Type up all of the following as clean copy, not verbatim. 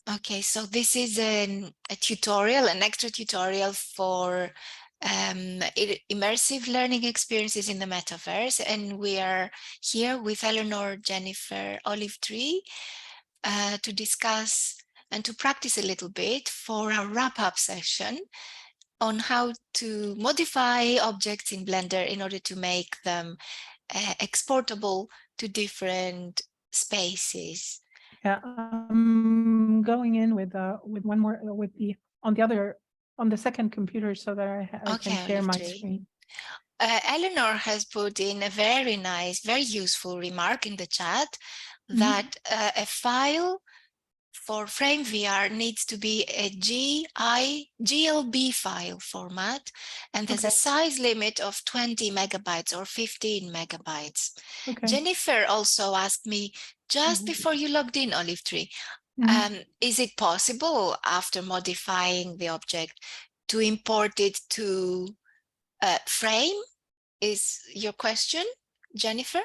Okay, so this is a tutorial, an extra tutorial for immersive learning experiences in the metaverse. And we are here with Eleanor, Jennifer, Olive Tree to discuss and to practice a little bit for a wrap-up session on how to modify objects in Blender in order to make them exportable to different spaces. Yeah, I'm going in with one more with the on the second computer so that I can Okay, share Olive my Tree. screen. Eleanor has put in a very nice, very useful remark in the chat that a file for Frame VR needs to be a GLB file format, and there's a Okay. size limit of 20 megabytes or 15 megabytes. Okay. Jennifer also asked me just before you logged in, Olive Tree, is it possible after modifying the object to import it to Frame? Is your question, Jennifer?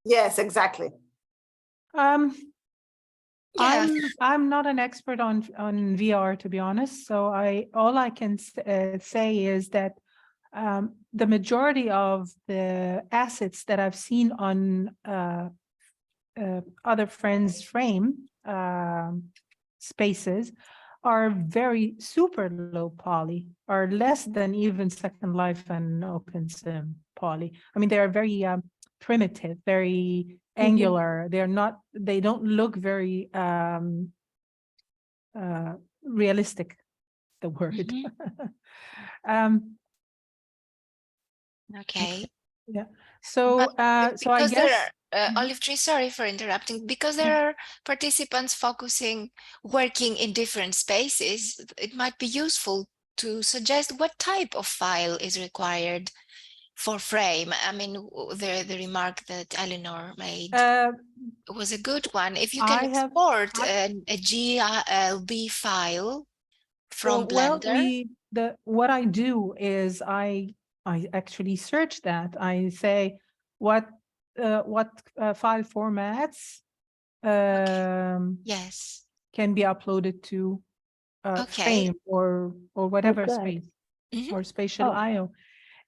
Yes, exactly. Yeah. Yeah. I'm not an expert on VR, to be honest. So all I can say is that the majority of the assets that I've seen on other friends' Frame spaces are very super low poly, or less than even Second Life and OpenSim poly. I mean, they are very primitive, very angular. They don't look very realistic, the word. Okay. Yeah. So so I Because there guess are, Olive Tree, sorry for interrupting, because there are participants working in different spaces, it might be useful to suggest what type of file is required for Frame. I mean, the remark that Eleanor made was a good one. If you can export a GLB file from Blender. What I do is I actually search that. I say what file formats yes, can be uploaded to Frame or whatever space or Spatial IO.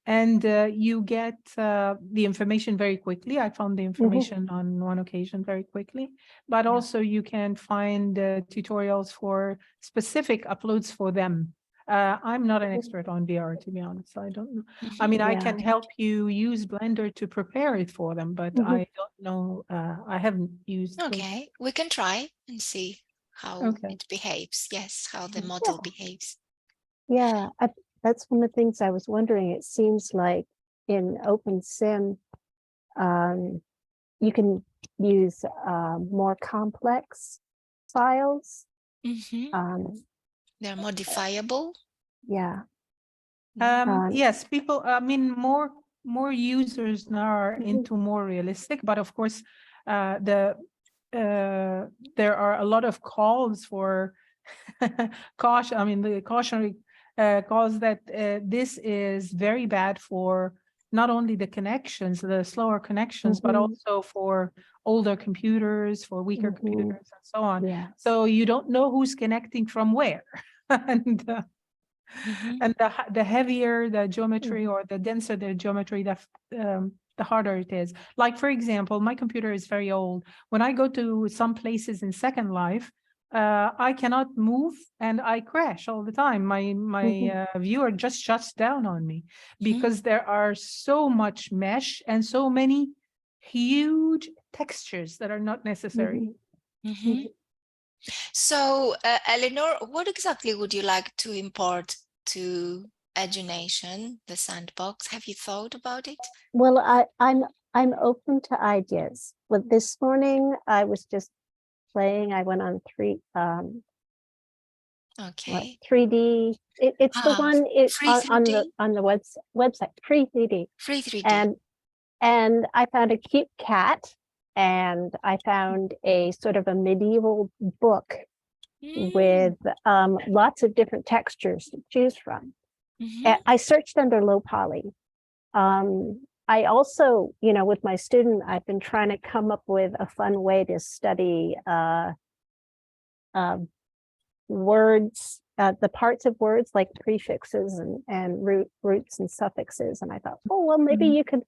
And you get the information very quickly. I found the information on one occasion very quickly, but also you can find tutorials for specific uploads for them. I'm not an expert on VR, to be honest. I don't know. I mean, I can help you use Blender to prepare it for them, but I don't know. I haven't used it. Okay, we can try and see how it behaves. Yes, how the model behaves. Yeah, that's one of the things I was wondering. It seems like in OpenSim, you can use more complex files. They're modifiable. Yeah. Yes, people, I mean, more users now are into more realistic, but of course, there are a lot of calls for caution. I mean, the cautionary calls that this is very bad for not only the connections, the slower connections, but also for older computers, for weaker computers, and so on. Yeah. So you don't know who's connecting from where. And and the heavier the geometry or the denser the geometry, the harder it is. Like, for example, my computer is very old. When I go to some places in Second Life, I cannot move and I crash all the time. My viewer just shuts down on me because there are so much mesh and so many huge textures that are not necessary. So, Eleanor, what exactly would you like to import to Edunation, the sandbox? Have you thought about it? Well, I'm open to ideas. But this morning I was just playing. I went on 3D. It's the one on the website, free 3D. Free 3D. And I found a cute cat, and I found a sort of a medieval book with lots of different textures to choose from. I searched under low poly. I also, with my student, I've been trying to come up with a fun way to study words, the parts of words like prefixes and roots and suffixes. And I thought, oh, well, maybe Mhm. you could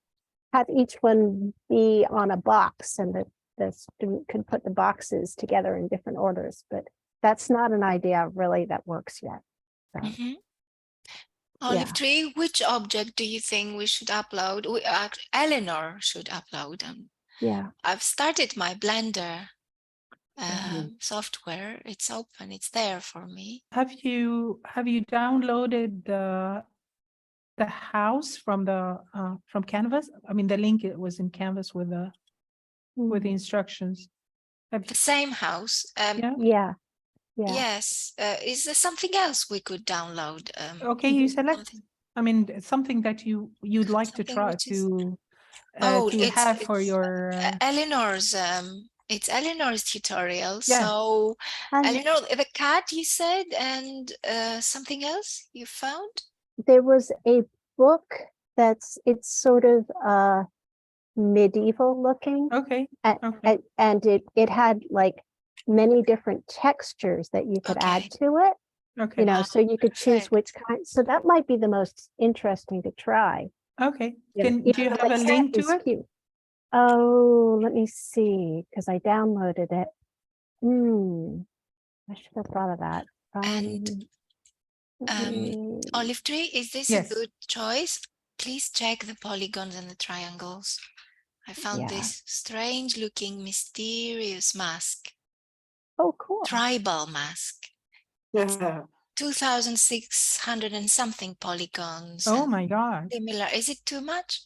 have each one be on a box and the student could put the boxes together in different orders. But that's not an idea really that works yet. So, Mhm. Olive Tree, which object do you think we should upload? Eleanor should upload. yeah. I've started my Blender software. It's open. It's there for me. Have you downloaded the house from from Canvas? I mean, the link, it was in Canvas with the instructions. Have The same house. yeah. Yeah. Yeah. Yes. Is there something else we could download? Okay, you select. Something, I mean, something that you'd like to something try which is to have for your Eleanor's. It's Eleanor's tutorial. yeah. So And Eleanor, the cat you said, and something else you found. there was a book it's sort of medieval looking. Okay. And, Okay. and it had like many different textures that you could add Okay. to it, Okay. you know, so you could choose perfect. which kind. So that might be the most interesting to try. Okay. You know, Do you even have the a cat link to is it? cute. Oh, let me see, because I downloaded it. I should have thought of that. And let me- Olive Tree, is this a Yes. good choice? Please check the polygons and the triangles. I found Yeah. this strange looking mysterious mask, Oh, cool. tribal mask, Yeah. 2,600 and something polygons. Oh and my God. similar. Is it too much?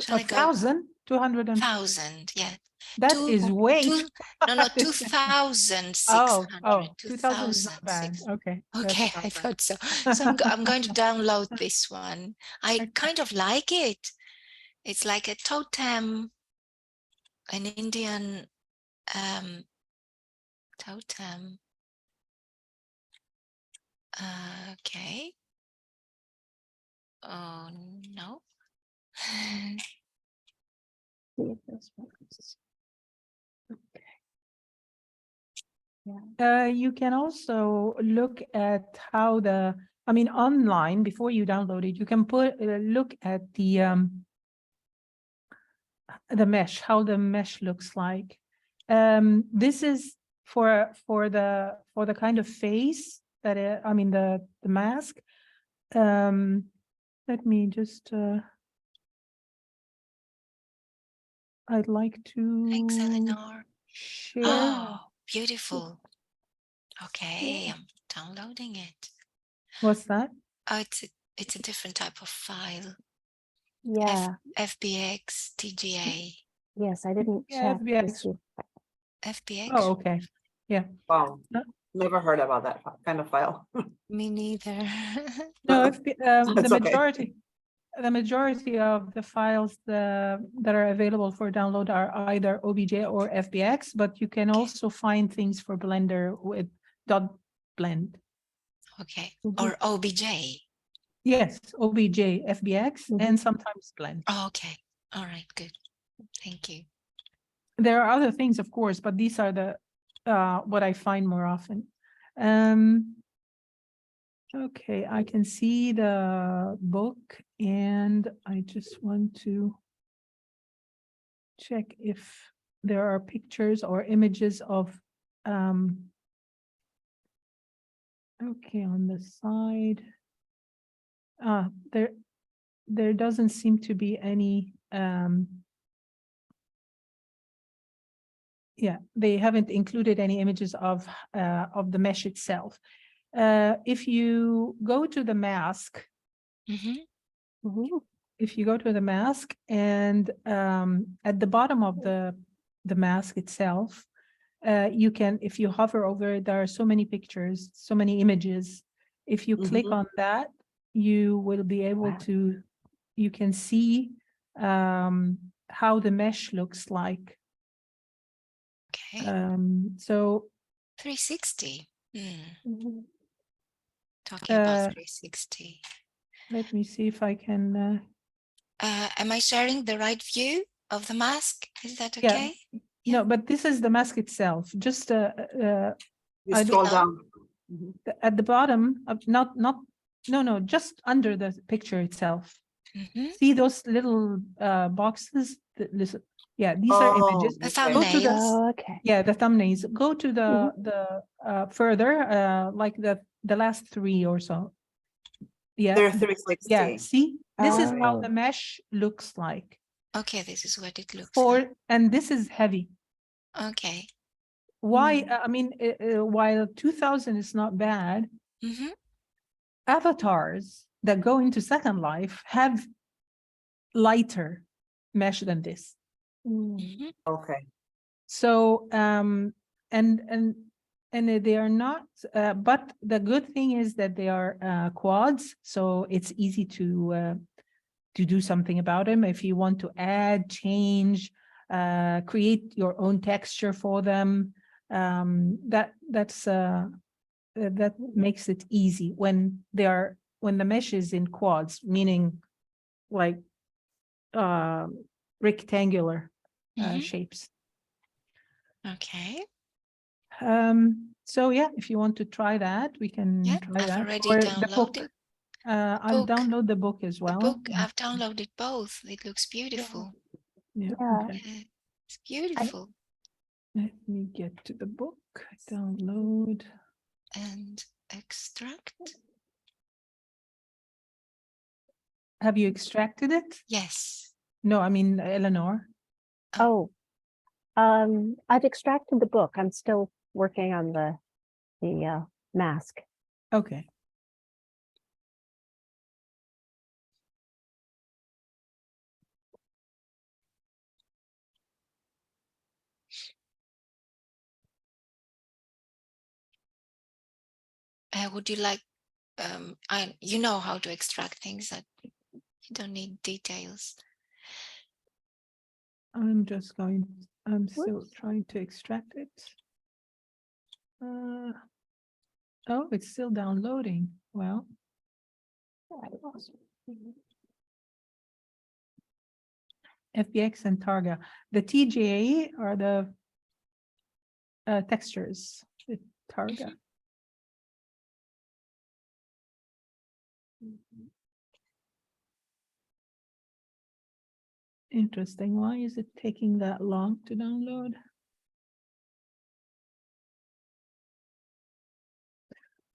Shall I go 1,200 and 1,000? Yeah. that is way Two, too no, no, much. 2,600. 2,000 is not bad. 2,600. Okay. Okay, that's not I bad. thought so. So I'm going to download this one. I Okay. kind of like it. It's like a totem, an Indian totem. Okay. Oh no. See if this works. You can also look at how I mean, online before you download it, you can look at the mesh, how the mesh looks like. This is for the kind of face that I mean the mask. Let me just. I'd like Thanks, to Eleanor. share. Oh, beautiful. Okay, I'm downloading it. What's that? Oh, it's a different type of file. Yeah. FBX, TGA. Yes, I didn't Yeah, check to FBX. see. FBX? Oh, okay. Yeah. Wow. No. Never heard about that kind of file. Me neither. No, That's okay. the majority of the files that are available for download are either OBJ or FBX, but you can also find things for Blender with .blend. Okay, or OBJ. Yes, OBJ, FBX, and sometimes Blend. Oh, okay, all right, good. Thank you. There are other things, of course, but these are the what I find more often. Okay, I can see the book, and I just want to check if there are pictures or images of okay, on the side. There doesn't seem to be any yeah, they haven't included any images of the mesh itself. If you go to the mask, if you go to the mask and at the bottom of the mask itself, you can, if you hover over it, there are so many pictures, so many images. If you click on that, you will be able to, you can see how the mesh looks like. Okay. So 360. Talking about 360. Let me see if I can. Am I sharing the right view of the mask? Is that Yeah. okay? No, but this is the mask itself. Just You I scroll don't- down. Mhm. at the bottom of no, just under the picture itself. Mhm. See those little boxes? Yeah, these are Oh, images. The okay. Go to the thumbnails. Oh, okay. yeah, the thumbnails. Go to Mhm. the further, like the last three or so. Yeah, They're yeah. 360. See, this is how Oh. the mesh looks like. Okay, this is what it looks like. And this is heavy. Okay. Why? I mean, while 2000 is not bad, Mhm. avatars that go into Second Life have lighter mesh than this. Mm. Mhm. Okay. So and they are not but the good thing is that they are quads, so it's easy to do something about them. If you want to add, change, create your own texture for them, that makes it easy when the mesh is in quads, meaning like rectangular Mhm. shapes. Okay. So yeah, if you want to try that, we can Yeah, try I've that. already Or the book. downloaded I'll book. download the book as The well. book. I've downloaded both. It looks beautiful. Yeah. Yeah. Okay. Yeah, it's beautiful. Let me get to the book. Download. And extract. Have you extracted it? Yes. No, I mean Eleanor. Oh, I've extracted the book. I'm still working on the mask. Okay. Would you like? You know how to extract things that you don't need details. I'm still trying to extract it. Oh, it's still downloading. Well, FBX and Targa. The TGA are the textures. The Targa. Interesting. Why is it taking that long to download?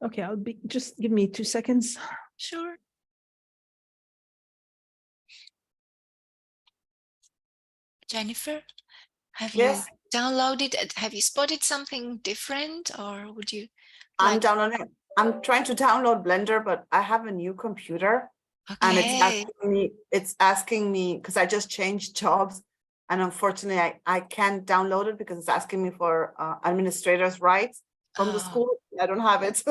Okay, just give me 2 seconds. Sure. Jennifer, have Yes. you downloaded it? Have you spotted something different, or would you I'm like? downloading. I'm trying to download Blender, but I have a new computer and Okay. it's asking me because I just changed jobs, and unfortunately I can't download it because it's asking me for administrators' rights from the Oh, school. I don't have it.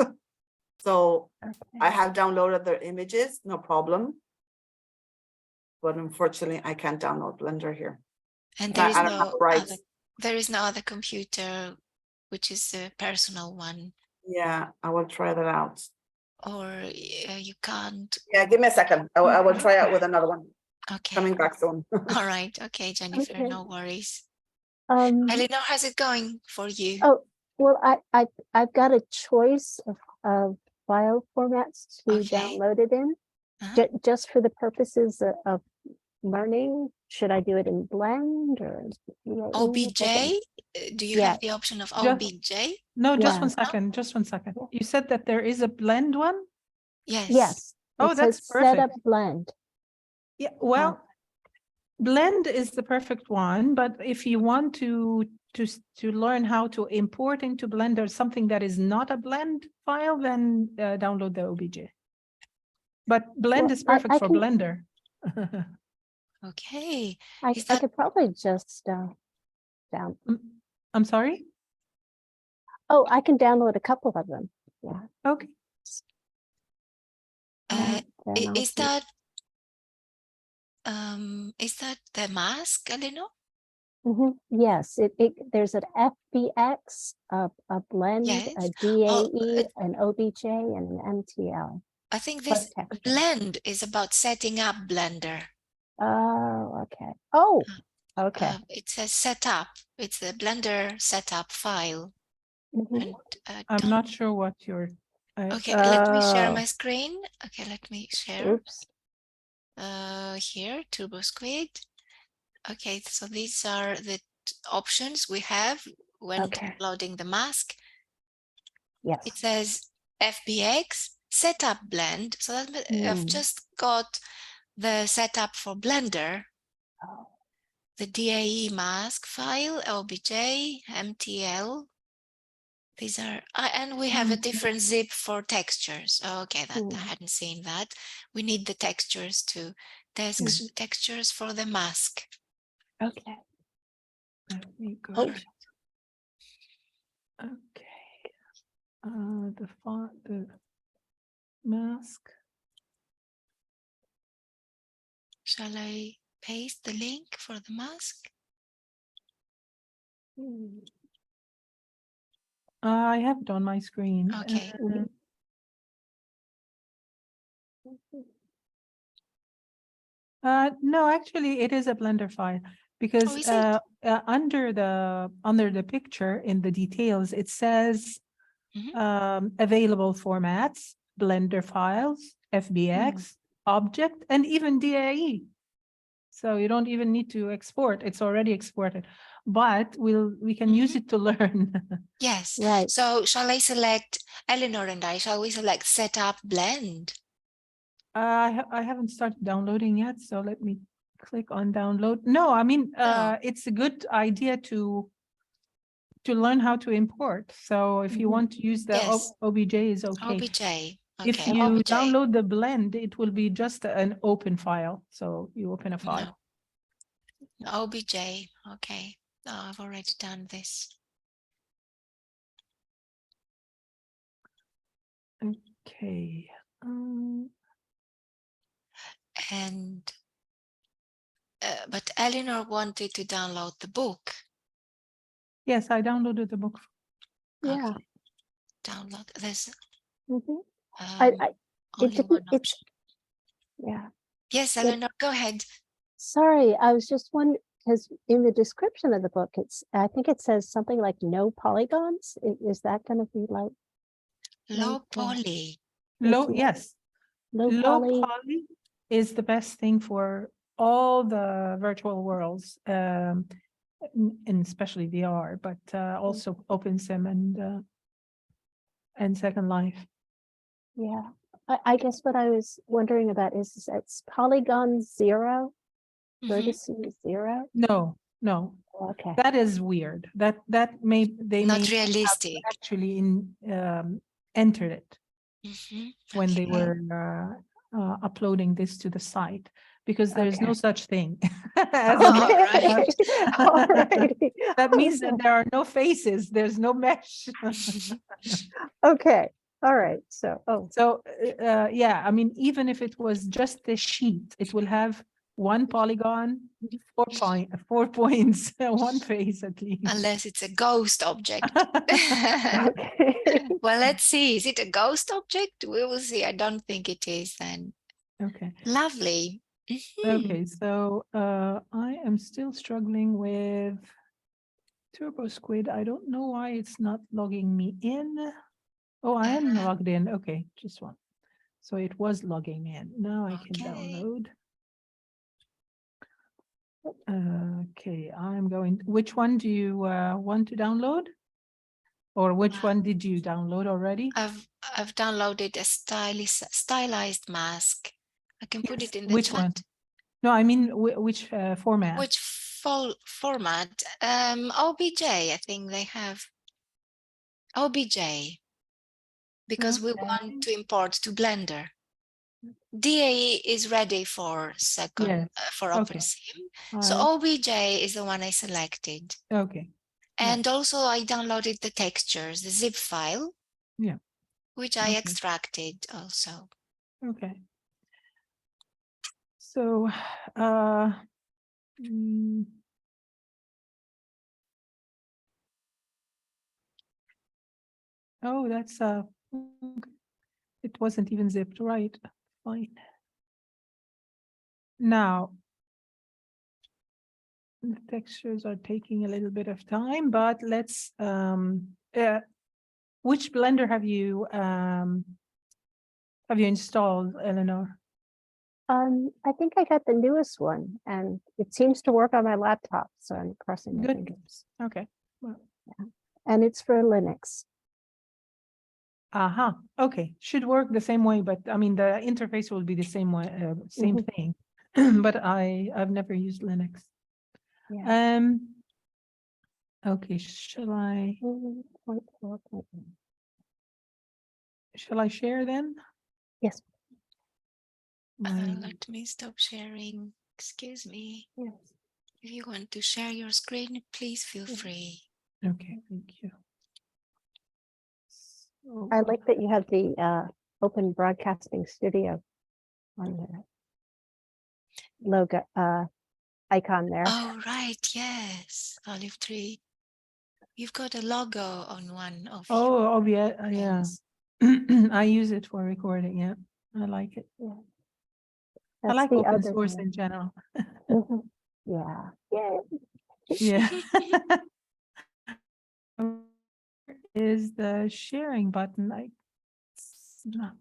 So Okay. I have downloaded their images, no problem. But unfortunately I can't download Blender here. and there is I don't have no the other. rights. There is no other computer, which is a personal one, Yeah, I will try that out. or you can't. Yeah, give me a second. I will try out with another one. Okay. Coming back soon. All right. Okay, Jennifer. Okay. No worries. Um, Eleanor, how's it going for you? oh, well, I've got a choice of file formats to Okay. download it in. Uh-huh. Just for the purposes of learning. Should I do it in Blend or OBJ? Do you Yeah. have the option of Just- OBJ? No, just Yeah. 1 second. Just 1 second. You said that there is a blend one? Yes. Yes. Oh, it that's says set up perfect. blend. Yeah, well, blend is the perfect one, but if you want to learn how to import into Blender something that is not a blend file, then download the OBJ. But blend Well, is perfect I for can- Blender. Okay. I Is that could probably just down. I'm sorry? Oh, I can download a couple of them. Yeah. Okay. and then I'll is do- that the mask, Eleanor? Mhm. Yes, there's an FBX, a blend, Yes. a DAE, it- an OBJ, and an MTL. I think plus this texture. blend is about setting up Blender. Oh, okay. Oh, okay. It says setup. It's the Blender setup file. Mhm. And I'm don't- not sure what you're. Okay, let me share Oh. my screen. Okay, let me share. Oops. Here, Turbo Squid. Okay, so these are the options we have when Okay. downloading the mask. Yes. It says FBX setup blend. So that I've Hmm. just got the setup for Blender, Oh. the DAE mask file, OBJ, MTL. These are, and we have a different zip for textures. Okay, that I Hmm. hadn't seen that. We need the textures to Mhm. textures for the mask. Okay. Let me go. Oh. Okay. The font, the mask. Shall I paste the link for the mask? Hmm. I have it on my screen. Okay. Mhm. No, actually, it is a Blender file Oh, because is it? under the picture in the details, it says Mhm. available formats, Blender files, FBX, object, and even DAE. So you don't even need to export. It's already exported, but we can use it to learn. Yes. Right. So shall I select, Eleanor and I, shall we select setup blend? I haven't started downloading yet, so let me click on download. No, I mean, Oh. it's a good idea to learn how to import. So if you Mhm. want to use the Yes. OBJ is okay. OBJ. If Okay, you OBJ. download the blend, it will be just an open file. So you open a file. No. OBJ. Okay. Oh, I've already done this. Okay. And but Eleanor wanted to download the book. Yes, I downloaded the book. Yeah. Okay. Download this. Mhm. I it Only didn't. one It's option. yeah. Yes, It, Eleanor, go ahead. sorry, I was just wondering because in the description of the book, I think it says something like no polygons. Is that going to be like Low poly. Low, it's yes. low Low poly? poly is the best thing for all the virtual worlds, and especially VR, but also OpenSim and Second Life. Yeah. I guess what I was wondering about is it's polygon 0, Mhm. vertices 0. No, no, Okay. that is weird. They may Not have realistic. actually entered it when they Okay. were uploading this to the site, because there's no Okay. such thing as All a right. Alrighty. that means that there are no faces, there's no mesh. Okay. All right. So, So yeah, I mean, even if it was just a sheet, it will have one polygon, 4 points, one face at least. Unless it's a ghost object. okay. Well, let's see. Is it a ghost object? We will see. I don't think it is then. Okay. Lovely. Okay, so I am still struggling with Turbo Squid. I don't know why it's not logging me in. Oh, I am logged in. Okay, just one. So it was logging in. Now I can Okay. download. Okay, I'm going. Which one do you want to download? Or which one did you download already? I've downloaded a stylized mask. I can put Yes, it in the which chat. one? No, I mean which format? Which format? OBJ, I think they have OBJ, because we Okay. want to import to Blender. DAE is ready for Yes. for Okay. OpenSim. All So right. OBJ is the one I selected. Okay. And also I downloaded the textures, the zip file. Yeah. Which I Okay. extracted also. Okay. So, mm, oh, that's it wasn't even zipped, right? Fine. Now, the textures are taking a little bit of time, but let's Which blender have you installed, Eleanor? I think I got the newest one, and it seems to work on my laptop, so I'm crossing my Good. fingers. Okay. Well, And it's for Linux. Okay, should work the same way, but I mean, the interface will be the same way, same Mhm. thing. But I've never used Linux. Yeah. Okay, shall I 1.4.1. share then? Yes. Let me stop sharing. Excuse me. Yes. If you want to share your screen, please feel free. Okay, thank you. So, I like that you have the Open Broadcasting Studio on the logo icon there. Oh, right. Yes. Olive tree. You've got a logo on one of your yeah, friends. I use it for recording. Yeah, I like it. Yeah. I That's like the open other source one. in general. Mhm. Yeah. Yeah. Yeah. Is the sharing button like not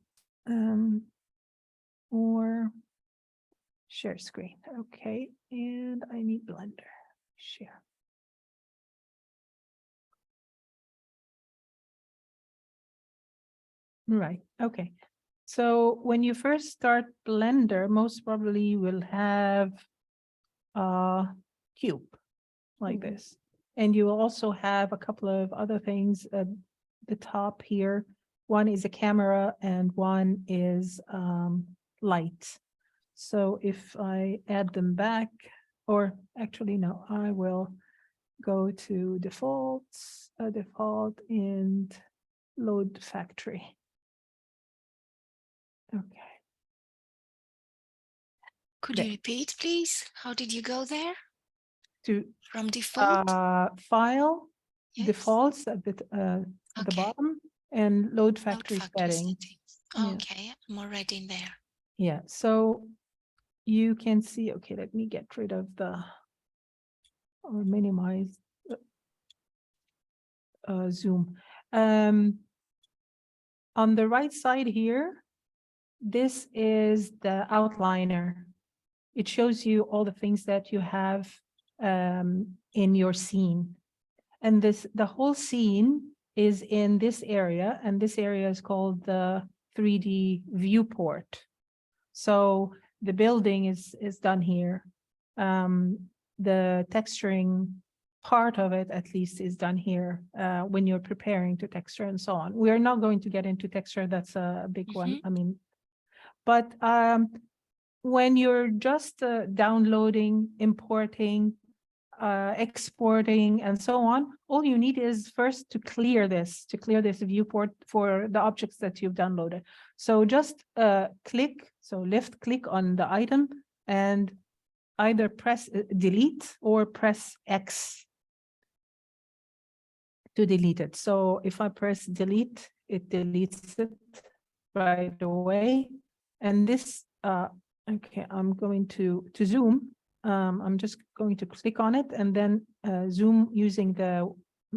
or share screen? Okay, and I need Blender. Share. Right. Okay. So when you first start Blender, most probably you will have a cube like Mhm. this. And you will also have a couple of other things at the top here. One is a camera and one is light. So if I add them back, or actually, no, I will go to defaults, default and load factory. Okay. Could you repeat, please? How did you go there? To From default? file, Yes. defaults at the Okay. bottom, and load Load factory factory settings. settings. Yeah. Okay, I'm already in there. Yeah, so you can see, okay, let me get rid of the, or minimize zoom. On the right side here, this is the outliner. It shows you all the things that you have in your scene. And the whole scene is in this area, and this area is called the 3D viewport. So the building is done here. The texturing part of it, at least, is done here when you're preparing to texture and so on. We're not going to get into texture, that's a big one. I mean, but when you're just downloading, importing, exporting, and so on, all you need is first to clear this viewport for the objects that you've downloaded. So just click, so left click on the item and either press delete or press X to delete it. So if I press delete, it deletes it right away. And this, okay, I'm going to zoom. I'm just going to click on it and then zoom using the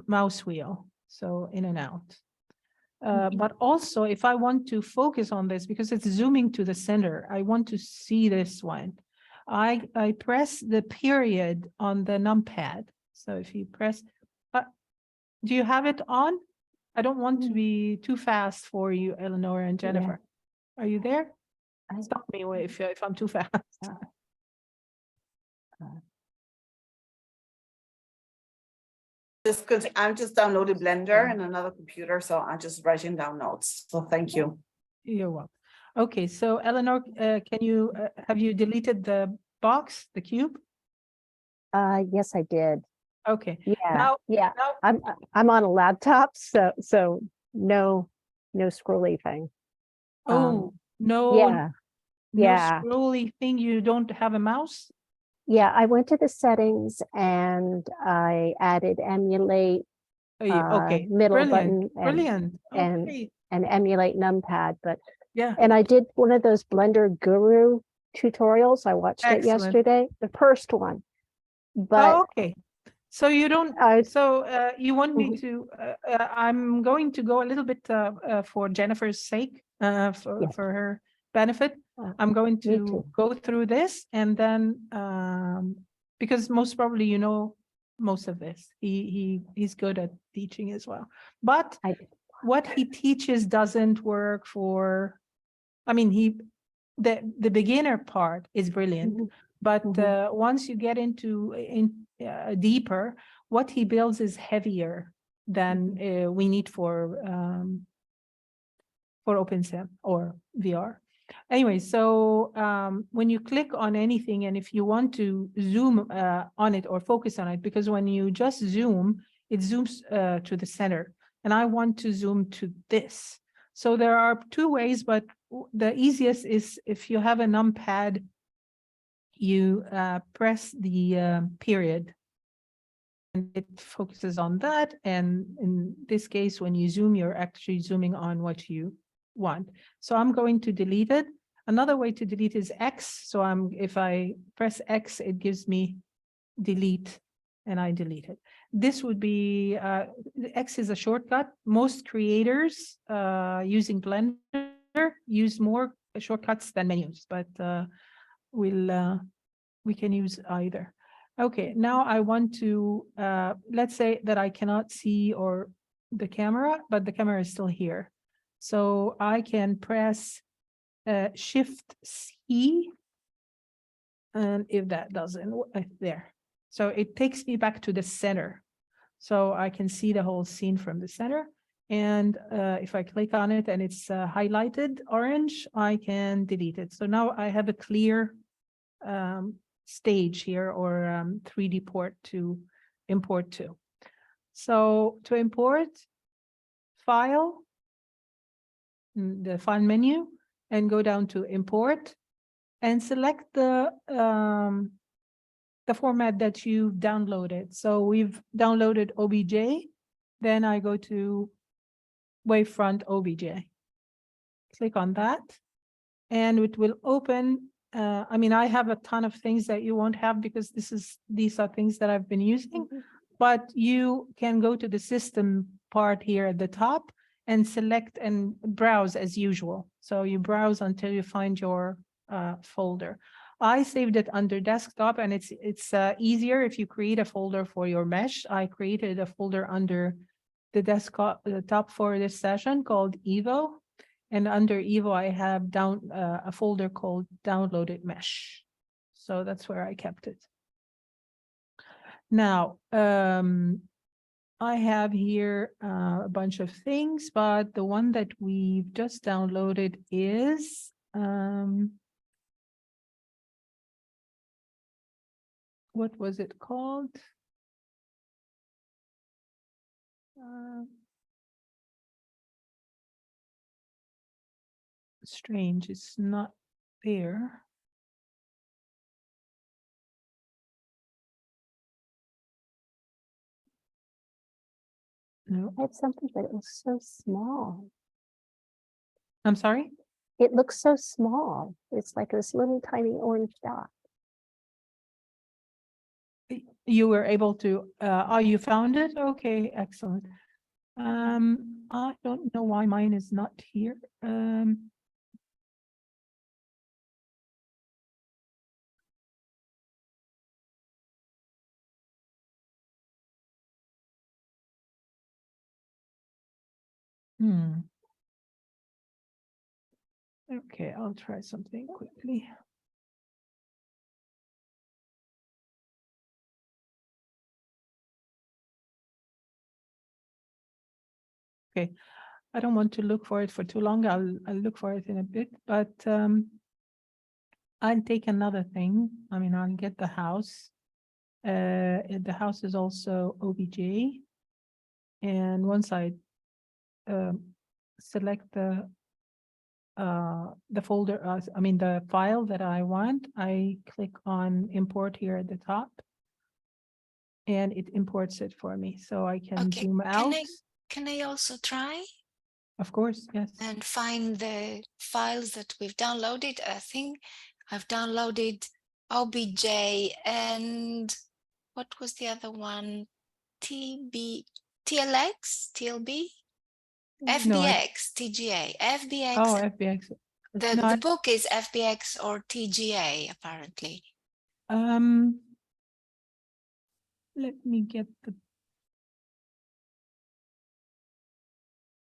mouse wheel. So in and out. But also if I want to focus on this, because it's zooming to the center, I want to see this one. I press the period on the numpad. So if you press, do you have it on? I don't want to be too fast for you, Eleanor and Jennifer. Yeah. Are you there? Stop me if I'm too fast. I'm just downloading Blender in another computer, so I'm just writing down notes. So thank you. You're welcome. Okay, so Eleanor, can you have you deleted the box, the cube? Yes, I did. Okay. Yeah. Now, I'm on a laptop, so no scrolly thing. no, Yeah. no Yeah. scrolly thing. You don't have a mouse? Yeah, I went to the settings and I added emulate Okay, middle brilliant, button brilliant. and Okay, emulate numpad, but yeah, and I did one of those Blender Guru tutorials. I watched it excellent. yesterday, the first one. But Oh, okay. So you don't, you want me Mhm. to, I'm going to go a little bit for Jennifer's sake, Yes. for her benefit. Uh, I'm going me to too. go through this and then, because most probably you know most of this. He's good at teaching as well. But I did. what he teaches doesn't work for, I mean, the beginner part is brilliant, Mhm. but Mhm. once you get into deeper, what he builds is heavier than we need for OpenSim or VR. Anyway, so when you click on anything, and if you want to zoom on it or focus on it, because when you just zoom, it zooms to the center, and I want to zoom to this. So there are two ways, but the easiest is if you have a numpad, you press the period, and it focuses on that. And in this case, when you zoom, you're actually zooming on what you want. So I'm going to delete it. Another way to delete is X. So if I press X, it gives me delete, and I delete it. This would be, X is a shortcut. Most creators using Blender use more shortcuts than menus, but we can use either. Okay, now I want to, let's say that I cannot see or the camera, but the camera is still here. So I can press Shift C, and if that doesn't, there. So it takes me back to the center. So I can see the whole scene from the center. And if I click on it and it's highlighted orange, I can delete it. So now I have a clear stage here, or 3D port to import to. So to import, file, the file menu, and go down to import and select the format that you downloaded. So we've downloaded OBJ, then I go to wavefront OBJ. Click on that, and it will open. I mean, I have a ton of things that you won't have because these are things that I've been using, but you can go to the system part here at the top and select and browse as usual. So you browse until you find your folder. I saved it under desktop, and it's easier if you create a folder for your mesh. I created a folder under the desktop, the top for this session called Evo. And under Evo, I have a folder called downloaded mesh. So that's where I kept it. Now, I have here a bunch of things, but the one that we've just downloaded is what was it called? Strange, it's not there. No, I had something, but it was so small. I'm sorry? It looks so small. It's like this little tiny orange dot. You were able to, oh, you found it? Okay, excellent. I don't know why mine is not here. Okay, I'll try something quickly. Okay, I don't want to look for it for too long. I'll look for it in a bit, but I'll take another thing. I mean, I'll get the house. The house is also OBJ. And once I select the folder, I mean, the file that I want, I click on import here at the top. And it imports it for me. So I can Okay, zoom out. can I also try Of course, yes. and find the files that we've downloaded? I think I've downloaded OBJ and what was the other one? TB, TLX, TLB, No, FBX, TGA, FBX. oh, FBX. The No, book is FBX or TGA apparently. Let me get the.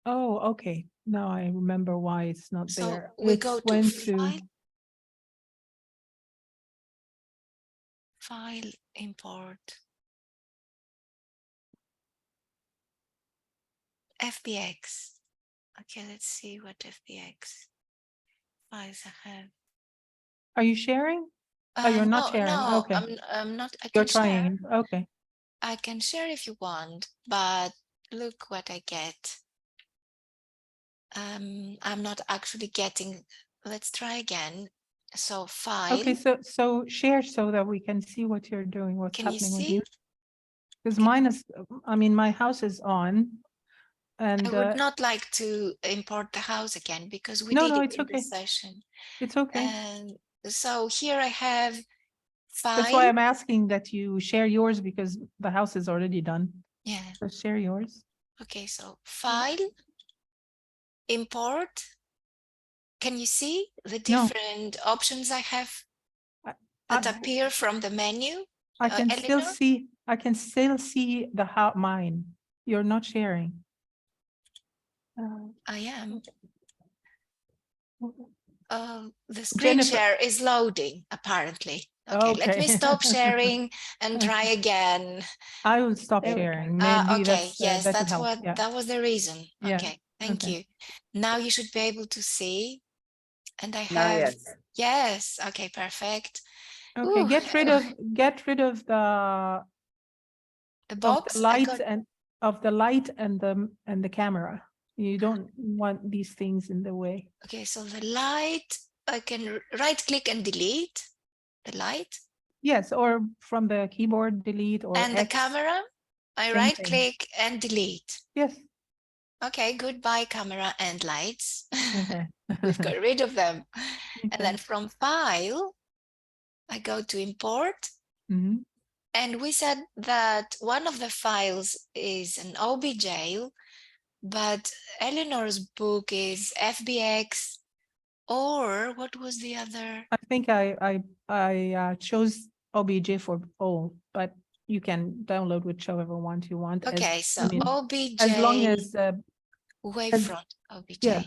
Oh, okay. Now I remember why it's not So there. we It's go to went to. file, import, FBX. Okay, let's see what FBX files I have. Are you sharing? Oh, you're not No, sharing. no, Okay, I'm not. I you're can share. trying. Okay. I can share if you want, but look what I get. I'm not actually getting. Let's try again. So file. Okay, so share so that we can see what you're doing, what's Can you happening with see? you. Because mine is, I mean, my house is on, I and would not like to import the house again because we no, did no, it it's in the okay. session. It's okay. And so here I have That's why file. I'm asking that you share yours because the house is already done. Yeah. So share yours. Okay, so file, import. Can you see the No. different options I have I- that I- appear from the menu? I can still Eleanor? see, the how mine. You're not sharing. I am. The screen Jennifer. share is loading, apparently. Okay, let me Okay. stop sharing and try again. I will stop There we go. sharing. Maybe Okay, yes, that would that's help. what Yeah. that was the reason. Yeah. Okay, thank Okay. you. Now you should be able to see. And I Now, have, yes. yes, okay, perfect. Okay. Ooh, Get rid of the the box. I light got, and the camera. You don't want these things in the way. okay, so the light, I can right click and delete the light. Yes, or from the keyboard, delete or And the X. camera, I same right thing. click and delete. Yes. Okay, goodbye camera and lights. Okay. We've got rid of them. And Okay. then from file, I go to import. Mhm. And we said that one of the files is an OBJ, but Eleanor's book is FBX, or what was the other? I think I chose OBJ for all, but you can download whichever one you want. Okay, so OBJ as long as wavefront OBJ. yeah.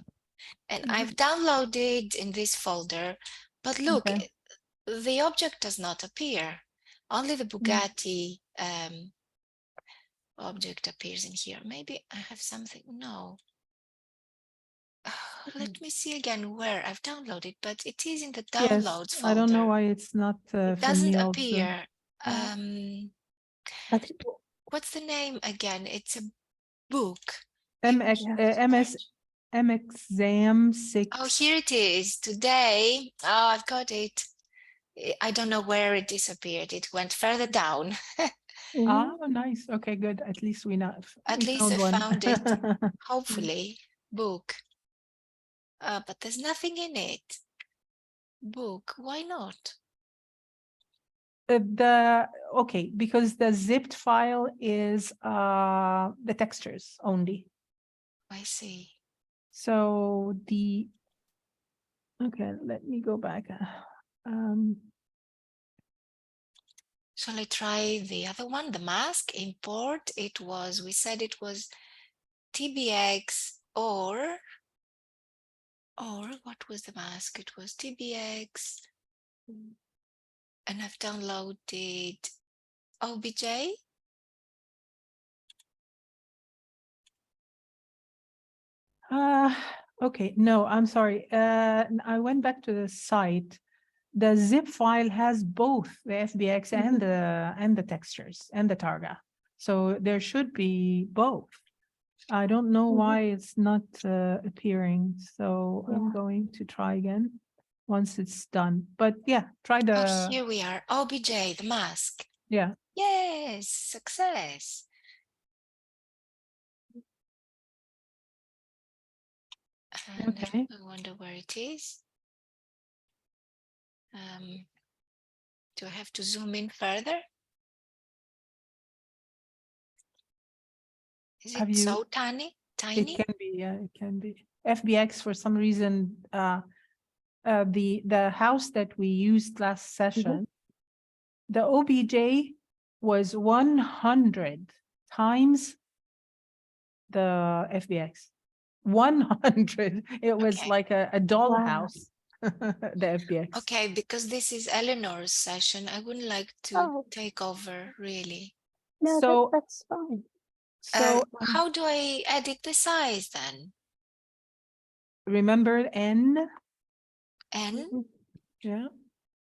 And I've downloaded in this folder, but look, Okay. the object does not appear. Only the Bugatti object appears in here. Maybe I have something. No. Let me see again where I've downloaded, but it is in the downloads Yes, folder. I don't know why it's not It for me doesn't also. appear. I think What's the name again? It's a book. MXAM 6. Oh, here it is. Today. Oh, I've got it. I don't know where it disappeared. It went further down. Oh, nice. Okay, good. At least we At least found I one. found it. Hopefully, book. But there's nothing in it. Book. Why not? Okay, because the zipped file is the textures only. I see. So okay, let me go back. Shall I try the other one, the mask? Import. We said it was TBX or what was the mask? It was TBX. And I've downloaded OBJ. Okay, no, I'm sorry. I went back to the site. The zip file has both the FBX and the textures and the Targa. So there should be both. I don't know why it's not appearing. So I'm going to try again once it's done. But yeah, try Oh, here we are. OBJ, the mask. yeah. Yes, success. And Okay. I wonder where it is. Do I have to zoom in further? Is Have it you- so tiny? It Tiny? can be, yeah, it can be. FBX for some reason, the house that we used last session, the OBJ was 100 times the FBX. 100. It was Okay. like a dollhouse. The FBX. Okay, because this is Eleanor's session, I wouldn't like to Oh. take over, really. No, So- that's fine. So How do I edit the size then? remember N, N? yeah,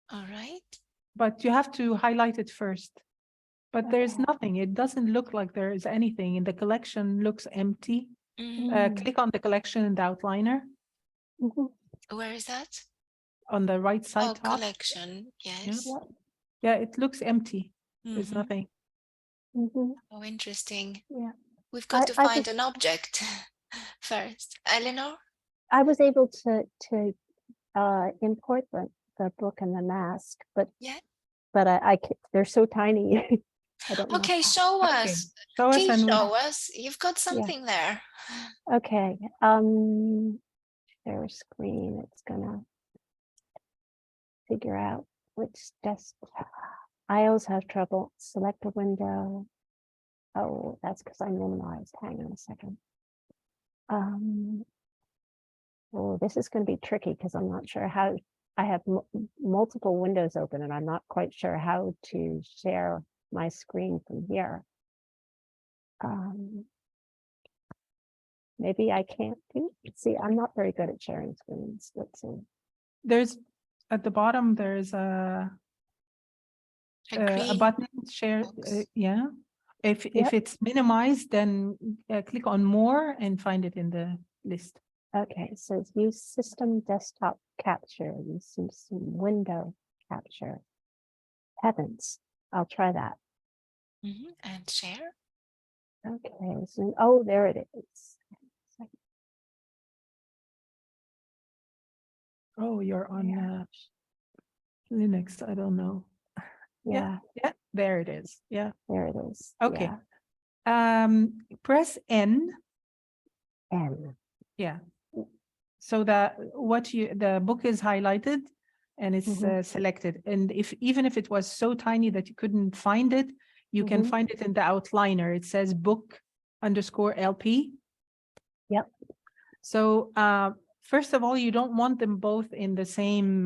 All right. but you have to highlight it first. But there's Okay. nothing. It doesn't look like there is anything. In the collection looks empty. Mhm. Click on the collection in the outliner Mhm. Where is that? on the right side Oh, top. collection. Yes. Yep. Yeah, it looks empty. There's Mhm. nothing. Mhm. Oh, interesting. Yeah. We've got to I find was- an object first. Eleanor? I was able to import the book and the mask, but Yeah. I they're so tiny. I don't know. Okay, show Okay. us. Show us Please and we- show us. You've got something there. Okay. Share screen. It's gonna figure out which desktop. I always have trouble. Select a window. Oh, that's because I minimized. Hang on a second. Oh, this is going to be tricky because I'm not sure how. I have multiple windows open and I'm not quite sure how to share my screen from here. Maybe I can't do. See, I'm not very good at sharing screens. Let's see. there's at the bottom, there's a Green button share. box. Yeah. If Yep. it's minimized, then click on more and find it in the list. Okay, it says use system desktop capture, use some window capture. Heavens, I'll try that. And share. Okay, so, oh, there it is. Oh, you're on Yeah. Linux. I don't know. Yeah, Yeah, there it is. Yeah. there it is. Okay. Yeah. Press N. N. Yeah. So that the book is highlighted and it's selected. And even if it was so tiny that you couldn't find it, you can find it in the outliner. It says book _LP. Yep. So first of all, you don't want them both in the same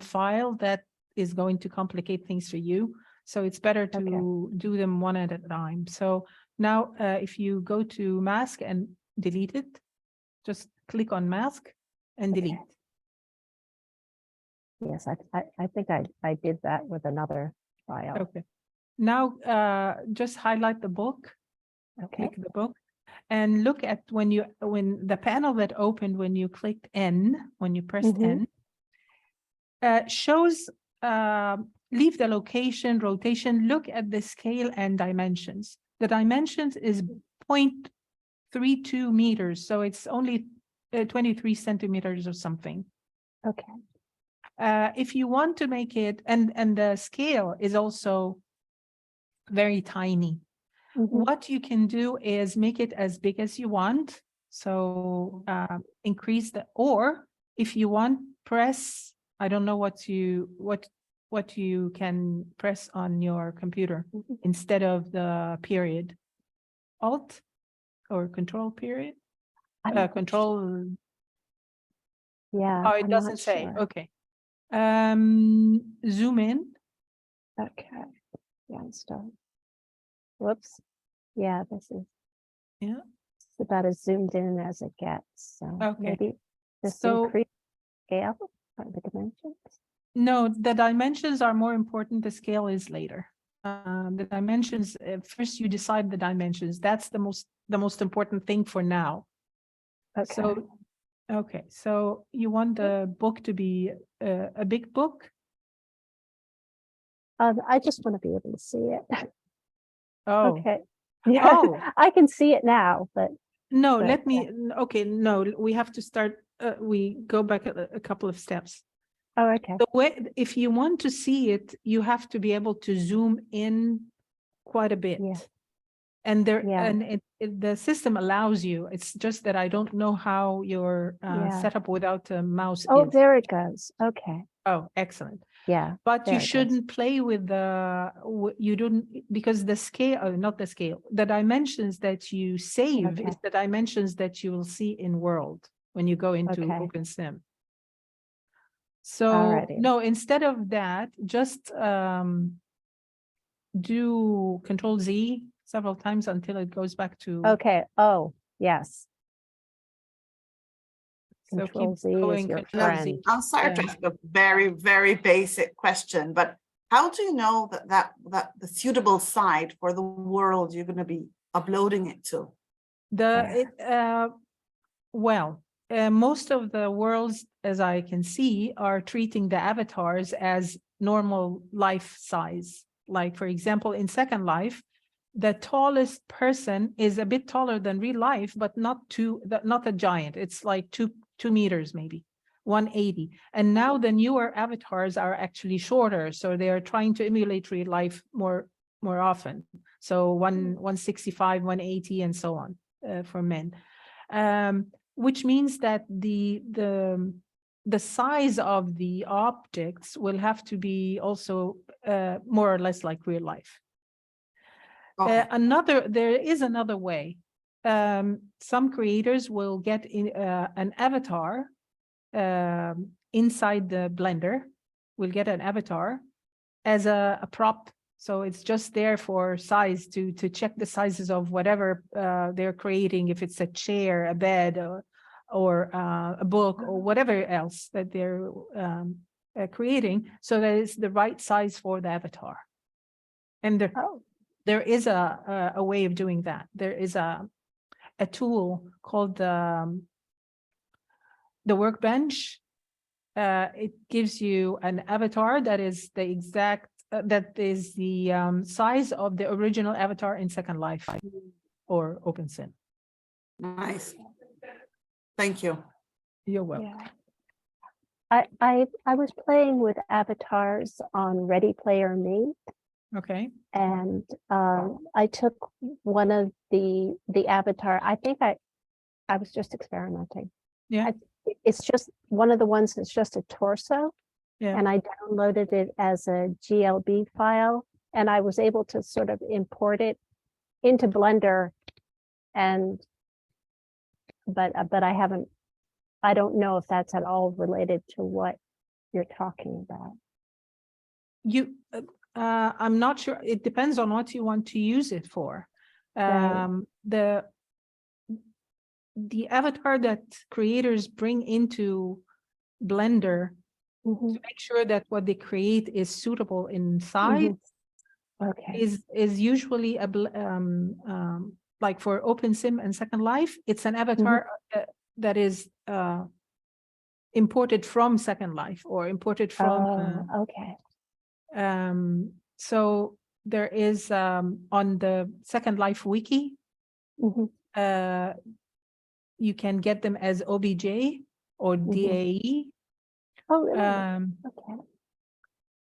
file. That is going to complicate things for you. So it's better to do them one at a time. So now if you go to mask and delete it, just click on mask and delete. Yes, I think I did that with another file. Okay. Now just highlight the book, Okay. click the book, and look at when the panel that opened when you clicked N, when you pressed N, shows leave the location, rotation, look at the scale and dimensions. The dimensions is 0.32 meters, so it's only 23 centimeters or something. Okay. If you want to make it, and the scale is also very tiny. What you can do is make it as big as you want. So increase or if you want, press, I don't know what you can press on your computer instead of the period. Alt or control period? Control. Yeah. Oh, it I'm doesn't not say. sure. Okay. Zoom in. Okay. Yeah, start. Whoops. Yeah, this is. Yeah. It's about as zoomed in as it gets. So Okay. maybe just So- increase scale or the dimensions. No, the dimensions are more important. The scale is later. The dimensions, first you decide the dimensions. That's the most important thing for now. Okay. So, okay, so you want the book to be a big book? I just want to be able to see it. Oh, Okay. Yeah, Oh. I can see it now, but no, But, let me, okay, no, we have to start, we go back a couple of steps. oh, okay. The way, if you want to see it, you have to be able to zoom in quite a bit. Yeah. And there, Yeah. and the system allows you. It's just that I don't know how your Yeah. setup without a mouse Oh, is. there it goes. Okay. Oh, excellent. Yeah. But there you it is. shouldn't play with you don't, because the scale, not the scale, the dimensions that you save Okay. is the dimensions that you will see in world when you go into Okay. OpenSim. So Alrighty. no, instead of that, just do Control Z several times until it goes back to. Okay. Oh, yes. So Control keep Z is going, your Control friend. Z. I'm sorry to Yeah. ask a very, very basic question, but how do you know that the suitable site for the world you're going to be uploading it to? Most of the worlds, as I can see, are treating the avatars as normal life size. Like, for example, in Second Life, the tallest person is a bit taller than real life, but not a giant. It's like 2 meters, maybe 180. And now the newer avatars are actually shorter, so they are trying to emulate real life more often. So 165, 180, and so on for men. Which means that the size of the objects will have to be also more or less like real life. Okay. There is another way. Some creators will get an avatar inside the Blender, will get an avatar as a prop. So it's just there for size to check the sizes of whatever they're creating, if it's a chair, a bed, or a book, or whatever else that they're creating, so that it's the right size for the avatar. And there is a way of doing that. There is a tool called the workbench. It gives you an avatar that is the exact that is the size of the original avatar in Second Life or OpenSim. Nice. Thank you. You're welcome. Yeah. I was playing with avatars on Ready Player Me, Okay. and I took one of the avatar. I think I was just experimenting. Yeah. It's just one of the ones that's just a torso. Yeah. And I downloaded it as a GLB file, and I was able to sort of import it into Blender, but I don't know if that's at all related to what you're talking about. I'm not sure. It depends on what you want to use it for. Right. The avatar that creators bring into Blender Mhm. to make sure that what they create is suitable in size Okay. is usually like for OpenSim and Second Life, it's an avatar that is imported from Second Life or imported from. Okay. So there is on the Second Life wiki, Mhm. you can get them as OBJ or DAE. Oh, really?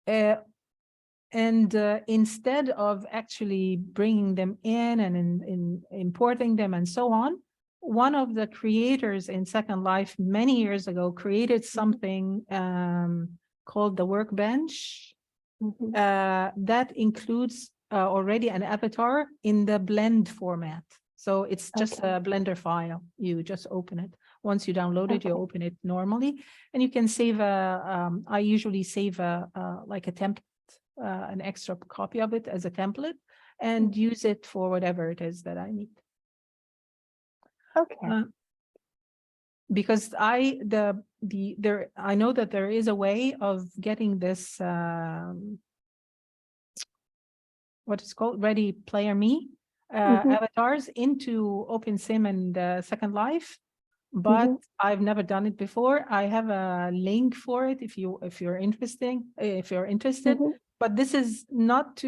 Okay. And instead of actually bringing them in and importing them and so on, one of the creators in Second Life many years ago created something called the workbench that includes already an avatar in the blend format. So it's just a Blender file. You just open it. Once you download it, you open it normally, and you can save I usually save like a template, an extra copy of it as a template, and use it for whatever it is that I need. Okay. Because I know that there is a way of getting this what is called Ready Player Me avatars into OpenSim and Second Life, but I've never done it before. I have a link for it if you're interested. But this is not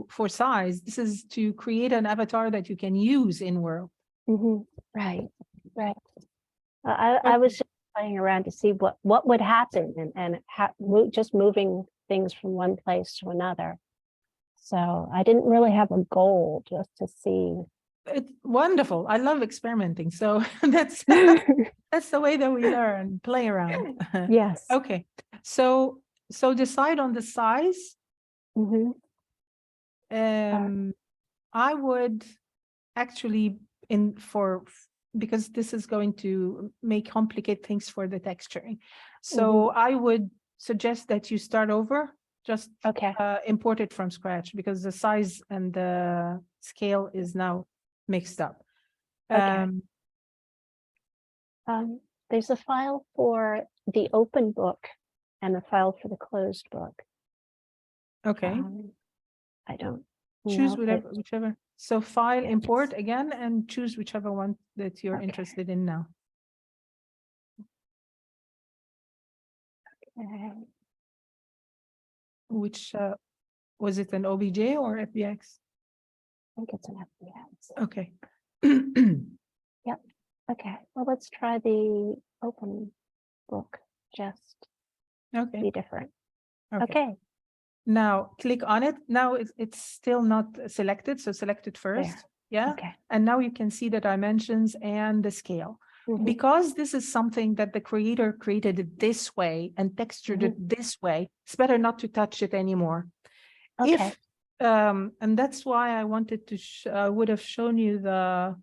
for size. This is to create an avatar that you can use in world. Right. I was just playing around to see what would happen and just moving things from one place to another. So I didn't really have a goal, just to see. It's wonderful. I love experimenting. So that's the way that we learn, play around. Yes. Okay. So decide on the size. Mhm. I would actually because this is going to complicate things for the texturing. So I would suggest that you start over, just Okay. import it from scratch, because the size and the scale is now mixed up. Okay. There's a file for the open book and a file for the closed book. Okay. I don't Choose know if whichever. So file, Yes. import again, and choose whichever one that you're Okay. interested in now. Which was it, an OBJ or FBX? I think it's an FBS. Okay. Okay, well, let's try the open book, just Okay. be different. Okay. Okay, Now click on it. Now it's still not selected, so select it first. There. Yeah. okay. And now you can see the dimensions and the scale. Mhm. Because this is something that the creator created it this way and textured it this way, it's better not to touch it anymore. Okay. And that's why I wanted to, I would have shown you the,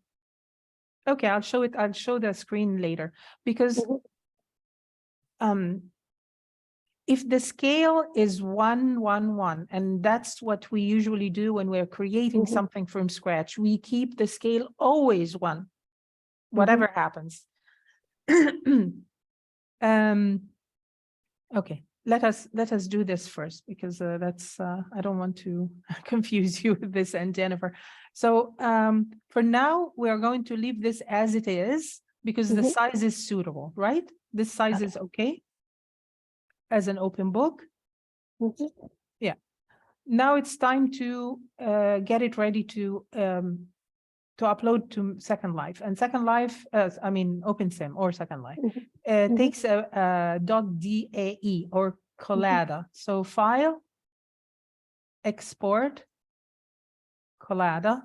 okay, I'll show it. I'll show the screen later, because if the scale is 1, 1, 1, and that's what we usually do when we're creating something from scratch, we keep the scale always 1, whatever happens. Okay, let us do this first, because that's I don't want to confuse you with this and Jennifer. So for now, we are going to leave this as it is, because the size is suitable, right? This size is okay as an open book. Yeah. Now it's time to get it ready to upload to Second Life. And Second Life, I mean OpenSim or Second Life, takes a .dae or collada. So file, export, collada,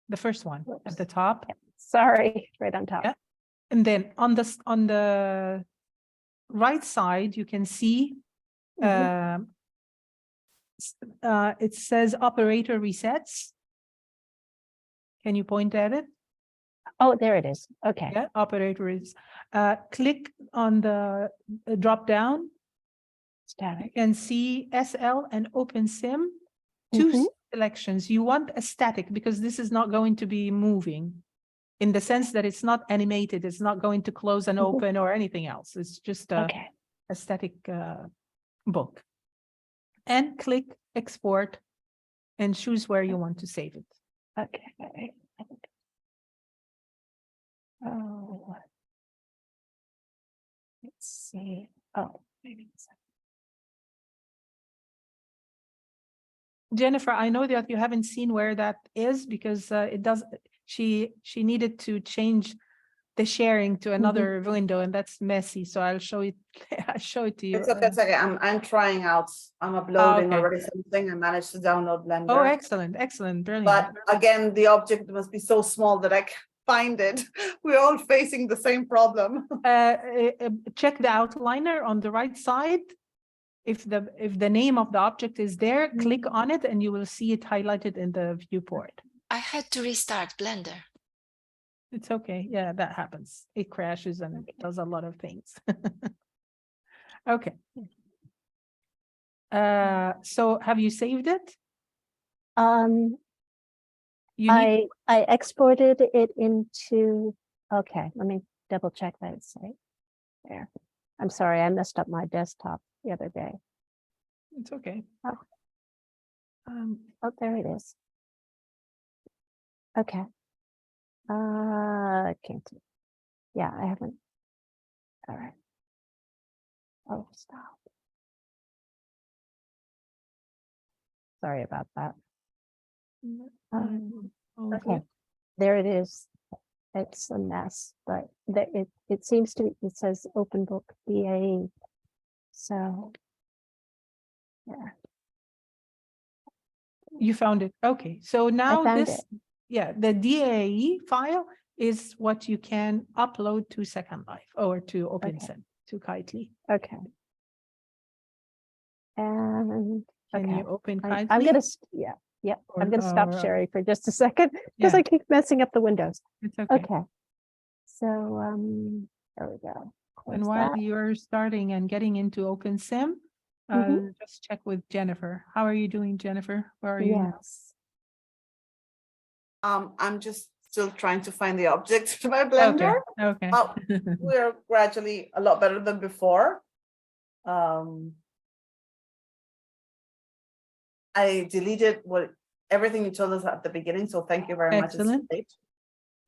the first one at the top. Sorry, right on top. Yeah. And then on the right side, you can see it says operator resets. Can you point at it? Oh, there it is. Okay. Yeah, operator is. Click on the drop down. You Static. can see SL and OpenSim, 2 selections. You want a static, because this is not going to be moving, in the sense that it's not animated. It's not going to close and open or anything else. It's just a static book. And click export and choose where you want to save it. Okay. Oh, let's see. Oh, maybe it's Jennifer, I know that you haven't seen where that is, because it does. She needed to change the sharing to another window, and that's messy. So I'll show it. I'll show it to you. It's okay. It's okay. I'm trying out. I'm uploading okay. already something. I managed to download Blender. Oh, excellent, brilliant. But again, the object must be so small that I can't find it. We're all facing the same problem. Check the outliner on the right side. If the name of the object is there, click on it and you will see it highlighted in the viewport. I had to restart Blender. It's okay. Yeah, that happens. It crashes and it does a lot of things. Okay. So have you saved it? I exported it into, okay, let me double check that it's right there. I'm sorry, I messed up my desktop the other day. It's okay. Oh, there it is. Okay. Can't. Yeah, I haven't. All right. Oh, stop. Sorry about that. Okay, there it is. It's a mess, but it seems to, it says open book BA. So, yeah. You found it. Okay. So now found this, yeah, the DAE file is what you can upload to Second Life or to OpenSim, to Kitely. Okay. And Can okay. you open Kitely? I'm gonna, yeah, yep. Or- I'm gonna stop or, sharing for just a second because Yeah. I keep messing up the windows. It's okay. Okay. So, there we go. Close And while that. you're starting and getting into OpenSim, just check with Jennifer. How are you doing, Jennifer? Where are you now? Yes. I'm just still trying to find the objects to my Blender. Okay. Oh, we're gradually a lot better than before. I deleted everything you told us at the beginning, so thank you very much. It's Excellent. late.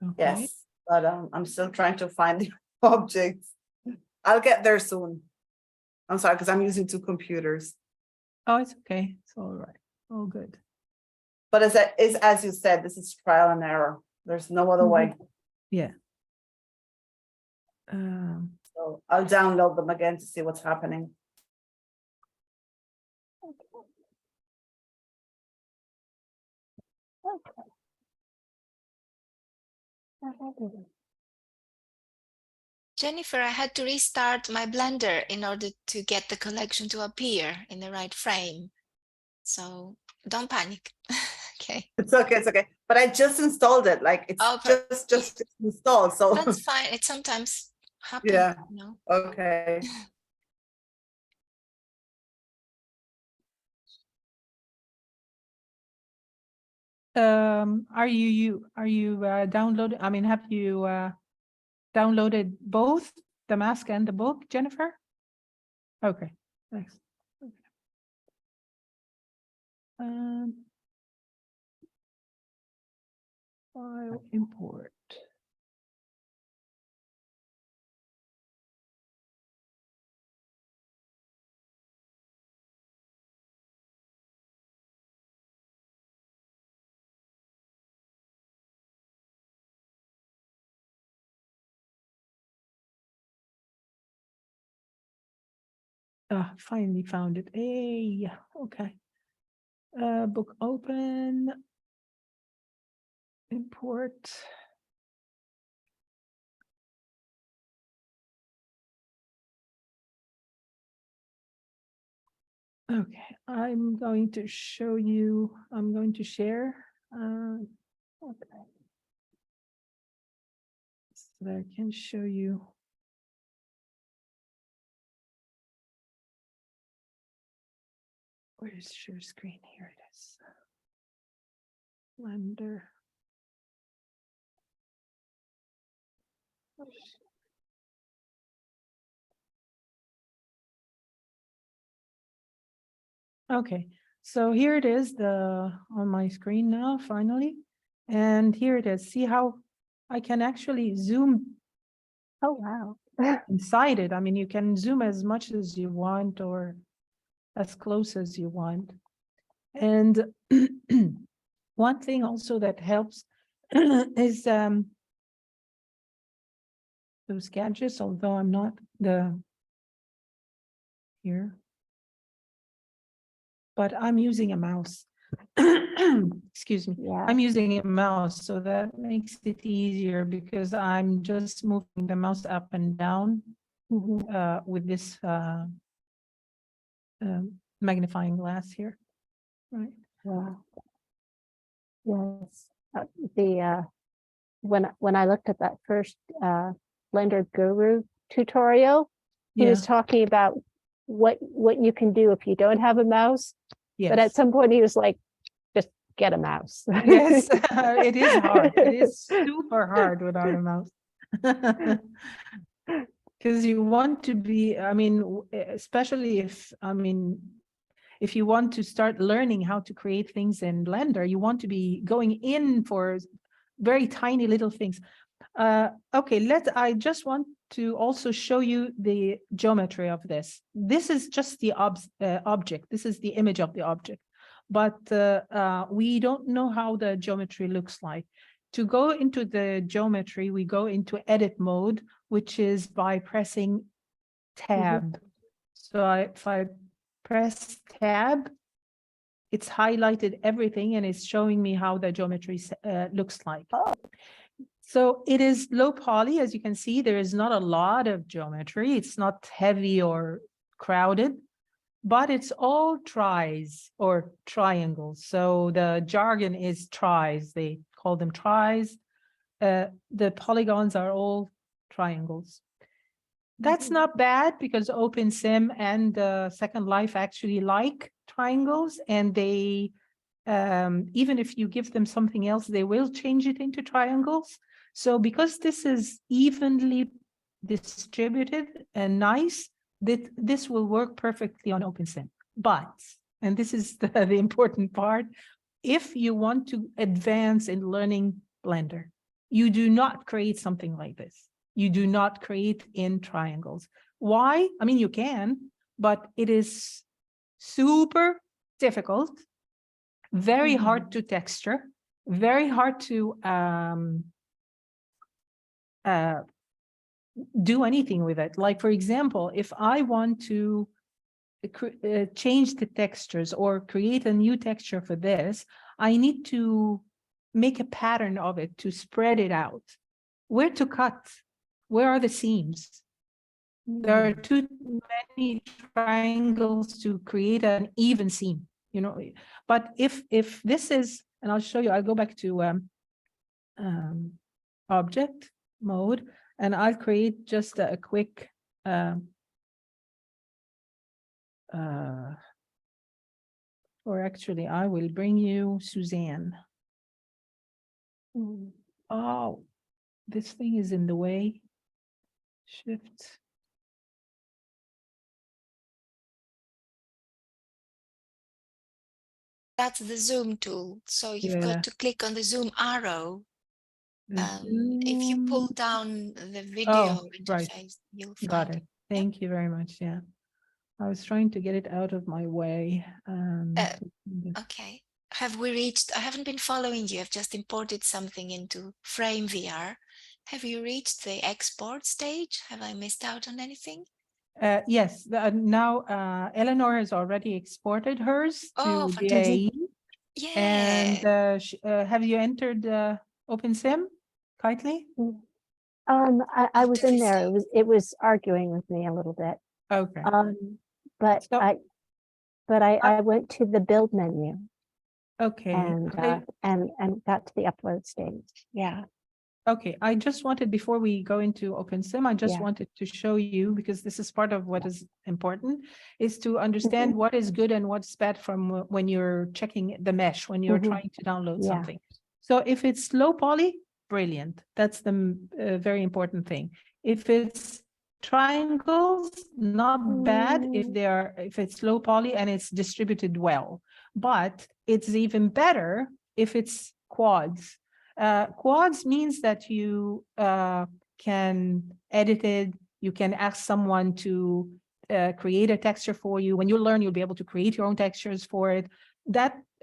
Okay. Yes, but I'm still trying to find the objects. I'll get there soon. I'm sorry, because I'm using two computers. Oh, it's okay. It's all right. All good. But as you said, this is trial and error. There's no other way. Yeah. So I'll download them again to see what's happening. Jennifer, I had to restart my Blender in order to get the collection to appear in the right frame. So don't panic. Okay. It's okay, it's okay. But I just installed it. Like it's Oh, just installed. So That's fine. It sometimes happens, yeah. you know. Okay. Are you downloaded? I mean, have you downloaded both the mask and the book, Jennifer? Okay, thanks. File import. Finally found it. Hey, okay. Book open. Import. Okay, I'm going to show you, I'm going to share. Okay. So that I can show you. Where's share screen? Here it is. Blender. Okay, so here it is on my screen now, finally. And here it is. See how I can actually zoom. Oh, wow. Inside it. I mean, you can zoom as much as you want or as close as you want. And one thing also that helps is those gadgets, although I'm not here, but I'm using a mouse. Excuse me. Yeah. I'm using a mouse, so that makes it easier because I'm just moving the mouse up and down with this magnifying glass here, right? Wow. Yes. When I looked at that first Blender Guru tutorial, he was talking about what you can do if you don't have a mouse. But at some point he was like, just get a mouse. Yes, it is hard. It is super hard without a mouse. Because you want to be, I mean, especially if you want to start learning how to create things in Blender, you want to be going in for very tiny little things. Okay, I just want to also show you the geometry of this. This is just the object. This is the image of the object, but we don't know how the geometry looks like. To go into the geometry, we go into edit mode, which is by pressing tab. So if I press tab, it's highlighted everything and it's showing me how the geometry looks like. So it is low poly, as you can see, there is not a lot of geometry. It's not heavy or crowded, but it's all tris or triangles. So the jargon is tris. They call them tris. The polygons are all triangles. That's not bad because OpenSim and Second Life actually like triangles, and they, even if you give them something else, they will change it into triangles. So because this is evenly distributed and nice, this will work perfectly on OpenSim. But, and this is the important part, if you want to advance in learning Blender, you do not create something like this. You do not create in triangles. Why? I mean, you can, but it is super difficult, very hard to texture, very hard to do anything with it. Like, for example, if I want to change the textures or create a new texture for this, I need to make a pattern of it to spread it out. Where to cut? Where are the seams? There are too many triangles to create an even seam, you know. But if this is, and I'll show you, I'll go back to object mode, and I'll create just a quick or actually I will bring you Suzanne. Oh, this thing is in the way. Shift. That's the zoom tool. So you've Yeah. got to click on the zoom arrow. The If you pull zoom. down the video Oh, right. interface, you'll Got find it. Thank you very much. Yeah. I was trying to get it out of my way. Okay. Have we reached? I haven't been following you. I've just imported something into Frame VR. Have you reached the export stage? Have I missed out on anything? Yes, now Eleanor has already exported hers Oh, to the fantastic. AE. Yeah. And have you entered OpenSim, Kitely? I was in there. Interesting. It was arguing with me a little bit. Okay. But So- I went to the build menu Okay. and got to the upload stage. Yeah. Okay, I just wanted, before we go into OpenSim, I just Yeah. wanted to show you, because this is part of what is important, is to understand what is good and what's bad from when you're checking the mesh, when you're trying to download Yeah. something. So if it's low poly, brilliant. That's the very important thing. If it's triangles, not bad if it's low poly and it's distributed well, but it's even better if it's quads. Quads means that you can edit it, you can ask someone to create a texture for you. When you learn, you'll be able to create your own textures for it.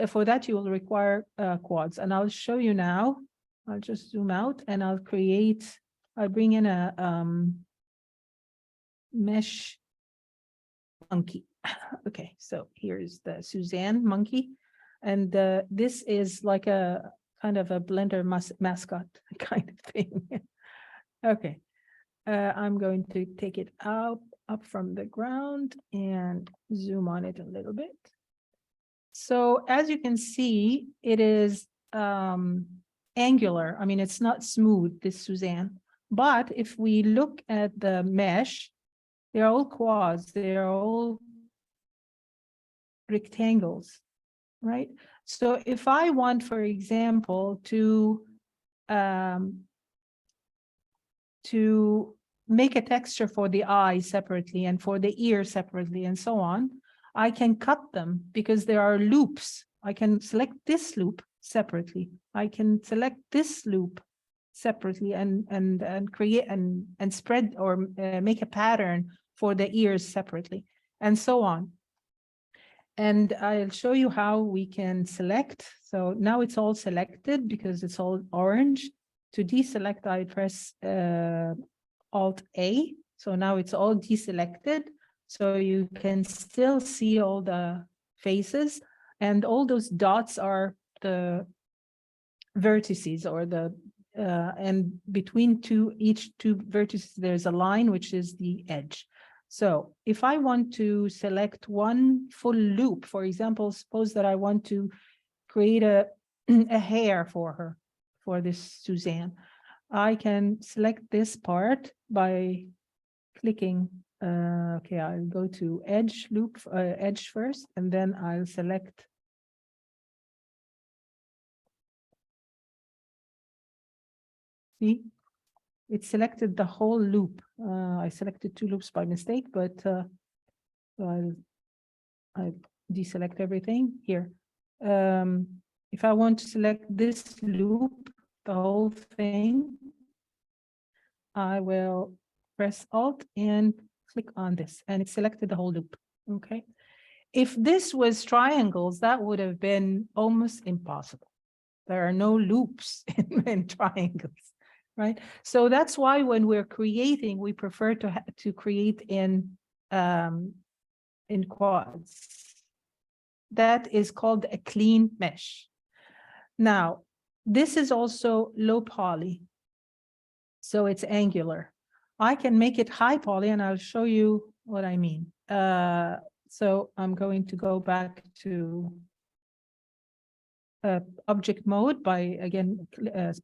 For that, you will require quads. And I'll show you now. I'll just zoom out and I'll bring in a mesh monkey. Okay, so here's the Suzanne monkey. And this is like a kind of a Blender mascot kind of thing. Okay, I'm going to take it up from the ground and zoom on it a little bit. So as you can see, it is angular. I mean, it's not smooth, this Suzanne. But if we look at the mesh, they're all quads, they're all rectangles, right? So if I want, for example, to make a texture for the eye separately and for the ear separately and so on, I can cut them because there are loops. I can select this loop separately. I can select this loop separately and create and spread or make a pattern for the ears separately and so on. And I'll show you how we can select. So now it's all selected because it's all orange. To deselect, I press Alt-A. So now it's all deselected. So you can still see all the faces. And all those dots are the vertices, or the and between each two vertices, there's a line, which is the edge. So if I want to select one full loop, for example, suppose that I want to create a hair for her, for this Suzanne, I can select this part by clicking. Okay, I'll go to edge loop, edge first, and then I'll select. See, it selected the whole loop. I selected 2 loops by mistake, but I'll deselect everything here. If I want to select this loop, the whole thing, I will press Alt and click on this, and it selected the whole loop. Okay. If this was triangles, that would have been almost impossible. There are no loops in triangles, right? So that's why when we're creating, we prefer to create in quads. That is called a clean mesh. Now, this is also low poly, so it's angular. I can make it high poly, and I'll show you what I mean. So I'm going to go back to object mode by, again,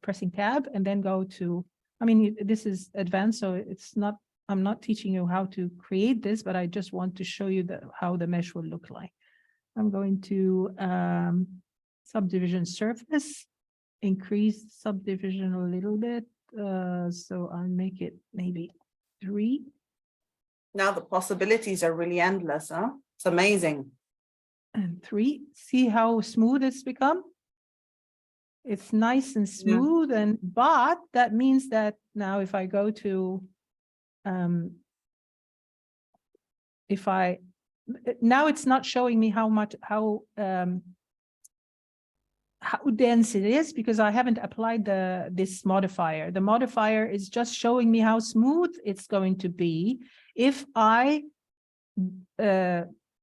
pressing tab, and then go to, I mean, this is advanced, so it's not, I'm not teaching you how to create this, but I just want to show you how the mesh will look like. I'm going to subdivision surface, increase subdivision a little bit. So I'll make it maybe 3. Now the possibilities are really endless, huh? It's amazing. And 3. See how smooth it's become? It's nice and smooth, and but that means that now if I go to now it's not showing me how dense it is, because I haven't applied this modifier. The modifier is just showing me how smooth it's going to be if I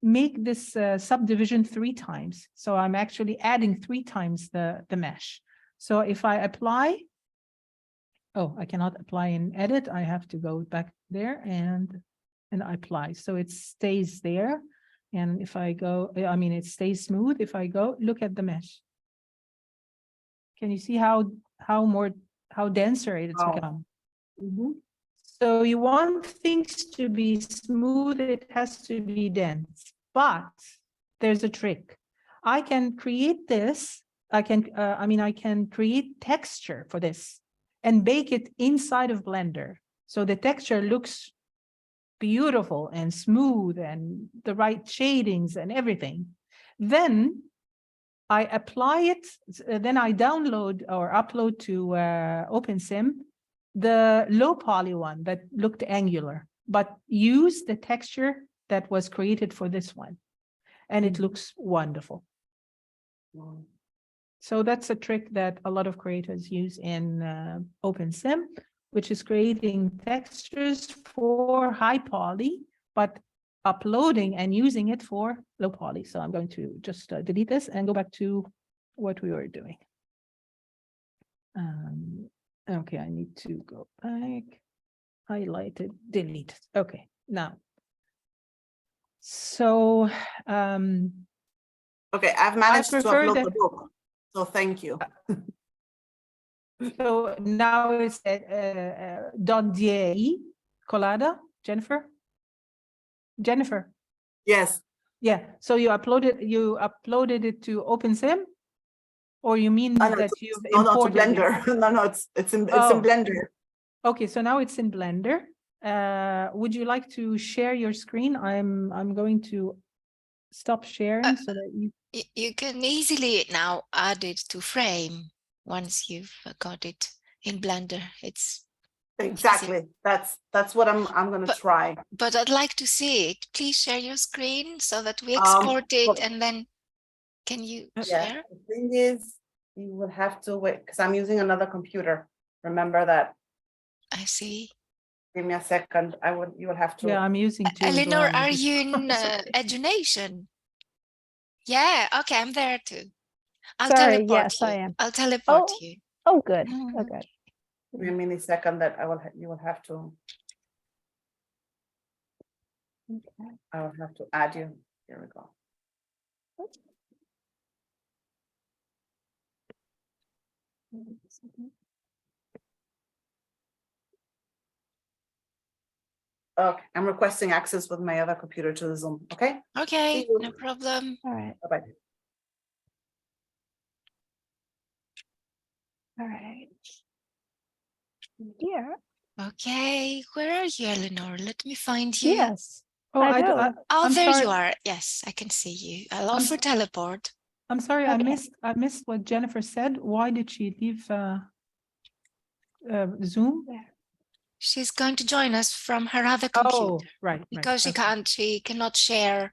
make this subdivision 3 times. So I'm actually adding 3 times the mesh. So if I apply, oh, I cannot apply in edit. I have to go back there and apply. So it stays there. And if I go, I mean, it stays smooth. If I go, look at the mesh. Can you see how denser it's become? So you want things to be smooth, it has to be dense, but there's a trick. I can create this, I can create texture for this and bake it inside of Blender. So the texture looks beautiful and smooth and the right shadings and everything. Then I apply it, then I download or upload to OpenSim the low poly one that looked angular, but use the texture that was created for this one. And it looks wonderful. Wow. So that's a trick that a lot of creators use in OpenSim, which is creating textures for high poly, but uploading and using it for low poly. So I'm going to just delete this and go back to what we were doing. Okay, I need to go back, highlight it, delete. Okay, now. So, okay, I've managed to upload the book, so thank you. So now it's .de, Colada, Jennifer? Yes. Yeah, so you uploaded it to OpenSim? Or you mean that you've imported to Blender. it? No, it's in Blender. Okay, so now it's in Blender. Would you like to share your screen? I'm going to stop sharing so that you can easily now add it to frame once you've got it in Blender. It's exactly easy. That's what I'm going to try. But I'd like to see it. Please share your screen so that we export it, and then can you share? The thing is, you will have to wait because I'm using another computer. Remember that. I see. Give me a second. You will have to. Yeah, I'm using two. Eleanor, are you in Edunation? Yeah, okay, I'm there too. I'll Sorry, teleport yes, I you. am. I'll teleport Oh, you. oh, good. Oh, Mhm. good. Give me a millisecond that you will have to, Okay. I will have to add you. Here we go. Okay, I'm requesting access with my other computer to the Zoom, okay? Okay, See you. no problem. All right, Bye-bye. all right. Here, Okay, where are you, Eleanor? Let me find you. yes, Oh, I know. Oh, I'm there sorry. you are. Yes, I can see you. I'll I'm offer teleport. I'm sorry, Okay. I missed what Jennifer said. Why did she leave Zoom? She's going to join us from her other Oh, computer right. because Okay. she cannot share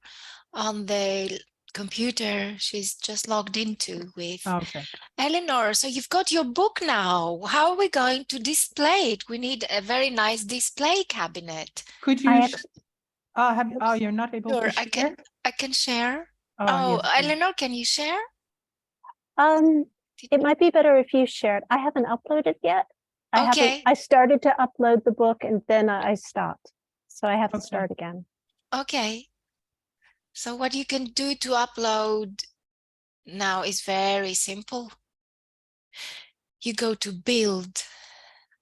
on the computer she's just logged into with. Okay. Eleanor, so you've got your book now. How are we going to display it? We need a very nice display cabinet. Could I you? actually, You're not able Sure, to share? I can share. Oh, Oh, yes. Please. Eleanor, can you share? it might be better if you share it. I haven't uploaded yet. Okay. I started to upload the book and then I stopped. So I have to Okay. start again. Okay. So what you can do to upload now is very simple. You go to build.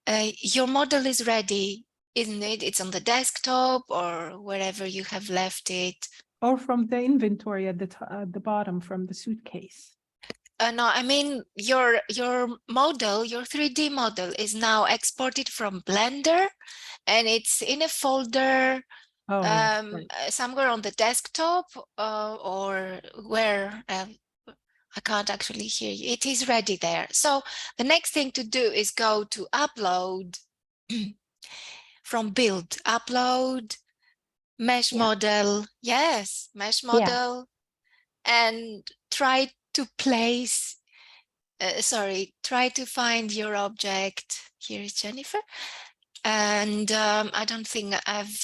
Your model is ready, isn't it? It's on the desktop or wherever you have left it. Or from the inventory at the bottom from the suitcase. No, I mean your model, your 3D model is now exported from Blender and it's in a folder Oh, yes. Right. somewhere on the desktop or where I can't actually hear you. It is ready there. So the next thing to do is go to upload from build, upload, mesh Yeah. model. Yes, mesh model. And try to place, try to find your object. Here is Jennifer. And I don't think I've,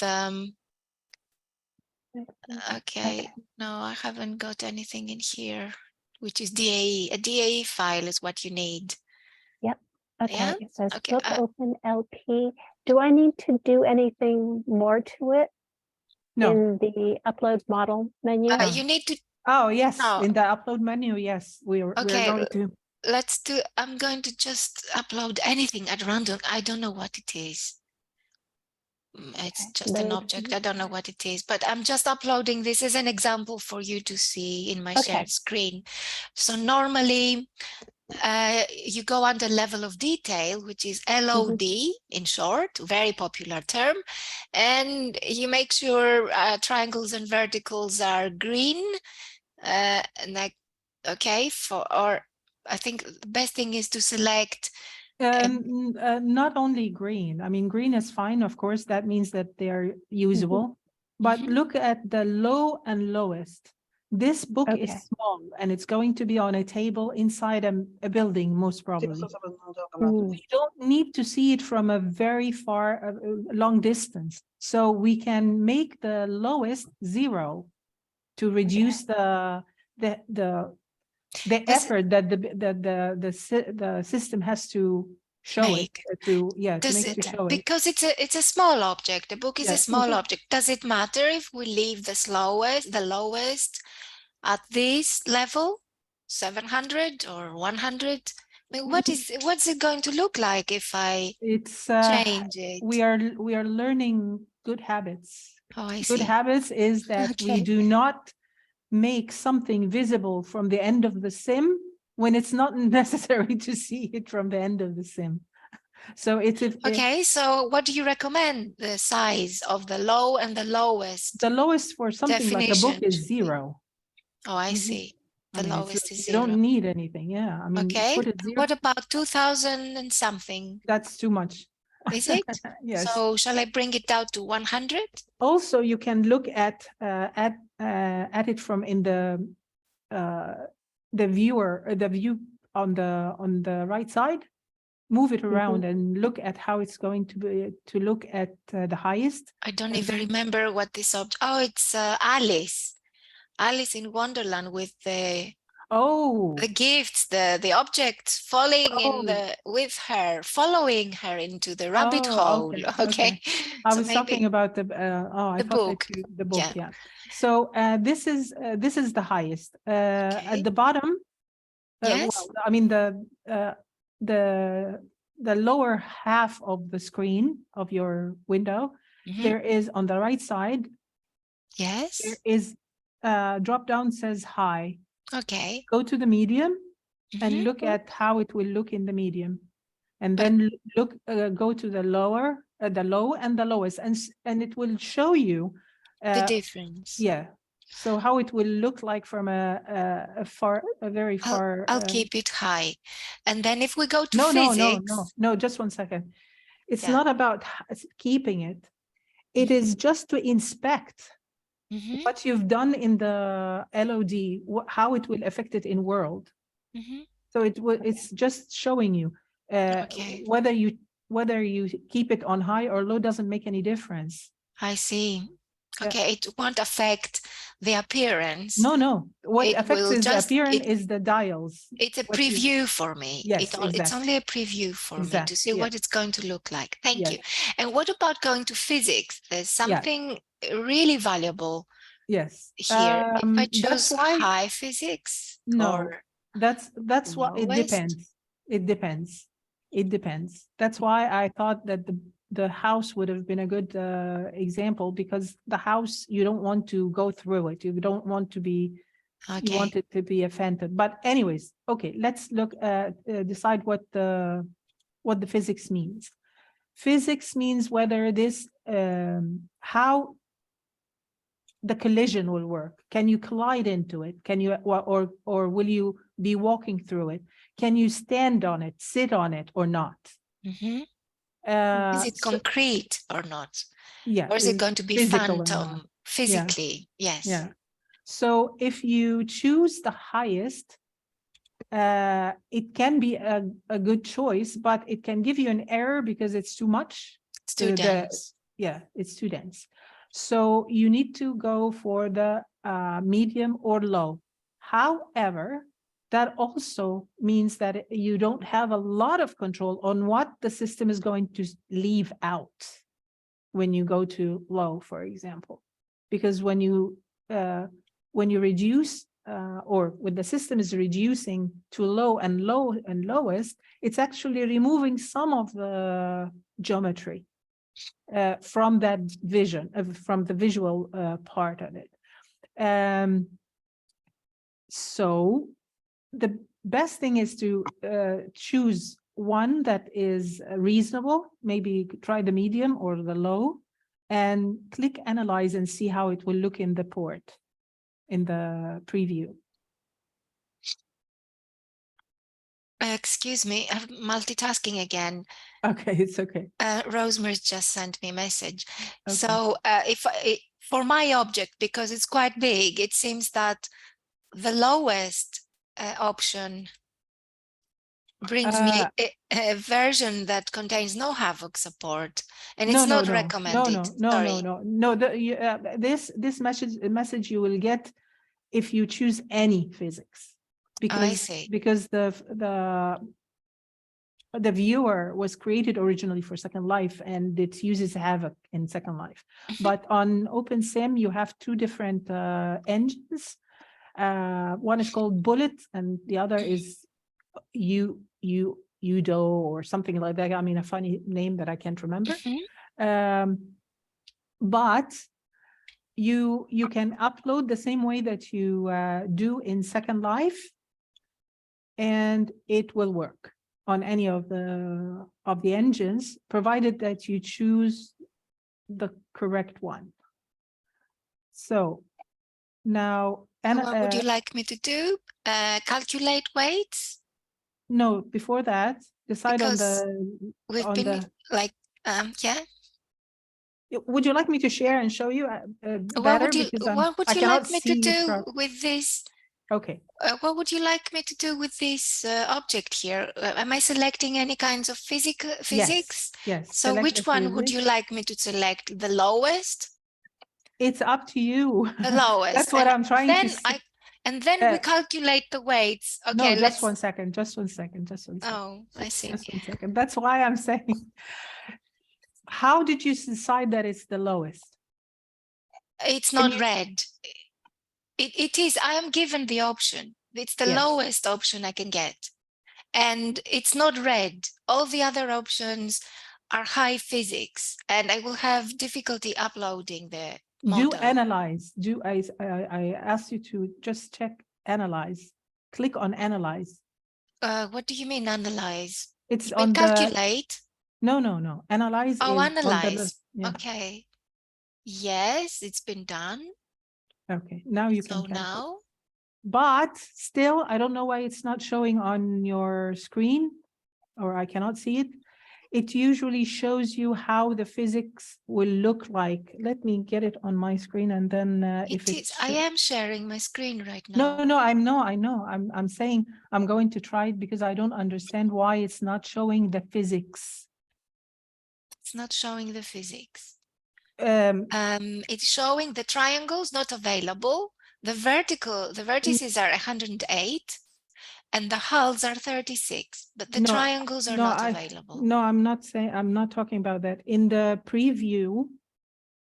okay, no, I haven't got anything in here, which is DAE. A DAE file is what you need. Okay, Yeah? it says Okay. book open LP. Do I need to do anything more to it No. in the upload model menu? You need to, Oh, yes. no. In the upload menu, yes. We're Okay, going to. let's do, I'm going to just upload anything at random. I don't know what it is. It's just an Load object. I don't know what it is, but I'm just uploading this as an example for you to see in my shared screen. So normally you go under level of detail, which is LOD in short, very popular term, and you make sure triangles and verticals are green, and like, okay, or I think the best thing is to select Not only green. I mean, green is fine. Of course, that means that they're usable. But look at the low and lowest. This book is small and it's going to be on a table inside a building, most probably. We don't need to see it from a very far, long distance. So we can make the lowest 0 to reduce the effort that the system has to show make. it to Does make it, to show it. because it's a small object. The book is a Yes. small object. Does it matter if we leave the lowest at this level, 700 or 100? I mean, what's it going to look like if I change it? We are learning good habits. Oh, I Good see. habits is that we do not make something visible from the end of the sim when it's not necessary to see it from the end of the sim. So it's okay. So what do you recommend the size of the low and the lowest? The lowest for something like a book is 0. Oh, I see. The lowest is 0. You don't need anything. Yeah. I mean, okay. put it 0. What about 2000 and something? That's too much. Is it? Yes. So shall I bring it down to 100? Also, you can look at it from in the viewer, the view on the right side. Move it around and look at how it's going to look at the highest. I don't even remember what this object. Oh, it's Alice. Alice in Wonderland with Oh, the gifts, the objects falling in oh, with her, following her into the rabbit oh, hole. okay, Okay, okay. I so was talking maybe about the, oh, I the thought that book. the book, Yeah. yeah. So this is the highest. At Okay. the bottom, Yes. well, I mean the lower half of the screen of your window, Mhm. there is on the right side, there Yes. is drop down says high. Okay. Go to the medium and Mhm. look at how it will look in the medium. And then look, go to the lower, the low and the lowest, and it will show you, The difference. yeah. So how it will look like from a very far. I'll keep it high. And then if we go to No, physics. no, just 1 second. It's Yeah. not about keeping it. It is just to inspect Mhm. what you've done in the LOD, how it will affect it in world. Mhm. So it's just showing you Okay. whether you keep it on high or low doesn't make any difference. I see. Yeah. Okay, it won't affect the appearance. No. What It affects will is just appearance is the dials. it's a What you- preview for me. Yes, It's exactly. only a preview for me to Exact, see yeah. what it's going to look like. Thank Yes. you. And what about going to physics? There's something really valuable Yes. here. If I choose That's why high physics no. or That's what it lowest? depends. It depends. It depends. That's why I thought that the house would have been a good example, because the house, you don't want to go through it. You don't want to be, you Okay. want it to be a phantom. But anyways, okay, let's look at decide what the physics means. Physics means whether this how the collision will work. Can you collide into it? Can you, or will you be walking through it? Can you stand on it, sit on it, or not? Mhm. Is it So- concrete or not? yeah, Or is it going to be physical or not? phantom physically? Yes. Yeah. So if you choose the highest, it can be a good choice, but it can give you an error because it's too much. It's too dense. Yeah, it's too dense. So you need to go for the medium or low. However, that also means that you don't have a lot of control on what the system is going to leave out when you go to low, for example. Because when you reduce or when the system is reducing to low and lowest, it's actually removing some of the geometry from that vision, from the visual part of it. So the best thing is to choose one that is reasonable, maybe try the medium or the low, and click analyze and see how it will look in the port, in the preview. Excuse me, I'm multitasking again. Okay, it's okay. Rosemary just sent me a message. Okay. So for my object, because it's quite big, it seems that the lowest option brings me a version that contains no Havoc support, and it's not recommended. No. This message you will get if you choose any physics, because I see. because the viewer was created originally for Second Life, and it uses Havoc in Second Life. But on OpenSim, you have two different engines. One is called Bullet, and the other is Udo or something like that. I mean, a funny name that I can't remember. But you can upload the same way that you do in Second Life, and it will work on any of the engines, provided that you choose the correct one. So now, and What would you like me to do? Calculate weights? No, before that, decide Because on the yeah. Would you like me to share and show you better? Because what would I you cannot like me to see do with this? Okay. What would you like me to do with this object here? Am I selecting any kinds of physics? Yes. So Select which the one would physics. you like me to select? The lowest? It's up to you. The lowest. That's what And I'm trying to then say. and then we Uh, calculate the weights. No, Okay, just let's. 1 second, just 1 second, just 1 second, Oh, I see. just 1 second. That's why I'm saying, how did you decide that it's the lowest? It's Can not you- red. It is. I am given the option. It's the Yes. lowest option I can get. And it's not red. All the other options are high physics, and I will have difficulty uploading the model. Do analyze. I asked you to just check analyze. Click on analyze. What do you mean analyze? It's You mean on the calculate? no. Analyze Oh, is on the analyze. yeah. Okay. Yes, it's been done. Okay, now you can So calculate. now, But still, I don't know why it's not showing on your screen, or I cannot see it. It usually shows you how the physics will look like. Let me get it on my screen, and then if it is. it's I am sharing my screen right now. no, I know. I'm saying I'm going to try it because I don't understand why it's not showing the physics. It's not showing the physics. Um, It's showing the triangles not available. The vertices are 108 and the hulls are 36, but the No, triangles are not available. No, I'm not talking about that. In the preview,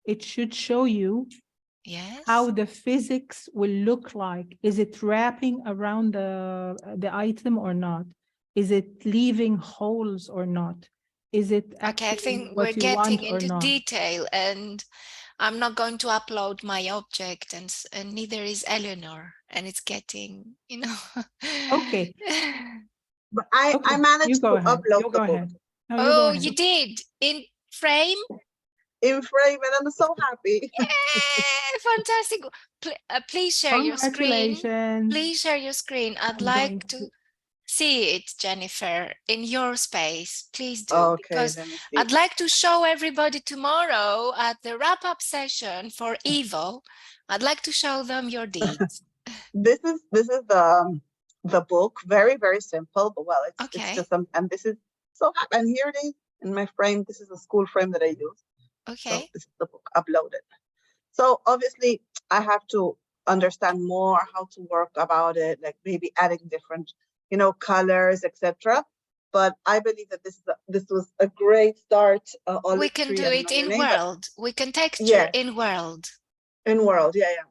it should show you Yes. how the physics will look like. Is it wrapping around the item or not? Is it leaving holes or not? Is it Okay, I actually think we're what you getting want or into not? detail, and I'm not going to upload my object, and neither is Eleanor, and it's getting, you know. Okay. But I Okay, you managed go to ahead. upload You the go book ahead. No, you go Oh, ahead. you did in frame? in frame, and I'm so happy. Fantastic. Please share your screen. Congratulations. Please share your screen. I'd I'm like going to see it, Jennifer, in your space. Please do, Okay, because let me see. I'd like to show everybody tomorrow at the wrap-up session for Evo. I'd like to show them your deeds. This is the book. Very simple, but well, it's Okay. just and this is so happy. And here it is in my frame. This is a school frame that I use. So Okay. this is the book uploaded. So obviously I have to understand more how to work about it, like maybe adding different, colors, etc. But I believe that this was a great start. We can do I don't it know your in name, but world. We can texture yes, in world. in world, yeah.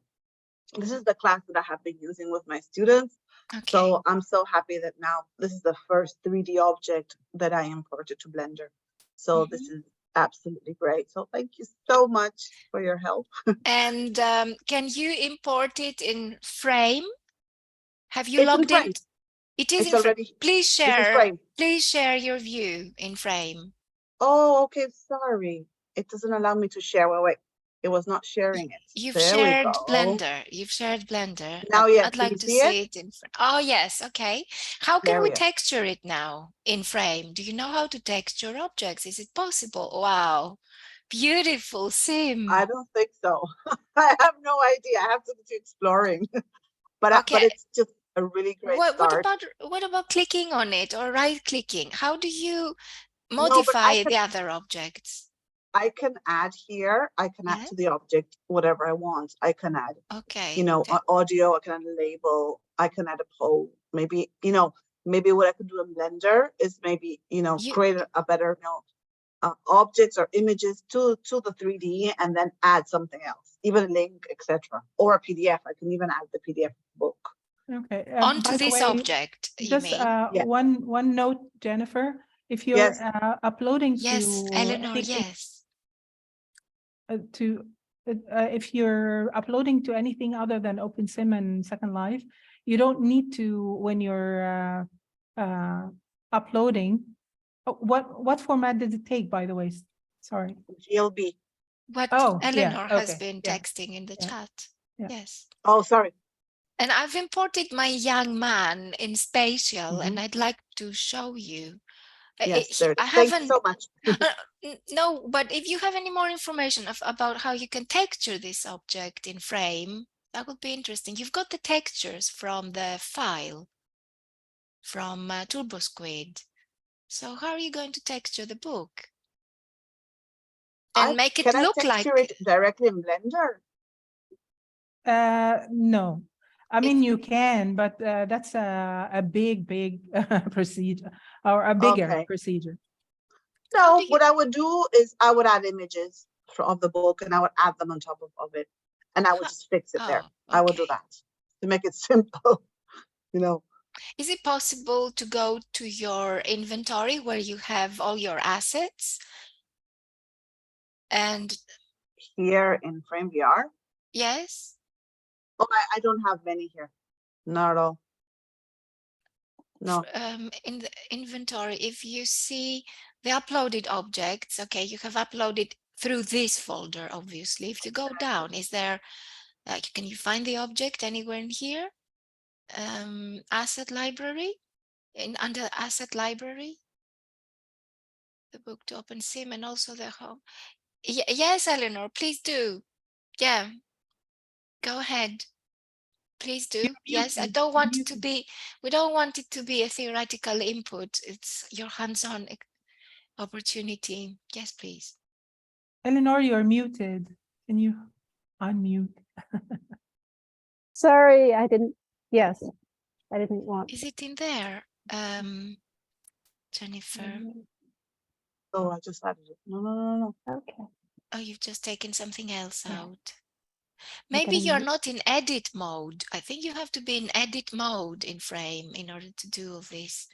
This is the class that I have been using with my students. Okay. So I'm so happy that now this is the first 3D object that I imported to Blender. So this is absolutely great. So thank you so much for your help. And can you import it in frame? Have you It's in logged in? frame. It is It's in frame. already, Please this is share. frame. Please share your view in frame. Oh, okay, sorry. It doesn't allow me to share. Wait. It was not sharing it. You've There we shared go. Blender. You've shared Blender. Now, yes, I'd can like you to see it? see it in frame. Oh, yes. Okay. How can There we we are. texture it now in frame? Do you know how to texture objects? Is it possible? Wow. Beautiful sim. I don't think so. I have no idea. I have to do exploring. But Okay. it's just a really great start. What about clicking on it or right clicking? How do you No, but modify the other objects? I can add here. I can add Yeah. to the object whatever I want. I can add, Okay. audio. I can add a label. I can add a poll. Maybe, maybe what I could do in Blender is maybe, create a better, objects or images to the 3D and then add something else, even a link, etc. Or a PDF. I can even add the PDF book. Okay. Onto By the this way, object, you just mean? Yeah. one note, Jennifer. If you're Yes. uploading Yes, to Eleanor, anything, yes. If you're uploading to anything other than OpenSim and Second Life, you don't need to, when you're uploading. What format did it take, by the way? Sorry. GLB. What Oh, yeah, Eleanor has okay, been yeah, texting in the yeah, chat. yeah. Yes. Oh, sorry. And I've imported my young man in Spatial, and I'd like to show you. Yes, there it I is. Thank you haven't. so much. No, but if you have any more information about how you can texture this object in frame, that would be interesting. You've got the textures from the file from TurboSquid. So how are you going to texture the book? And make it Can I look like texture it directly in Blender? No. I mean, It's- you can, but that's a big procedure or a bigger Okay. procedure. How No, do you, what I would do is I would add images of the book and I would add them on top of it. And I would just fix it there. oh, I would do okay. that to make it simple, you know. Is it possible to go to your inventory where you have all your assets? And Here in Frame VR. yes, Oh, I don't have many here. Not at all. No. in the inventory, if you see the uploaded objects, okay, you have uploaded through this folder, obviously. If you go down, is there, can you find the object anywhere in here? Asset library, under asset library, the book to OpenSim and also the home. Yes, Eleanor, please do. Yeah, go ahead. Please do. Yes, I don't want it to be, we don't want it to be a theoretical input. It's your hands-on opportunity. Yes, please. Eleanor, you're muted. Can you unmute? Sorry, I didn't, yes, I didn't want. Is it in there? Jennifer. Oh, I just added it. No. Okay. Oh, you've just taken something else Yeah. out. Maybe gonna you're mute. not in edit mode. I think you have to be in edit mode in Frame in order to do all this.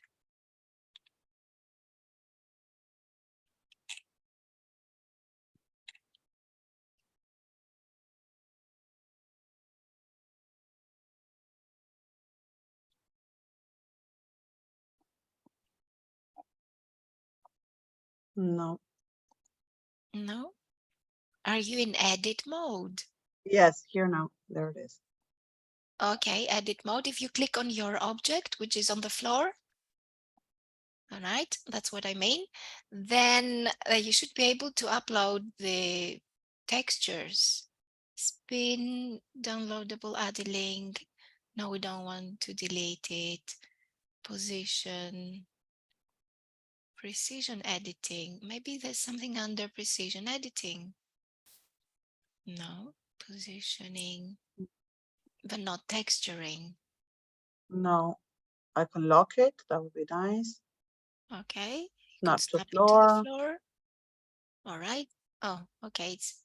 No. No? Are you in edit mode? Yes, here now. There it is. Okay, edit mode. If you click on your object, which is on the floor, all right, that's what I mean, then you should be able to upload the textures. Spin, downloadable, add a link. No, we don't want to delete it. Position, precision editing. Maybe there's something under precision editing. No, positioning, but not texturing. No. I can lock it. That would be nice. Okay, you Not could to snap it to the floor. floor. All right. Oh, okay, it's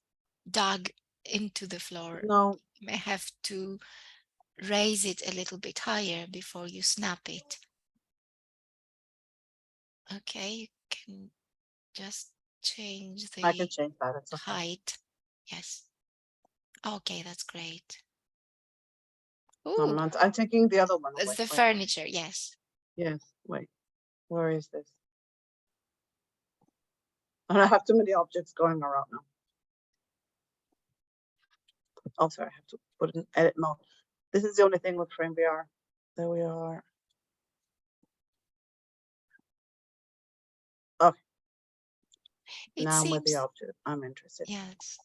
dug into the floor. No. You may have to raise it a little bit higher before you snap it. Okay, you can just change I can the change that. It's okay. height. Yes. Okay, that's great. I'm Ooh, not. I'm taking the other one it's away. the Wait. furniture. Yes. Yes. Wait. Where is this? I have too many objects going around now. Oh, sorry. I have to put it in edit mode. This is the only thing with Frame VR. There we are. Okay. It Now I'm with the seems. object. I'm interested. Yes.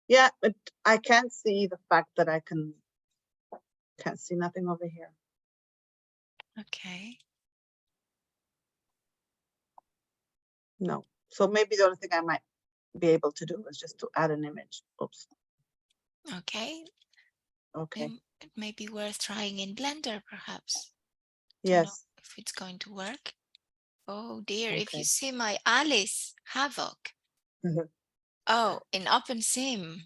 Yeah, but I can't see the fact that I can't see nothing over here. Okay. No. So maybe the only thing I might be able to do is just to add an image. Oops. Okay. Okay. It may be worth trying in Blender, perhaps. To know Yes. if it's going to work. Oh dear, if you Okay. see my Alice Havoc. Mhm. Oh, in OpenSim.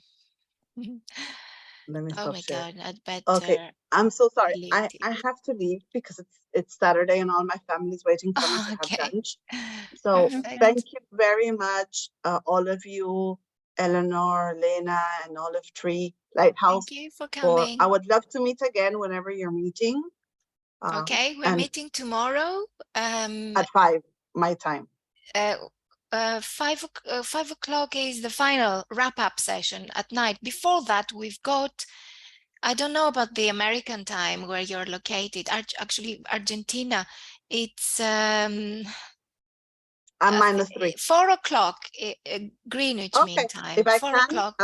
Let me Oh stop my sharing. God, I'd better Okay. I'm so sorry. delete I it. have to leave because it's Saturday and all my family's waiting for me to have Okay, lunch. So perfect. thank you very much, all of you, Eleanor, Lena, and all of Tree Lighthouse. Thank you for I coming. would love to meet again whenever you're meeting. Okay, we're And meeting tomorrow. at 5 my time. 5 o'clock is the final wrap-up session at night. Before that, we've got, I don't know about the American time where you're located. Actually, Argentina. It's I'm -3. 4 o'clock Greenwich Mean Okay. Time. If I 4 can, o'clock.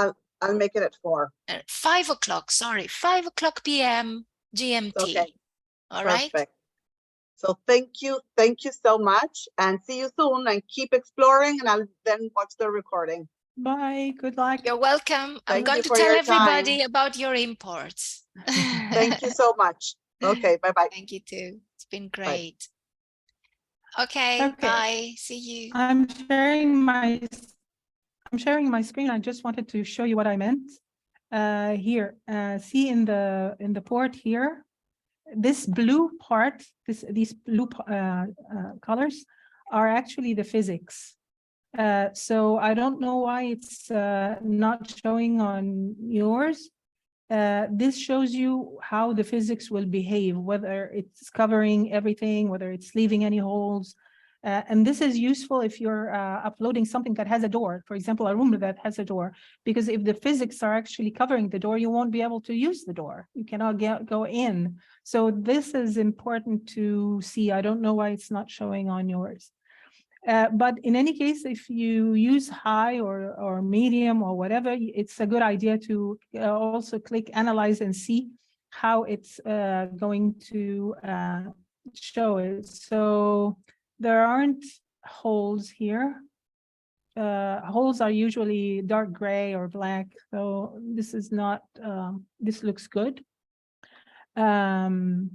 I'll make it at 4. 5 o'clock. Sorry, 5 o'clock p.m. GMT. Okay. All right. Perfect. So thank you so much, and see you soon, and keep exploring, and I'll then watch the recording. Bye. Good luck. You're welcome. I'm Thank going you to for tell your everybody time. about your imports. Thank you so much. Okay, bye-bye. Thank you too. It's been Bye. great. Okay, Okay. bye. See you. I'm sharing my screen. I just wanted to show you what I meant. Here, see in the port here, this blue part, these blue colors are actually the physics. So I don't know why it's not showing on yours. This shows you how the physics will behave, whether it's covering everything, whether it's leaving any holes. And this is useful if you're uploading something that has a door, for example, a room that has a door, because if the physics are actually covering the door, you won't be able to use the door. You cannot go in. So this is important to see. I don't know why it's not showing on yours. But in any case, if you use high or medium or whatever, it's a good idea to also click analyze and see how it's going to show it. So there aren't holes here. Holes are usually dark gray or black. So this is not, this looks good. Then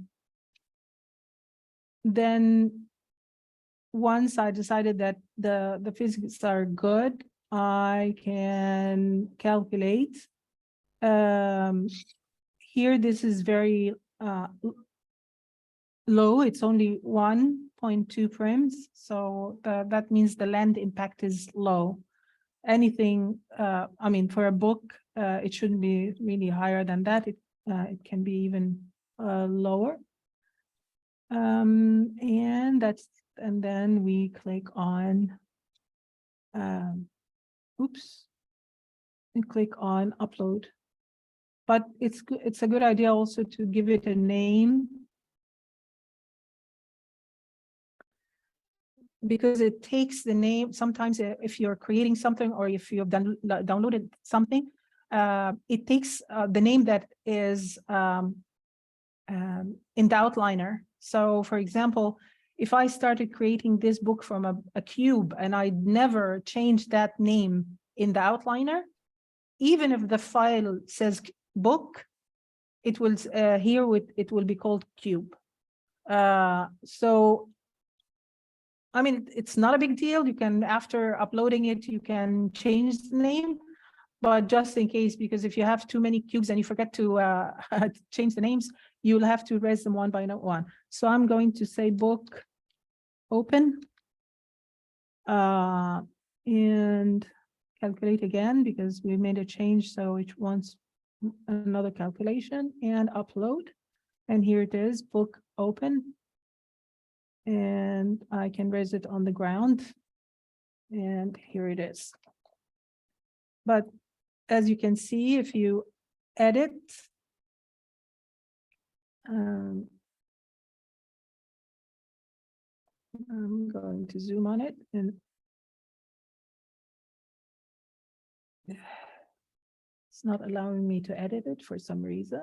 once I decided that the physics are good, I can calculate. Here, this is very low. It's only 1.2 prims. So that means the land impact is low. Anything, I mean, for a book, it shouldn't be really higher than that. It can be even lower. And then we click on, oops, and click on upload. But it's a good idea also to give it a name, because it takes the name. Sometimes if you're creating something or if you've downloaded something, it takes the name that is in the outliner. So for example, if I started creating this book from a cube and I never changed that name in the outliner, even if the file says book, it will it will be called cube. So I mean, it's not a big deal. You can, after uploading it, you can change the name, but just in case, because if you have too many cubes and you forget to change the names, you'll have to raise them one by one. So I'm going to say book open and calculate again, because we made a change. So it wants another calculation, and upload. And here it is, book open. And I can raise it on the ground. And here it is. But as you can see, if you edit, I'm going to zoom on it, and it's not allowing me to edit it for some reason.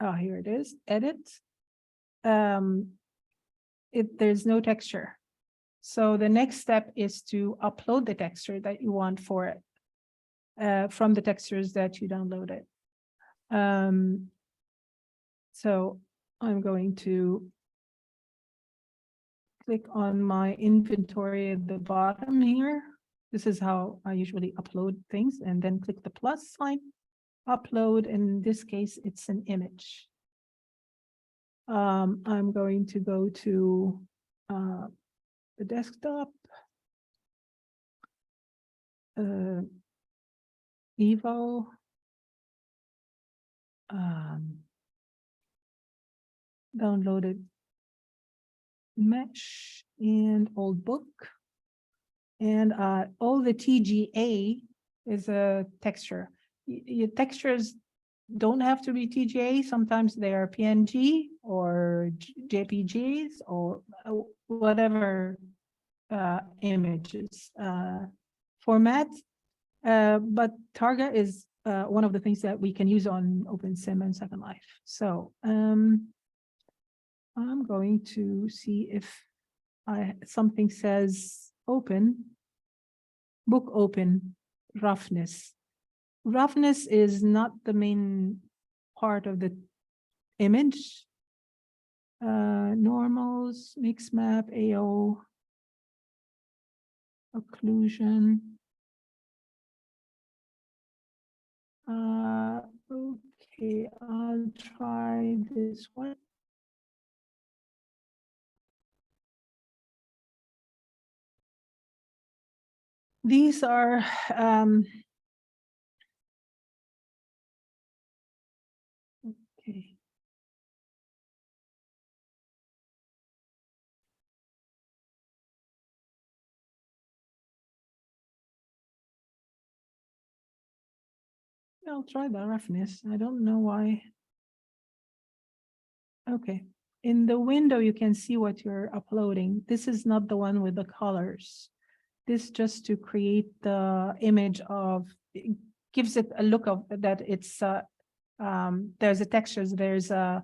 Oh, here it is, edit. There's no texture. So the next step is to upload the texture that you want for it from the textures that you downloaded. So I'm going to click on my inventory at the bottom here. This is how I usually upload things, and then click the plus sign, upload. In this case, it's an image. I'm going to go to the desktop, Evo, downloaded mesh and old book. And all the TGA is a texture. Your textures don't have to be TGA. Sometimes they are PNG or JPGs or whatever images format. But Targa is one of the things that we can use on OpenSim and Second Life. So I'm going to see if something says open, book open, roughness. Roughness is not the main part of the image. Normals, mix map, AO, occlusion. Okay, I'll try this one. These are okay. I'll try the roughness. I don't know why. Okay. In the window, you can see what you're uploading. This is not the one with the colors. This just to create the image of, it gives it a look of that it's, there's a textures, there's a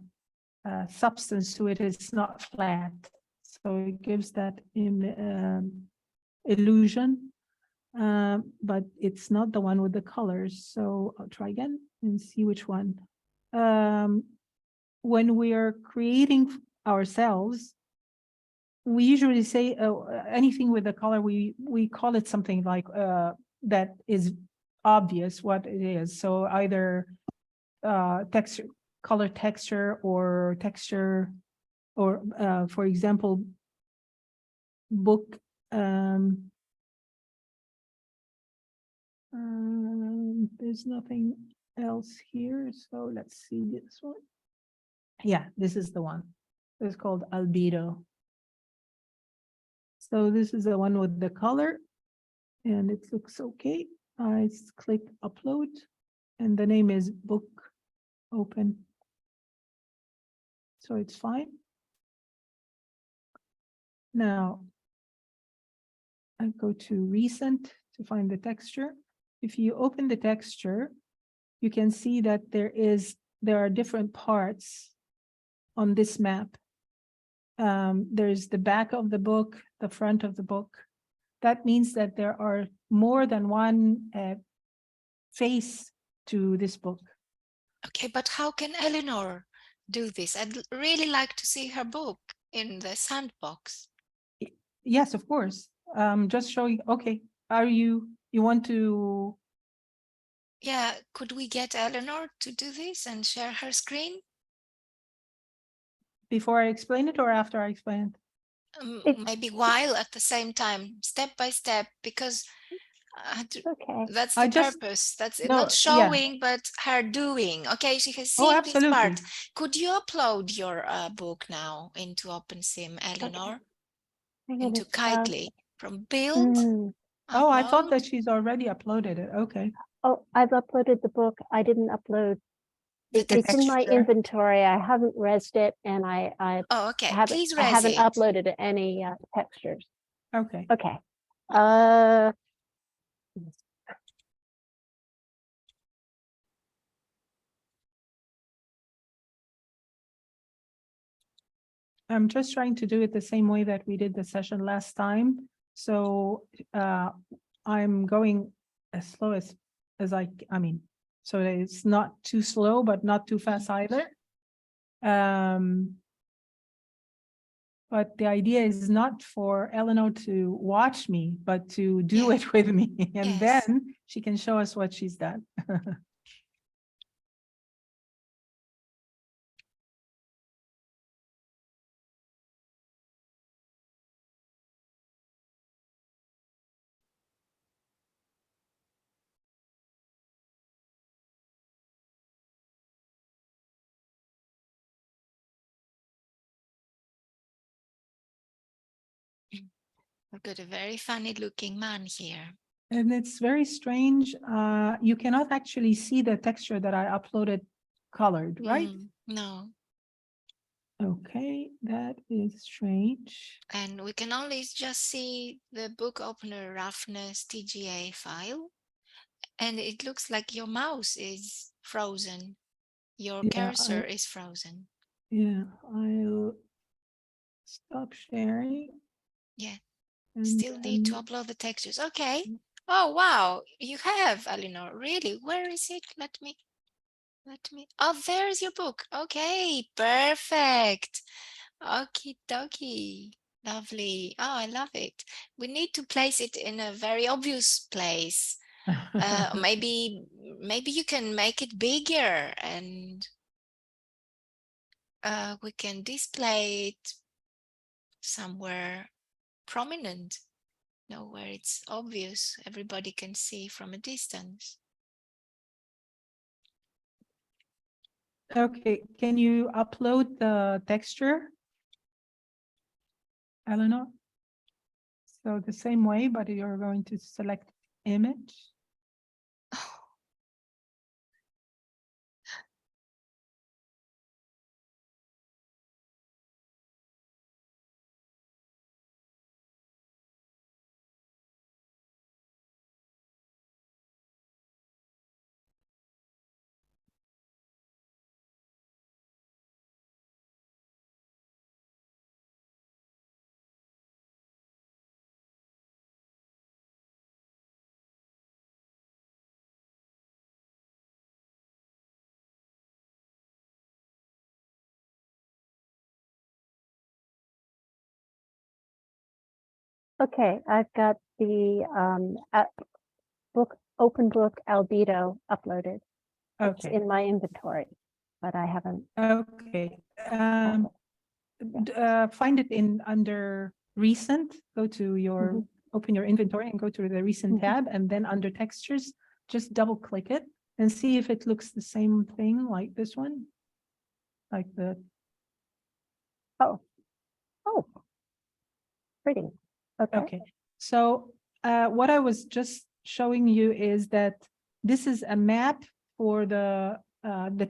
substance to it, it's not flat. So it gives that illusion, but it's not the one with the colors. So I'll try again and see which one. When we are creating ourselves, we usually say anything with a color, we call it something like that is obvious what it is. So either texture, color texture, or texture, or for example, book. There's nothing else here, so let's see this one. Yeah, this is the one. It's called albedo. So this is the one with the color, and it looks okay. I click upload, and the name is book open. So it's fine. Now, I go to recent to find the texture. If you open the texture, you can see that there are different parts on this map. There's the back of the book, the front of the book. That means that there are more than one face to this book. Okay, but how can Eleanor do this? I'd really like to see her book in the sandbox. Yes, of course. Just showing, okay, you want to? Yeah, could we get Eleanor to do this and share her screen? Before I explain it or after I explain It- Maybe while at the same time, step by step, because Okay. that's I the just- purpose. That's No, not yeah. showing, but her doing. Okay, she has Oh, seen this part. absolutely. Could you upload your book now into OpenSim, Eleanor? I'm gonna Into start. Kitely from build, Oh, I thought upload. that she's already uploaded it. Okay. Oh, I've uploaded the book. I didn't upload. The It's in my texture. inventory. I haven't resed it, and I Oh, okay. haven't Please I res haven't it. uploaded any textures. Okay. Okay. I'm just trying to do it the same way that we did the session last time. So I'm going as slow as I mean, so that it's not too slow, but not too fast either. But the idea is not for Eleanor to watch me, but to do Yeah. it with me. And Yes. then she can show us what she's done. We've got a very funny looking man here. And it's very strange. You cannot actually see the texture that I uploaded colored, right? No. Okay, that is strange. And we can only just see the book opener roughness TGA file. And it looks like your mouse is frozen. Your Yeah, cursor is frozen. Yeah, I'll Stop sharing. Yeah. And Still need to then- upload the textures. Okay. Oh, wow. You have, Eleanor. Really? Where is it? Let me. Oh, there's your book. Okay. Perfect. Okie dokie. Lovely. Oh, I love it. We need to place it in a very obvious place. Maybe you can make it bigger and we can display it somewhere prominent, where it's obvious, everybody can see from a distance. Okay, can you upload the texture, Eleanor? So the same way, but you're going to select image. Okay, I've got the book, Open Book Albedo uploaded. It's Okay, in my inventory, but I haven't. okay. Find it in under recent, go to your, Mhm. open your inventory and go to the recent Mhm. tab, and then under textures, just double click it and see if it looks the same thing like this one. Like the, Oh, pretty. Okay. okay. So what I was just showing you is that this is a map for the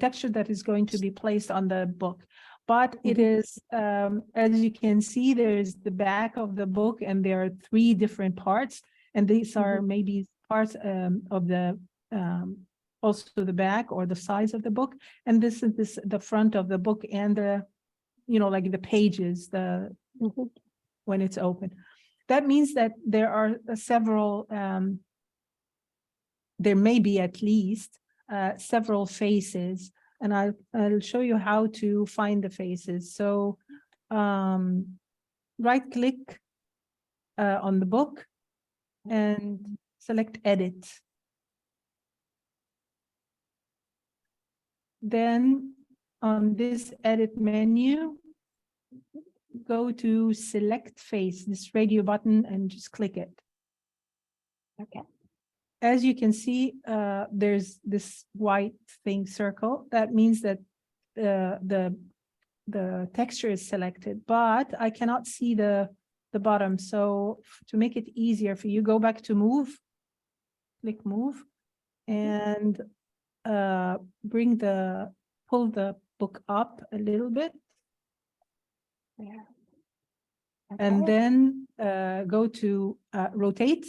texture that is going to be placed on the book. But it is, as you can see, there's the back of the book and there are 3 different parts. And these are maybe parts of the, also the back or the size of the book. And this is the front of the book and the, like the pages, when it's open. That means that there are several, there may be at least several faces, and I'll show you how to find the faces. So right click on the book and select edit. Then on this edit menu, go to select face, this radio button, and just click it. Okay. As you can see, there's this white thing circle. That means that the texture is selected, but I cannot see the bottom. So to make it easier for you, go back to move, click move, and pull the book up a little bit. Yeah. And Okay. then go to rotate,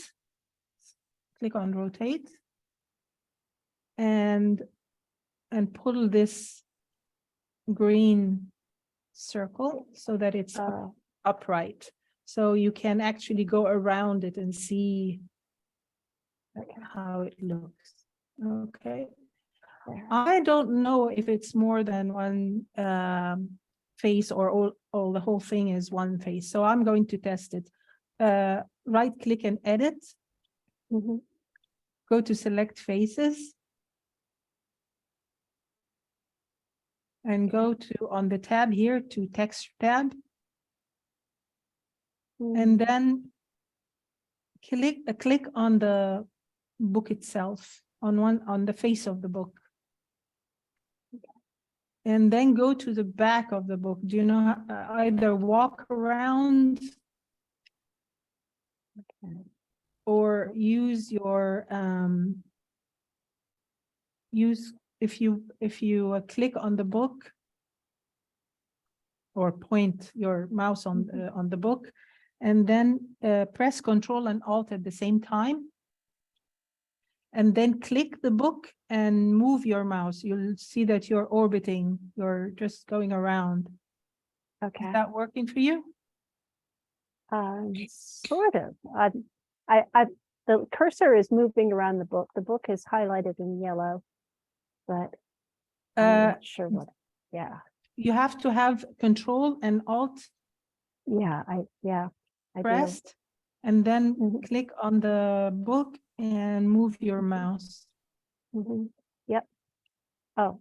click on rotate, and pull this green circle so that it's upright. So you can actually go around it and see how it looks. Okay. I don't know if it's more than one face or all the whole thing is one face. So I'm going to test it. Right click and edit. Go to select faces. And go to on the tab here to text tab. And then click on the book itself, on the face of the book. And then go to the back of the book. Do you know either walk around or use your if you click on the book or point your mouse on the book and then press Control and Alt at the same time. And then click the book and move your mouse. You'll see that you're orbiting, you're just going around. Okay. Is that working for you? Sort of. The cursor is moving around the book. The book is highlighted in yellow, but I'm not sure what. Yeah. You have to have Control and Alt Yeah. I do. pressed, and then Mhm. click on the book and move your mouse. Mhm. Yep. Oh.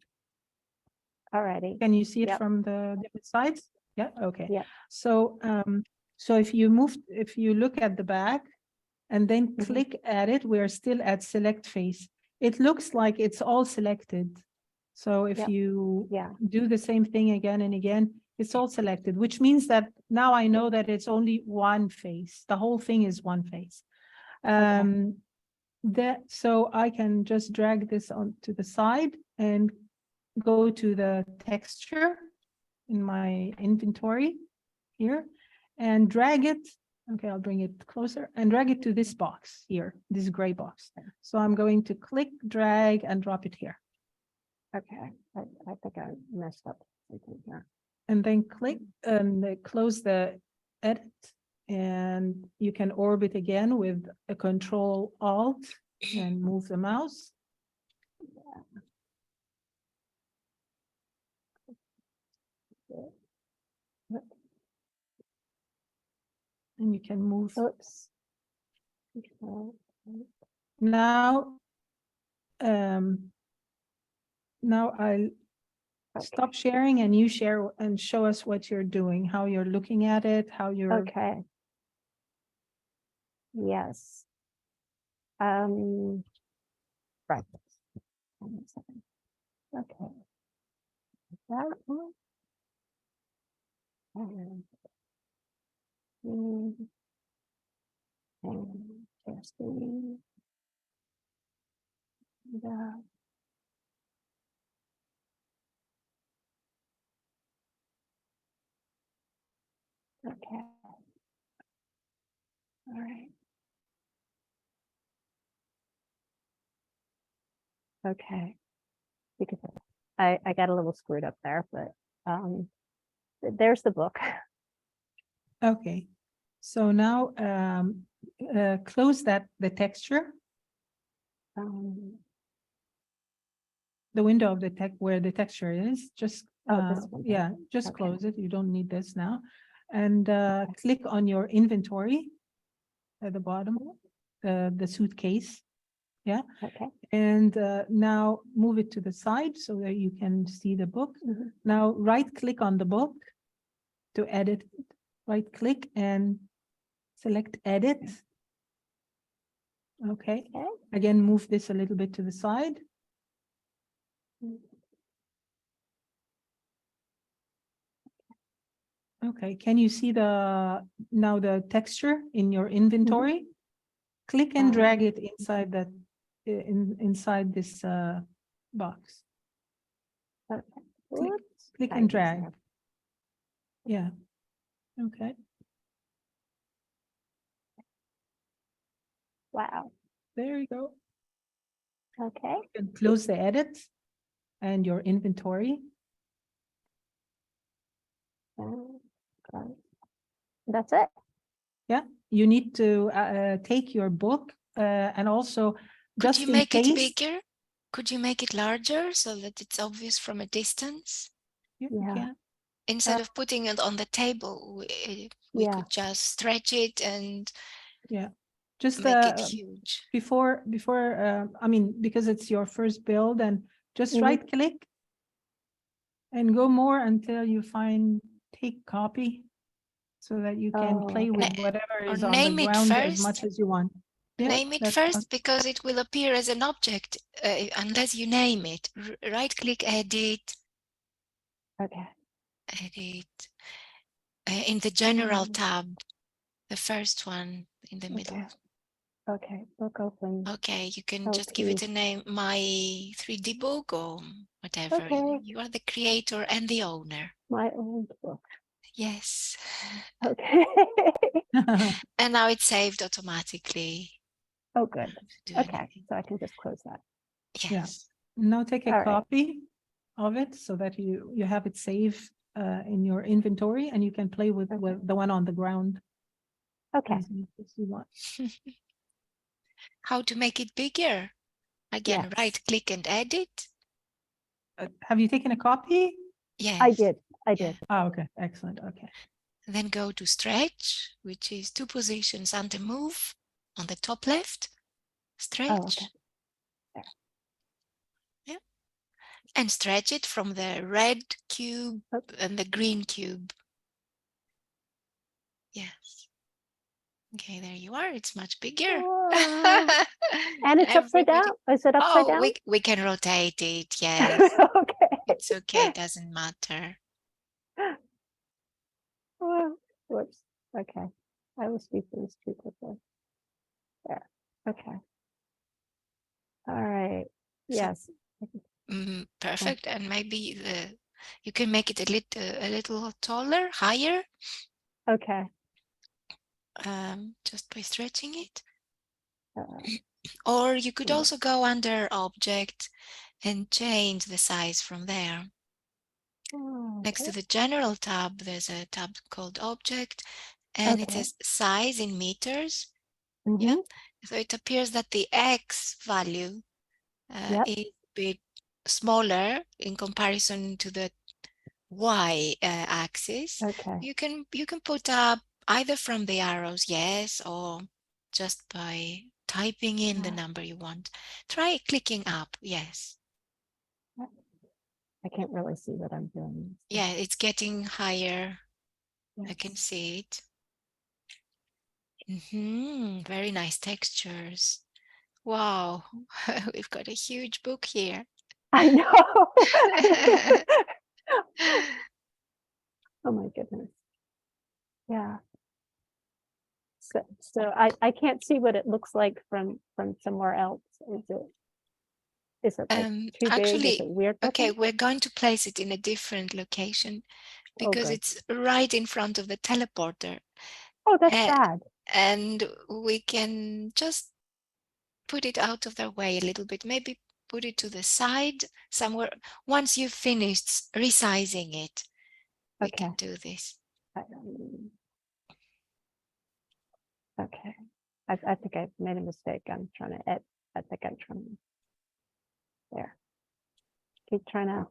Alrighty. Can you see it Yep. from the different sides? Yeah, okay. Yep. So if you look at the back and then Mhm. click at it, we're still at select face. It looks like it's all selected. So if Yep. you Yeah. do the same thing again and again, it's all selected, which means that now I know that it's only one face. The whole thing is one face. So I can just drag this on to the side and go to the texture in my inventory here and drag it. Okay, I'll bring it closer and drag it to this box here, this gray box. So I'm going to click, drag, and drop it here. Okay. I think I messed up something here. And then click and close the edit. And you can orbit again with a Control Alt and move the mouse. And you can move. Oops. Now, now I'll stop sharing and you share and show us what you're doing, how you're looking at it, how you're. Okay. Yes. Right. Okay. That one. And testing. Okay. All right. Okay. Because I got a little screwed up there, but there's the book. Okay. So now close the texture, the window of the tech where the texture is. Just this one. yeah, just Okay. close it. You don't need this now. And click on your inventory at the bottom, the suitcase. Yeah. Okay. And now move it to the side so that you can see the book. Now right click on the book to edit. Right click and select edit. Okay. Again, move this a little bit to the side. Okay, can you see now the texture in your inventory? Click and drag it inside that inside this box. Click and drag. Yeah. Okay. Wow. There you go. Okay. You can close the edit and your inventory. That's it. Yeah. You need to take your book and also Could you just in make it case. bigger? Could you make it larger so that it's obvious from a distance? Yeah. Instead of putting it on the table, we could just stretch it and just make it huge. Before I mean, because it's your first build, and just right click and go more until you find take copy so that you can play with whatever is on the ground as much as you want. Name it first because it will appear as an object unless you name it. Right click, edit. Okay. Edit. In the general tab, the first one in the middle. Okay, book open. Okay, you can just give it a name, my 3D book or whatever. Okay. You are the creator and the owner. My old book. Yes. Okay. And now it's saved automatically. Oh, good. Okay, so I can just close that. Yes. Yeah. Now take a copy of it so that you have it saved in your inventory and you can play with the one on the ground. Okay. as much as you want. How to make it bigger? Again, Yes. right click and edit. Have you taken a copy? Yes. I did. I Yeah. did. Oh, okay, excellent. Okay. Then go to stretch, which is 2 positions under move on the top left. Stretch. Oh, okay. There. Yeah. And stretch it from the red cube Oh. and the green cube. Yes. Okay, there you are. It's much bigger. Whoa. And it's upside Everybody. down. Is it upside Oh, down? we can rotate it. Yes. Okay. It's okay. It doesn't matter. Oh, whoops. Okay. I will speak these too quickly. There. Okay. All right. Yes. Perfect. And maybe you can make it a little taller, higher, Okay. just by stretching it. Uh, Or you could yeah. also go under object and change the size from there. Next to Okay. the general tab, there's a tab called object, and it Okay. says size in meters. Mhm. So it appears that the X value Yep. is a bit smaller in comparison to the Y axis. Okay. You can put up either from the arrows, yes, or just by typing in the Yeah. number you want. Try clicking up, yes. I can't really see what I'm doing. So, Yeah, it's getting higher. I can yes. see it. Very nice textures. Wow, we've got a huge book here. I know. Oh my goodness. Yeah. So I can't see what it looks like from somewhere else. Is it like too big? Is Actually, it weird okay, looking? we're going to place it in a different location Oh, because good. it's right in front of the teleporter. Oh, that's Uh, bad. and we can just put it out of their way a little bit, maybe put it to the side somewhere. Once you've finished resizing it, we Okay. can do this. Okay. I think I made a mistake. I'm trying to edit. I think I'm trying. There. Keep trying to.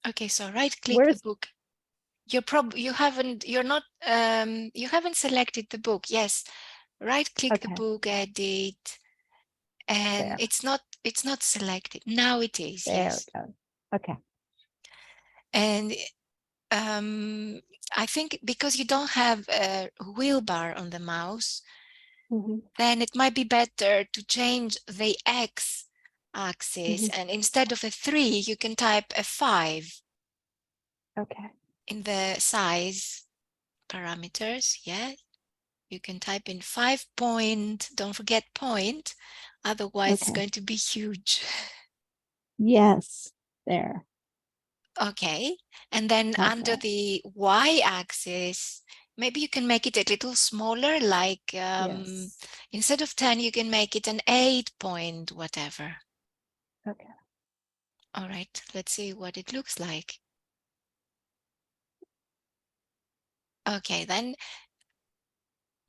Okay, so right click the Where's book. You haven't selected the book. Yes, right click the okay? book, edit, and There. it's not selected. Now it is, There yes. it goes. Okay. And I think because you don't have a wheelbar on the mouse, Mhm. then it might be better to change the X axis, Mhm. and instead of a 3, you can type a 5 Okay. in the size parameters. Yeah, you can type in 5 point, don't forget point, otherwise it's Okay. going to be huge. Yes. There. Okay, and then under Okay. the y-axis, maybe you can make it a little smaller, like Yes. instead of 10, you can make it an 8 point whatever. Okay. All right, let's see what it looks like. Okay, then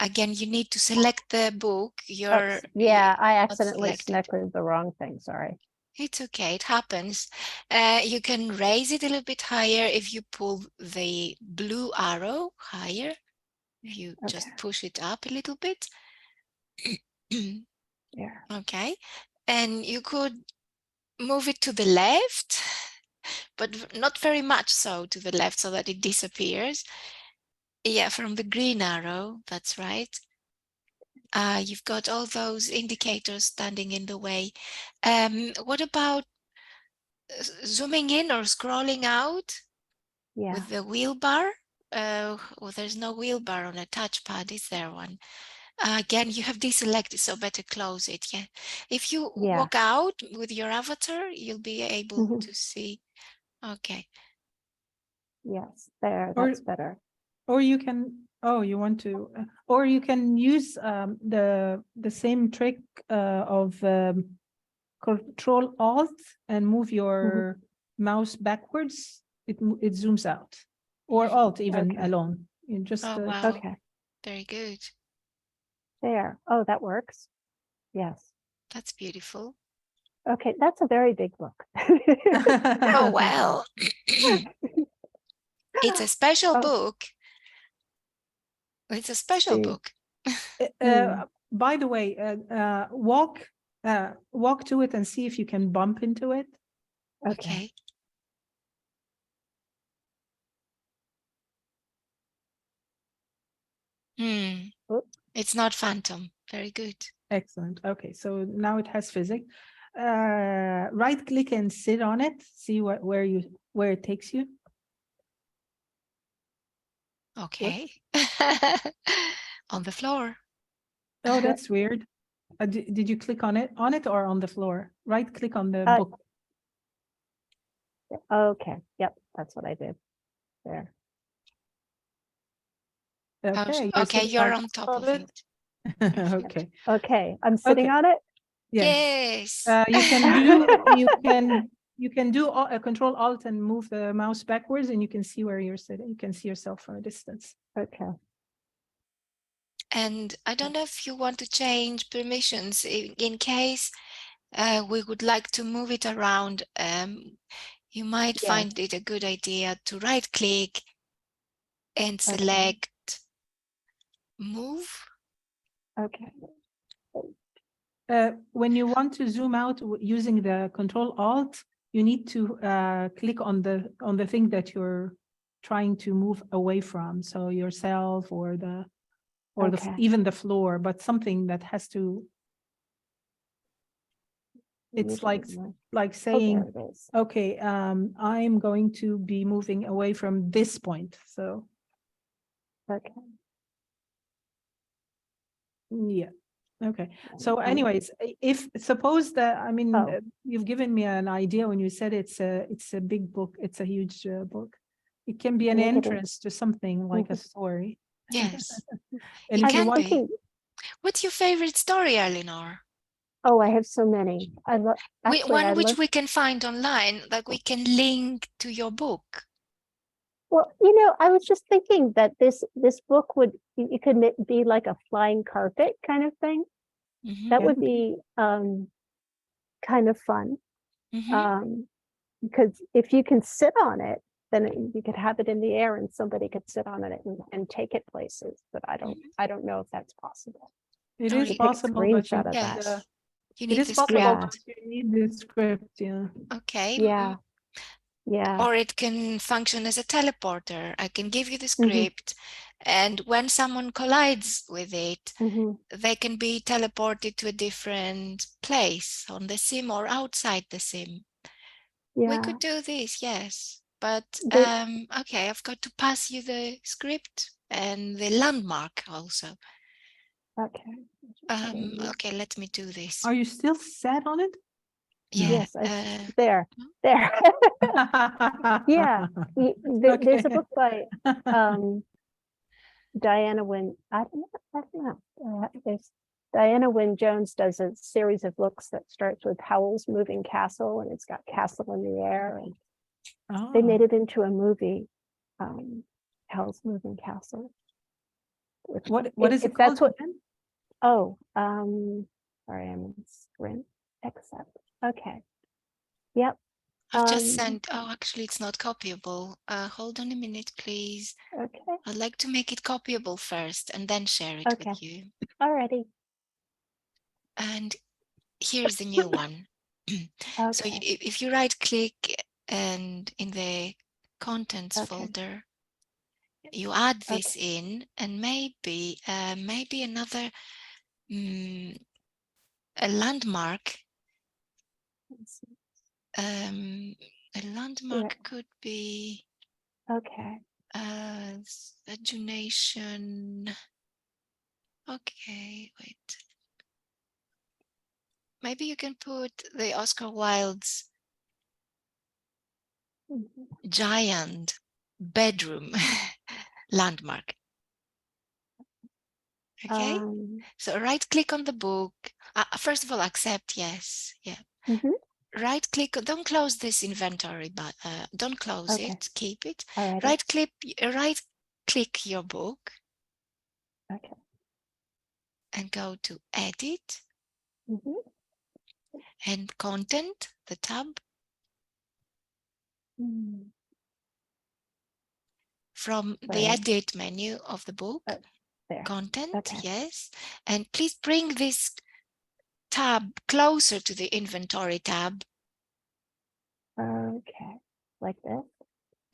again, you need to select the book. Oops. Yeah, I accidentally selected the wrong thing. Sorry. It's okay, it happens. You can raise it a little bit higher if you pull the blue arrow higher. If you just Okay. push it up a little bit. There. Okay, and you could move it to the left, but not very much so to the left so that it disappears. Yeah, from the green arrow, that's right. You've got all those indicators standing in the way. What about zooming in or scrolling out Yeah. with the wheelbar? Well, there's no wheelbar on a touchpad, is there one? Again, you have deselected, so better close it. Yeah. If you Yeah. walk out with your avatar, you'll be able Mhm. to see. Okay. Yes. There. Or That's better. or you can, oh, you want to, or you can use the same trick of Control Alt and move your mouse backwards. It zooms out, or Alt even Okay. alone. You just Oh, wow. Okay, Very good. there. Oh, that works. Yes. That's beautiful. Okay, that's a very big book. Oh, well. It's a special Oh, book. It's a special see. book. By the way, walk to it and see if you can bump into it. Okay. Okay. Oop. It's not phantom. Very good. Excellent. Okay, so now it has physics. Right click and sit on it. See where it takes you. Okay. On the floor. Oh, that's weird. Did you click on it or on the floor? Right click on the Uh, book. Okay. Yep, that's what I did. There. Okay, Okay, you're on top of it. Okay. Okay, I'm sitting Okay. on it. Yes. Yes. You can do Control Alt and move the mouse backwards, and you can see where you're sitting. You can see yourself from a distance. Okay. And I don't know if you want to change permissions in case we would like to move it around. You might Yes. find it a good idea to right click and select move. Okay. When you want to zoom out using the Control Alt, you need to click on the thing that you're trying to move away from. So yourself or Okay. even the floor, but something that has to. It's like Oh, saying, there it is. okay, I'm going to be moving away from this point. So Okay. yeah. Okay. So anyways, if suppose that, I mean, Oh. you've given me an idea when you said it's a big book, it's a huge book. It can be an Look at it. entrance to something like a story. Yes. And It if you can want, be. thinking, What's your favorite story, Eleanor? oh, I have so many. I love actually I One which love we can find online, like we can link to your book. well, I was just thinking that this book would it could be like a flying carpet kind of thing. Mhm, That Yeah. would be kind of fun. mhm. Because if you can sit on it, then you could have it in the air and somebody could sit on it and take it places. But I don't know if that's possible. it Or is you- Take a possible, but you screenshot of need that. Yes. You it need is the possible, Yeah. script. but you need the script. Yeah. Okay. Yeah. Yeah. Or it can function as a teleporter. I can give you the Mhm. script, and when someone collides with it, Mhm. they can be teleported to a different place on the sim or outside the sim. We Yeah. could do this, yes. But The- okay, I've got to pass you the script and the landmark also. Okay. Okay, let me do this. Are you still sat on it? Yeah. Yes, there. Yeah. There's a book by Diana Wynne. I don't know. There's Diana Wynne Jones does a series of books that starts with Howl's Moving Castle, and it's got castle in the air, and they Oh. made it into a movie, Howl's Moving Castle. What is it If that's called what, again? oh, sorry, I'm in screen, accept. Okay. Yep. I've just sent, oh, actually it's not copyable. Hold on a minute, please. Okay. I'd like to make it copyable first and then share it Okay. with you. Alrighty. And here's the new one. So Okay. if you right click and in the contents Okay. folder, you add this Okay. in, and maybe another a landmark. Let's see. A landmark could be Okay. a donation. Okay, wait. Maybe you can put the Oscar Wilde's Mhm. giant bedroom landmark. Okay, so right click on the book. First of all, accept, yes. Yeah. Mhm. Right click, don't close this inventory, but don't close Okay. it, keep it. Alrighty. Right click your book Okay. and go to Edit Mhm. and Content, the tab. Mm. From the Right. Edit menu of the book, There. Content, Okay. yes. And please bring this tab closer to the Inventory tab. Okay. Like this.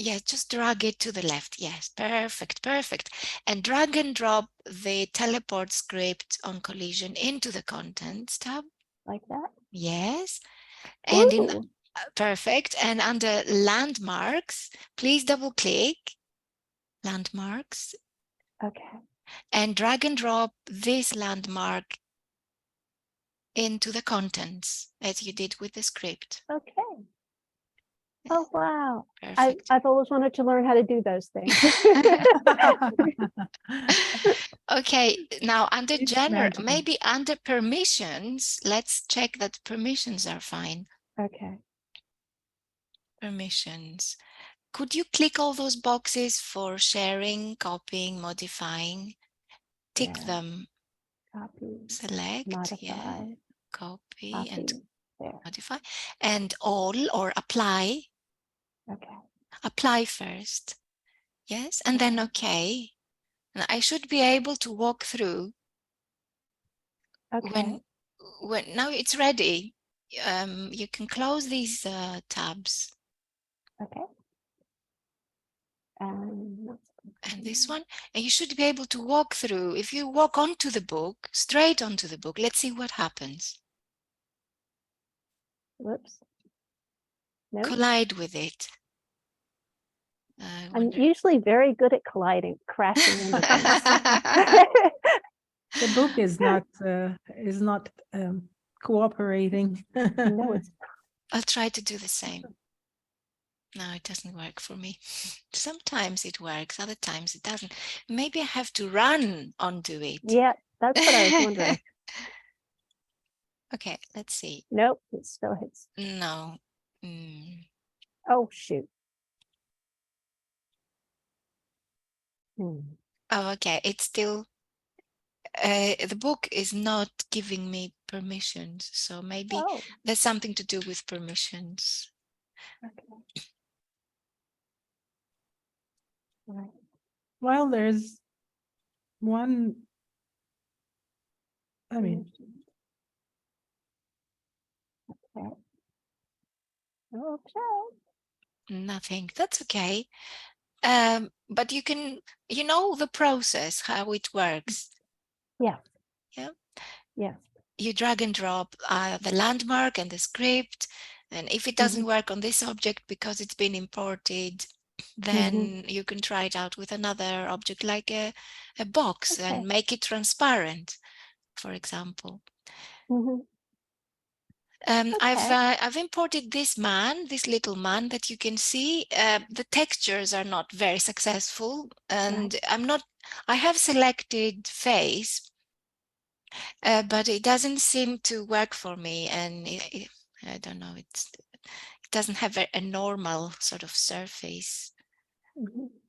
Yes, just drag it to the left. Yes, perfect, perfect. And drag and drop the teleport script on collision into the Contents tab. Like that. Yes. And in Ooh. perfect. And under Landmarks, please double click Landmarks Okay. and drag and drop this landmark into the contents as you did with the script. Okay. Oh, wow. Perfect. I've always wanted to learn how to do those things. Okay, now under It's general, magical. maybe under permissions, let's check that permissions are fine. Okay. Permissions. Could you click all those boxes for sharing, copying, modifying? Tick Yeah. them. Copy. Select, yeah, Modify. copy and Copy. There. modify. And all or apply. Okay. Apply first. Yes, and then okay. And I should be able to walk through Okay. when now it's ready. You can close these tabs Okay. And and this one, and you should be able to walk through. If you walk onto the book, straight onto the book, let's see what happens. whoops. No. Collide with it. I'm usually very good at colliding, crashing into things. The book is not cooperating. No, it's I'll try to do the same. No, it doesn't work for me. Sometimes it works, other times it doesn't. Maybe I have to run onto it. yeah, that's what I was wondering. Okay, let's see. Nope, it still hits. No. Oh, shoot. Hmm. Oh, okay. It's still, the book is not giving me permissions. So maybe Oh, there's something to do with permissions. okay. Right. Well, there's one, I mean, Okay. Okay. Nothing. That's okay. But you can, you know, the process, how it works. Yeah. Yeah. Yes. You drag and drop the landmark and the script. And if it doesn't work on this object because it's been imported, then you can try it out with another object like a box Okay. and make it transparent, for example. I've imported this little man that you can see. The textures are not very successful, and I have selected face, but it doesn't seem to work for me, and I don't know, it doesn't have a normal sort of surface.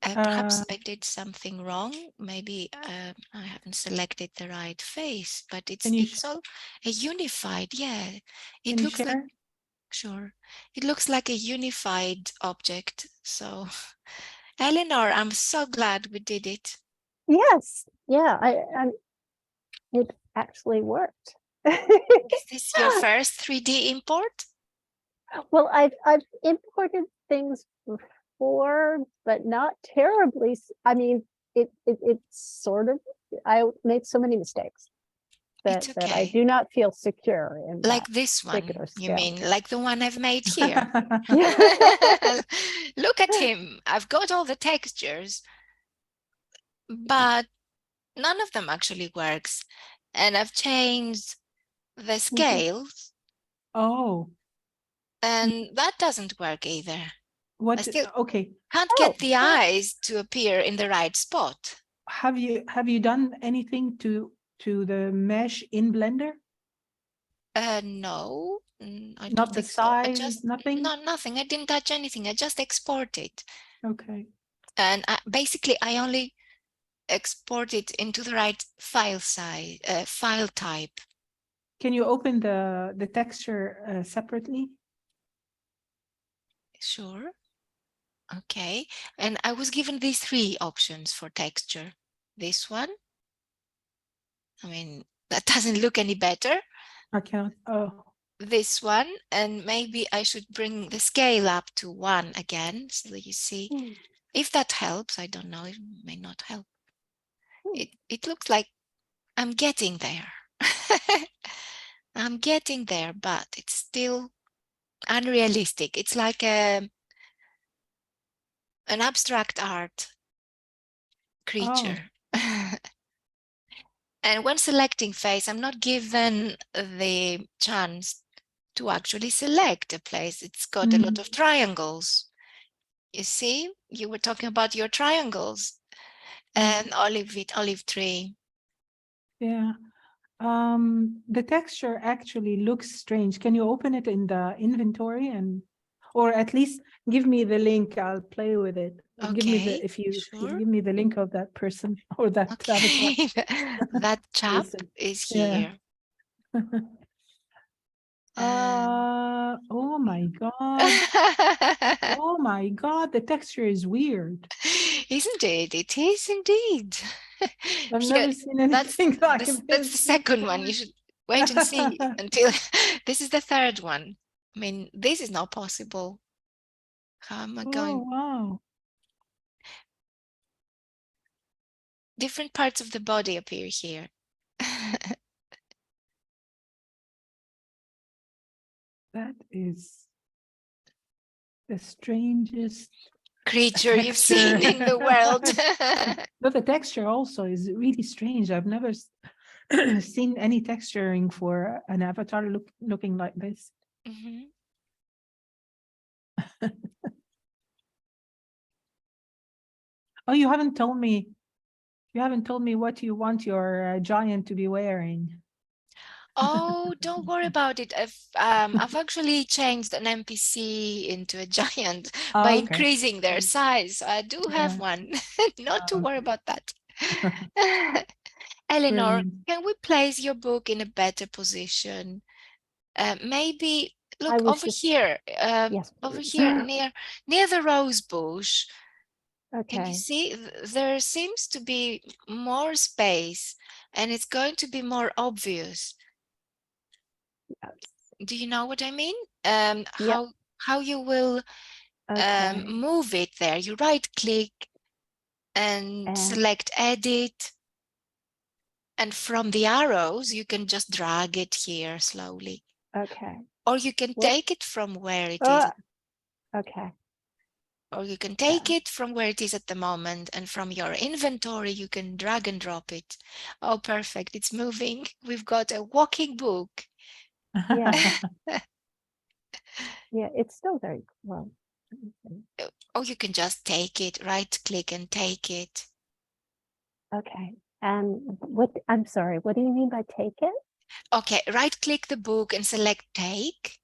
Perhaps I did something wrong. Maybe I haven't selected the right face, but it's all a unified. Yeah, it looks like, sure, it looks like a unified object. So, Eleanor, I'm so glad we did it. Yes. Yeah. It actually worked. Is this your first 3D import? Well, I've imported things before, but not terribly. I mean, it's sort of. I made so many mistakes that It's that I okay. do not feel secure in Like that this one, particular you scale. mean, like the one I've made here? Look at him. I've got all the textures, but none of them actually works. And I've changed the scales, oh, and that doesn't work either. what? I still Okay. can't get the eyes to appear in the right spot. Have you done anything to the mesh in Blender? No, I Not don't the think so. I size, just, nothing? no, nothing. I didn't touch anything. I just exported. Okay. And basically, I only export it into the right file size, file type. Can you open the texture separately? Sure. Okay. And I was given these 3 options for texture. This one. I mean, that doesn't look any better. I can't. Oh, This one, and maybe I should bring the scale up to 1 again, so that you see. If that helps, I don't know, it may not help. It looks like I'm getting there. I'm getting there, but it's still unrealistic. It's like an abstract art creature. And when selecting face, I'm not given the chance to actually select a place. It's got a lot of triangles. You see, you were talking about your triangles and olive tree. Yeah. The texture actually looks strange. Can you open it in the inventory or at least give me the link? I'll play with it. Give me the, Okay, if you sure. give me the link of that person or that avatar. Okay, that chap Person. is Yeah. here. Um, Oh my God. Oh my God, the texture is weird. Isn't it? It is indeed. I've Here, never seen anything like that's the this. second one. You should wait and see until this is the third one. I mean, this is not possible. How am I Oh, going? wow. Different parts of the body appear here. That is the strangest Creature you've texture. seen in the world. But the texture also is really strange. I've never seen any texturing for an avatar looking like this. Mhm. Oh, you haven't told me. You haven't told me what you want your giant to be wearing. Oh, don't worry about it. I've actually changed an NPC into a giant by Oh, okay. increasing their size. So I do have Yeah. one. Not to worry Okay. about that. Eleanor, Brilliant. can we place your book in a better position? Maybe I look was over just, here. yes, Over please. here near the rose bush. Can you Okay, see? There seems to be more space, and it's going to be more obvious. yes. Do you know what I mean? Yep, How you will okay. move it there. You right click and And, select edit. And from the arrows, you can just drag it here slowly. okay. Or you can What? take it from where it is. Okay, Or you can yeah. take it from where it is at the moment. And from your inventory, you can drag and drop it. Oh, perfect. It's moving. We've got a walking book. Yeah. Yeah, it's still very well. Or you can just take it, right click and take it. Okay. And what, I'm sorry, what do you mean by take it? Okay, right click the book and select take.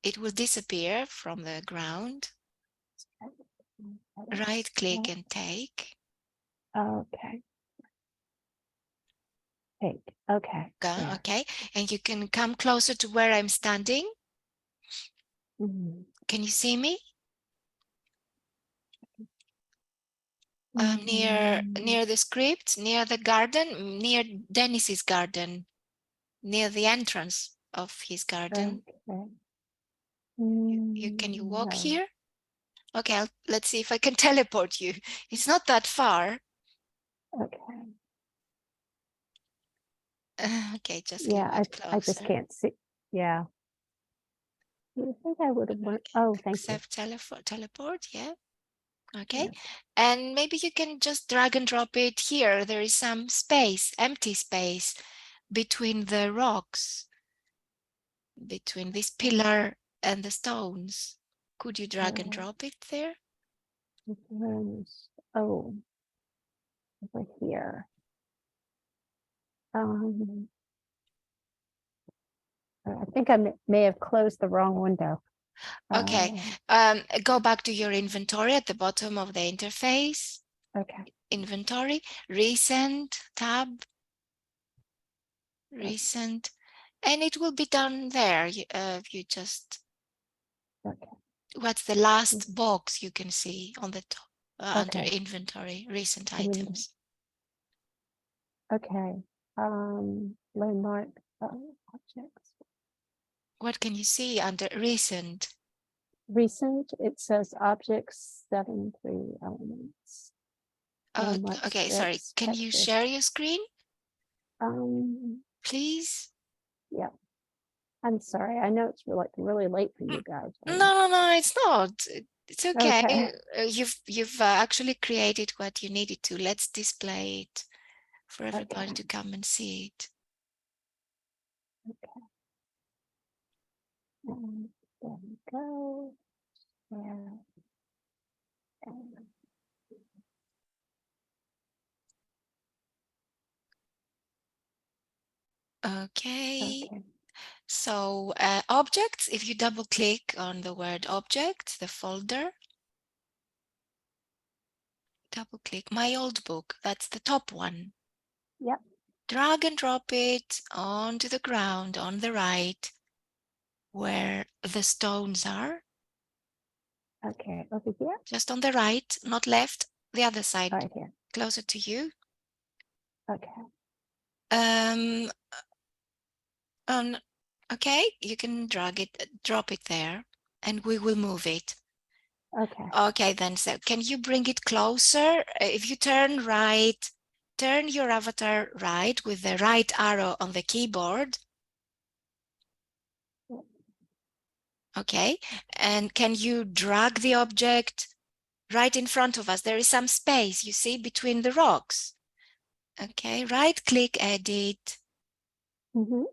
It will disappear from the ground. Right click and take. Okay. Take, okay. Go, There. okay, and you can come closer to where I'm standing. Mhm. Can you see me? Mm, Near the script, near the garden, near Dennis's garden, near the entrance of his garden. Okay. Can you walk No. here? Okay, let's see if I can teleport you. It's not that far. Okay. Okay, just a Yeah, little bit I just closer. can't see. Yeah. You think I would have went, oh, thank you. Accept teleport, yeah. Okay, Yes. and maybe you can just drag and drop it here. There is some space, empty space between the rocks, between this pillar and the stones. Could you drag and drop it there? Oh, over here. I think I may have closed the wrong window. Okay, go back to your inventory at the bottom of the interface. Okay. inventory, recent tab, recent, and it will be down there. You just, Okay. what's the last box you can see on the top under Okay. inventory, recent I mean, items. Okay. Landmark objects. What can you see under recent? Recent, it says objects 7-3 elements. Oh, Landmark okay, sorry. strips, Can you textures. share your screen, Um, please? yeah. I'm sorry. I know it's really late for you guys. No, it's not. It's okay. Okay. You've actually created what you needed to. Let's display it for everybody Okay. to come and see it. Okay. There we go. Yeah. And- Okay. Okay. So objects, if you double click on the word object, the folder, double click my old book, that's the top one. Yep. Drag and drop it onto the ground on the right where the stones are. Okay. Over here. Just on the right, not left, the other side, Right here. closer to you. Okay. Um, okay, you can drag it, drop it there, and we will move it. Okay. Okay, then, so can you bring it closer? If you turn right, turn your avatar right with the right arrow on the keyboard. Yep. Okay, and can you drag the object right in front of us? There is some space, you see, between the rocks. Okay, right click, edit, Mm-hmm.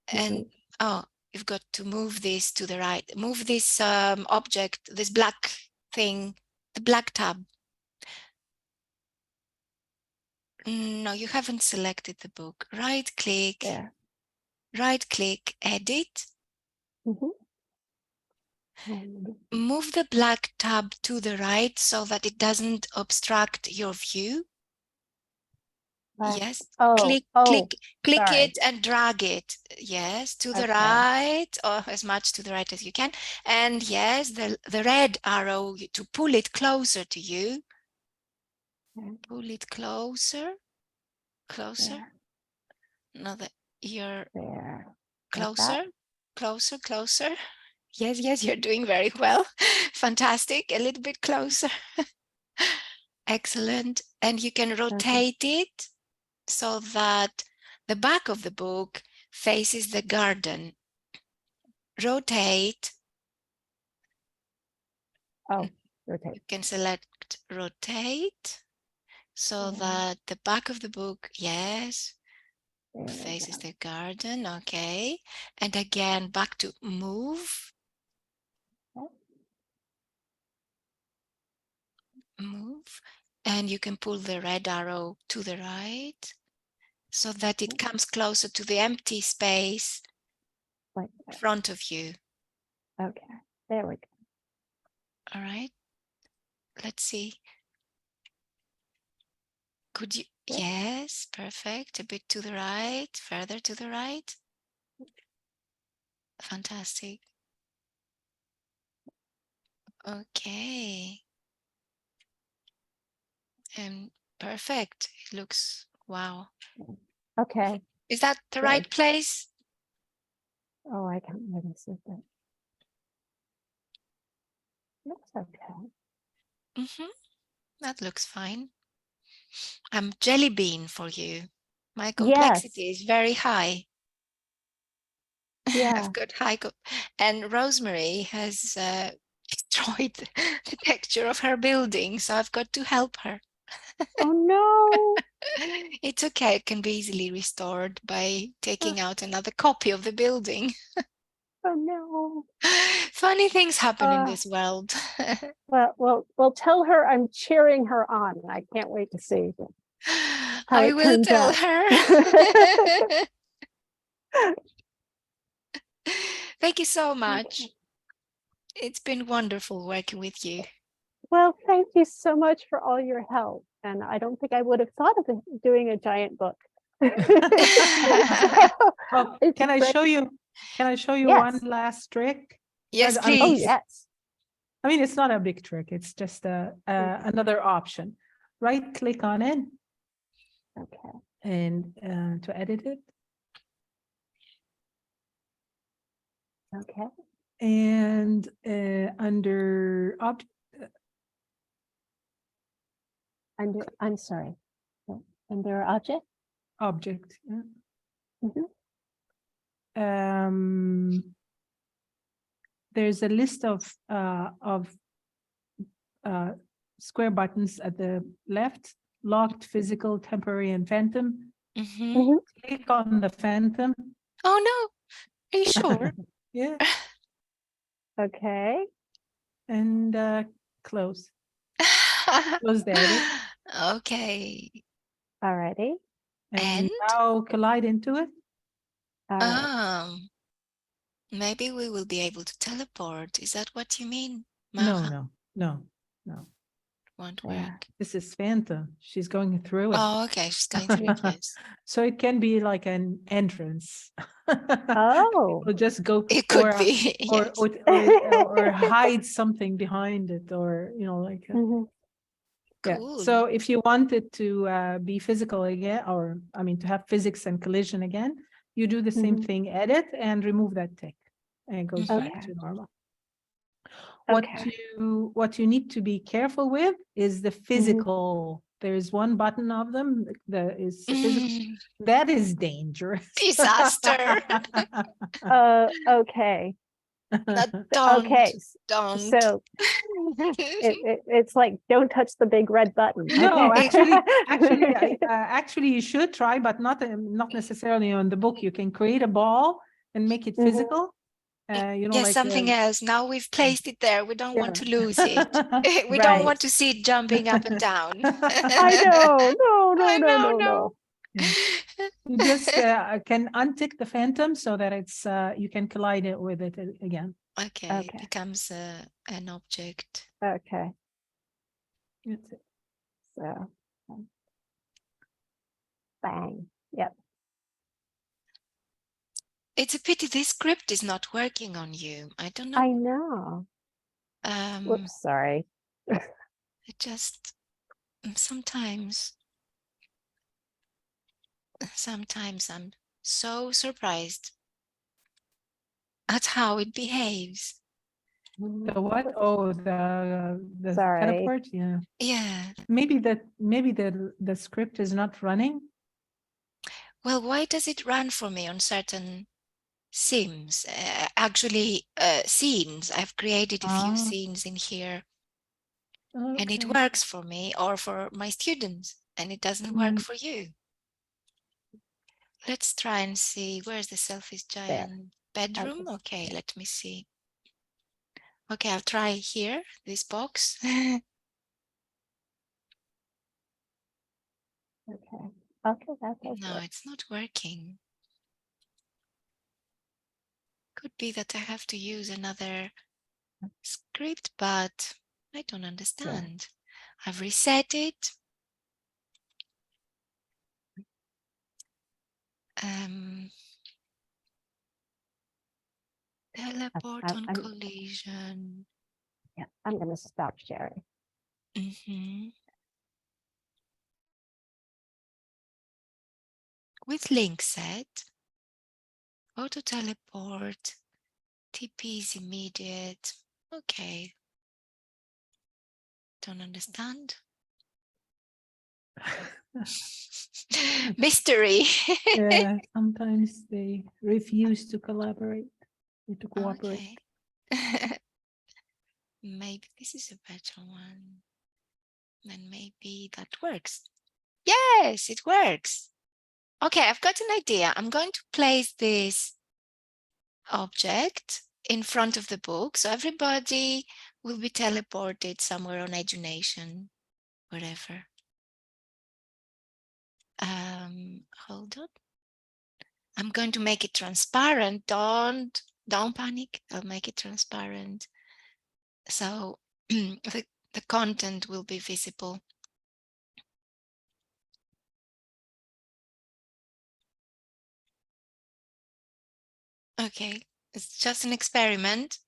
and oh, you've got to move this to the right. Move this object, this black thing, the black tab. No, you haven't selected the book. Right click, There. right click, edit. Mm-hmm. And Move the black tab to the right so that it doesn't obstruct your view. back. Yes. Oh, Click sorry. it and drag it. Yes, to the Okay. right, or as much to the right as you can. And yes, the red arrow to pull it closer to you. Okay. Pull it closer, closer. There. Now that you're There. Like closer, that? closer, closer. Yes, you're doing very well. Fantastic. A little bit closer. Excellent. And you can rotate it so that the back of the book faces the garden. Rotate. Oh, rotate. You can select rotate so that the back of the book, yes, There we faces go. the garden. Okay. And again, back to move. Move. And you can pull the red arrow to the right so that it comes closer to the empty space Like in that. front of you. Okay. There we go. All right. Let's see. Could you? Yep. Yes, perfect. A bit to the right, further to the right. Fantastic. Okay. And perfect. It looks, wow. Okay. Is that the Good. right place? Oh, I can't really see that. Looks okay. Mm-hmm. That looks fine. I'm jelly bean for you. My complexity is very high. Yeah. I've got high, and Rosemary has destroyed the texture of her building, so I've got to help her. Oh no. It's okay, it can be easily restored by taking out another copy of the building. Oh no. Funny things happen in this world. Well, tell her I'm cheering her on. I can't wait to see how I it will turns tell out. her. Thank you so much. Okay. It's been wonderful working with you. Well, thank you so much for all your help. And I don't think I would have thought of doing a giant book. Well, It's can I great. show you? Can I show you one Yes. last trick? Yes, I mean, Oh, please. yes. I mean, it's not a big trick. It's just another option. Right click on it Okay. and to edit it. Okay. And under object, I'm sorry. Under object. object. Yeah. Mhm. There's a list of square buttons at the left: locked, physical, temporary, and phantom. Mhm. Mhm. Click on the phantom. Oh no, are you sure? Yeah, Okay. and close. Close the edit. Okay. Alrighty. And And now collide into it. All right. maybe we will be able to teleport. Is that what you mean, No, Mara? no. Won't There. work. This is phantom. She's going through it. Oh, okay. She's going through it. Yes. So it can be like an entrance. Oh. Or just go It could be. or, Yes. or hide something behind it, or like Mhm. yeah. Cool. So if you wanted to be physical again, or I mean to have physics and collision again, you do the same Mhm. thing, edit and remove that tick, and it goes back Okay. to normal. Okay. What you need to be careful with is the physical. There's one button of them that is physical. Mm, That is dangerous. disaster. Okay. Not, don't. Okay. Don't. So it's like, don't touch the big red button. No, Okay. actually, you should try, but not necessarily on the book. You can create a ball and make it Mhm. physical. Yes, Like something else. Now we've placed it there. We don't want to lose it. We don't want Right. to see it jumping up and down. I know. No, no, I no, know, no, no. no. Yeah. You just can untick the phantom so that it's you can collide it with it again. Okay, it Okay. becomes an object. Okay. That's it. So bang. Yep. It's a pity this script is not working on you. I don't know. I know. Whoops, sorry. It just sometimes I'm so surprised at how it behaves. The what? Oh, the Sorry. teleport. Yeah. Yeah. Maybe the script is not running. Well, why does it run for me on certain sims? Scenes. I've created a few Ah, scenes in here, and it okay. works for me or for my students, and it doesn't work for you. Let's try and see. Where's the selfish giant bedroom? Okay, let me see. Okay, I'll try here, this box. Okay. Okay, that's okay. No, it's not working. Could be that I have to use another script, but I don't understand. I've reset it. Teleport on collision. Yeah, I'm going to stop sharing. With link set, auto teleport, TP is immediate. Okay. Don't understand. Mystery. Yeah, sometimes they refuse to collaborate or to cooperate. Okay. Maybe this is a better one. Then maybe that works. Yes, it works. Okay, I've got an idea. I'm going to place this object in front of the book, so everybody will be teleported somewhere on Edunation, wherever. Hold on. I'm going to make it transparent. Don't panic. I'll make it transparent. So the the content will be visible. Okay, it's just an experiment.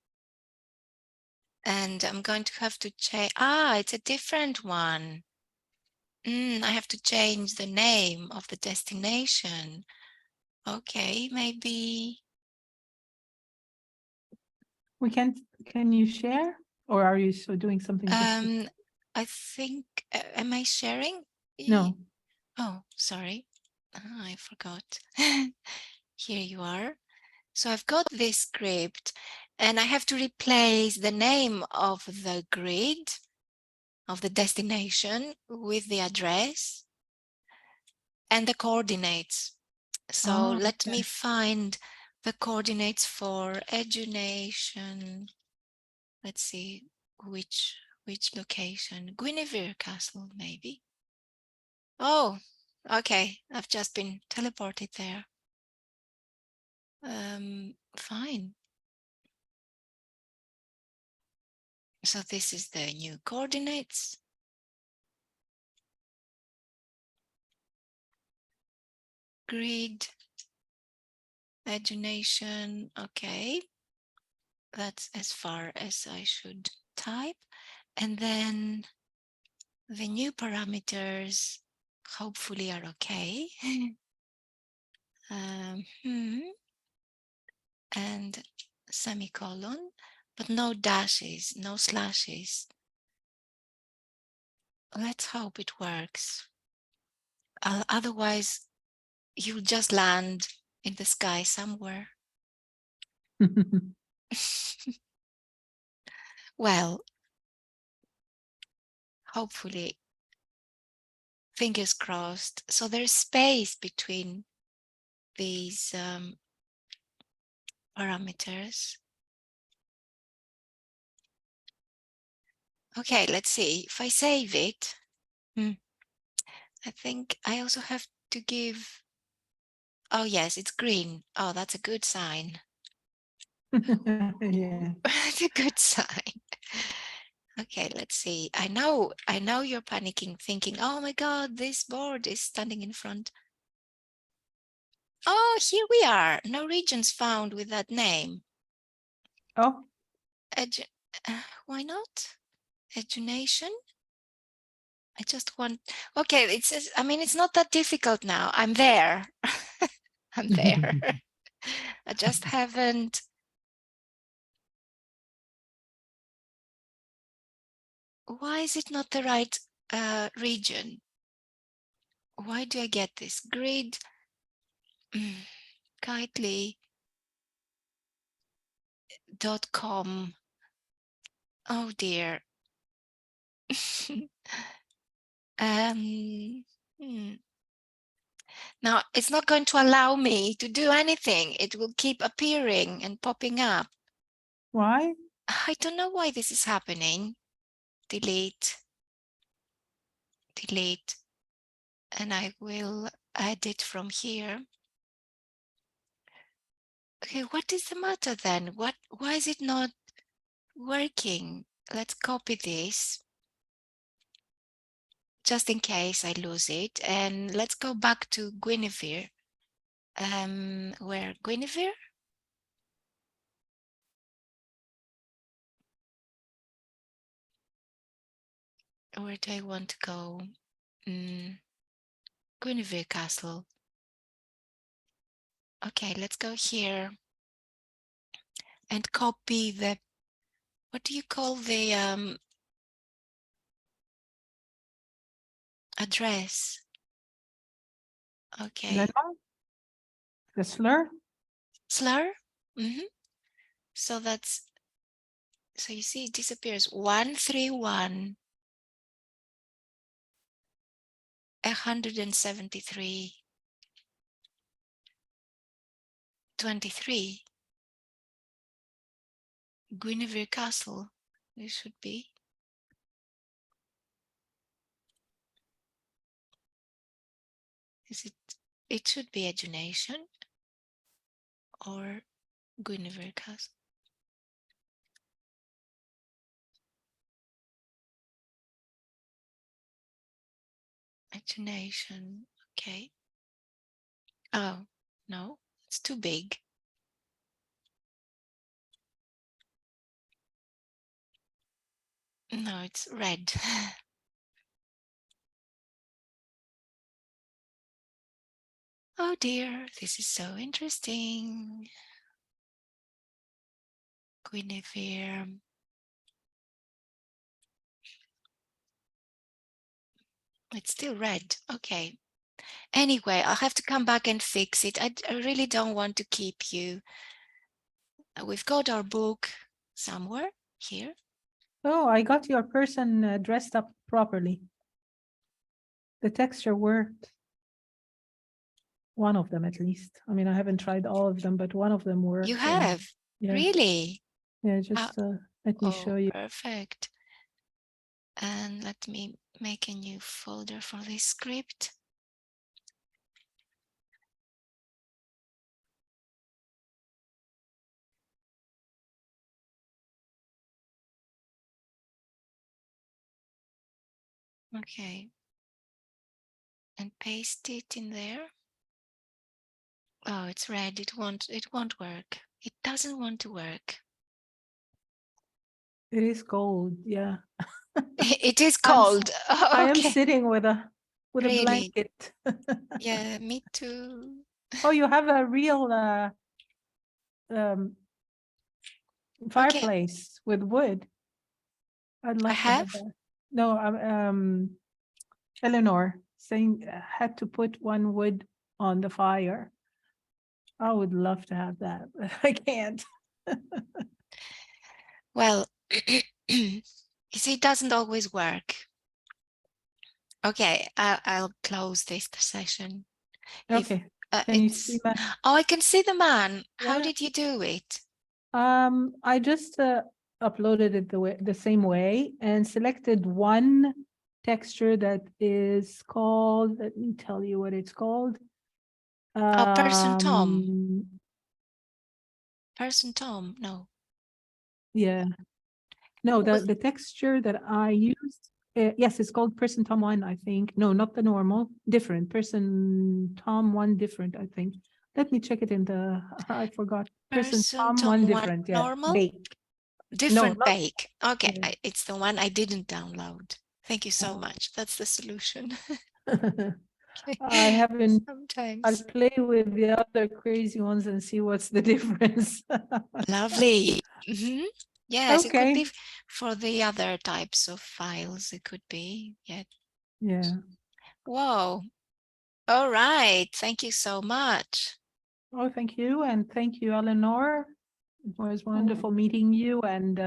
And I'm going to have to change. It's a different one. I have to change the name of the destination. Okay, maybe. Can you share, or are you so doing something different? I think, am I sharing? No. Oh, sorry. I forgot. Here you are. So I've got this script and I have to replace the name of the grid of the destination with the address and the coordinates. So let me find the coordinates for Edunation. Let's see which location. Guinevere Castle, maybe. Oh, okay. I've just been teleported there. Fine. So this is the new coordinates. Grid, Edunation, okay. That's as far as I should type. And then the new parameters hopefully are okay. And semicolon, but no dashes, no slashes. Let's hope it works. Otherwise, you'll just land in the sky somewhere. Well, hopefully, fingers crossed. So there's space between these parameters. Okay, let's see. If I save it, I think I also have to give. Oh, yes, it's green. Oh, that's a good sign. Yeah. It's a good sign. Okay, let's see. I know you're panicking, thinking, oh my God, this board is standing in front. Oh, here we are. No regions found with that name. Oh. Why not? Edunation? I just want, okay, I mean, it's not that difficult now. I'm there. I'm there. I just haven't. Why is it not the right region? Why do I get this? Grid, Kitely.com. Oh dear. Now, it's not going to allow me to do anything. It will keep appearing and popping up. Why? I don't know why this is happening. Delete. Delete. And I will edit from here. Okay, what is the matter then? Why is it not working? Let's copy this just in case I lose it. And let's go back to Guinevere. Where Guinevere? Where do I want to go? Guinevere Castle. Okay, let's go here and copy the, what do you call the address? Okay. The slur? Slur? So that's, so you see it disappears. 131 173 23 Guinevere Castle. This should be. Is it? It should be Edunation or Guinevere Castle. Imagination. Okay. Oh, no, it's too big. No, it's red. Oh dear, this is so interesting. Guinevere. It's still red. Okay. Anyway, I'll have to come back and fix it. I really don't want to keep you. We've got our book somewhere here. Oh, I got your person dressed up properly. The texture worked. One of them at least. I mean, I haven't tried all of them, but one of them worked. You have? Yeah. Really? Yeah, just let me show you. Perfect. And let me make a new folder for this script. Okay. And paste it in there. Oh, it's red. It won't work. It doesn't want to work. It is cold, yeah. It is cold. Oh, I am okay. sitting with a Really? blanket. Yeah, me too. Oh, you have a real fireplace with wood. I'd I love to have? have that. No, Eleanor saying had to put one wood on the fire. I would love to have that, but I can't. Well, you see, it doesn't always work. Okay, I'll close this session. Okay. Can you see my? Oh, I can see the man. How Yeah. did you do it? I just uploaded it the same way and selected one texture that is called, let me tell you what it's called. Oh, Person Tom. Person Tom, no. Yeah. No, the texture that I used, yes, it's called Person Tom 1, I think. No, not the normal, different. Person Tom 1 different, I think. Let me check it in the, I forgot. Person Tom 1 different, yeah. Normal? Bake. Different No, bake. Okay, yeah. it's the one I didn't download. Thank you so much. That's the solution. I haven't, Sometimes. I'll play with the other crazy ones and see what's the difference. Lovely. Yes, it could Okay. be for the other types of files. It could be. Yeah. Yeah. Whoa. All right. Thank you so much. Oh, thank you. And thank you, Eleanor. It was wonderful meeting you, and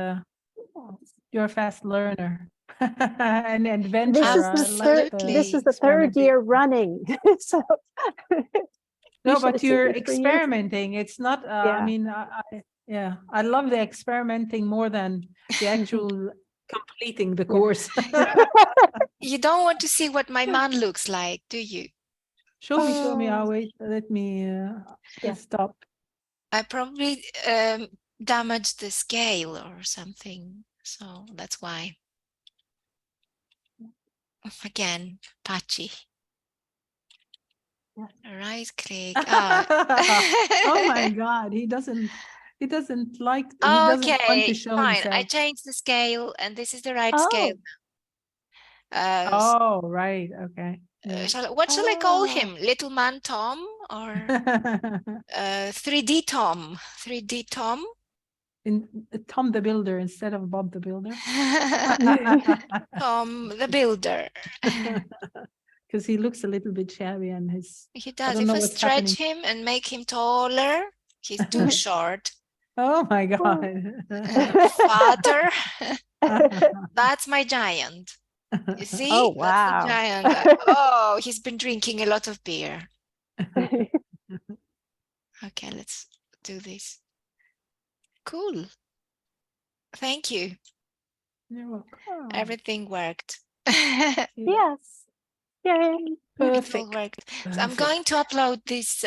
you're a fast learner. An adventurer. This is the third year running. So no, but you're experimenting. It's not, I mean, yeah, I love the experimenting more than the actual completing the course. You don't want to see what my man looks like, do you? Show me. I'll wait. Let me stop. I probably damaged the scale or something. So that's why. Again, patchy. Right click. Oh my God, he doesn't like, he doesn't want to show fine. himself. I changed the scale and this is the right scale. Oh, right. Okay. Yeah. What shall I call him? Little Man Tom or 3D Tom? 3D Tom? Tom the Builder instead of Bob the Builder. Tom the Builder. Because he looks a little bit shabby and his. He does. If I stretch him and make him taller, he's too short. Oh my God. Fatter. That's my giant. You see? Oh, wow. That's the giant. Oh, he's been drinking a lot of beer. Okay, let's do this. Cool. Thank you. You're welcome. Everything worked. Yes. Yay. It all worked. So I'm going to upload this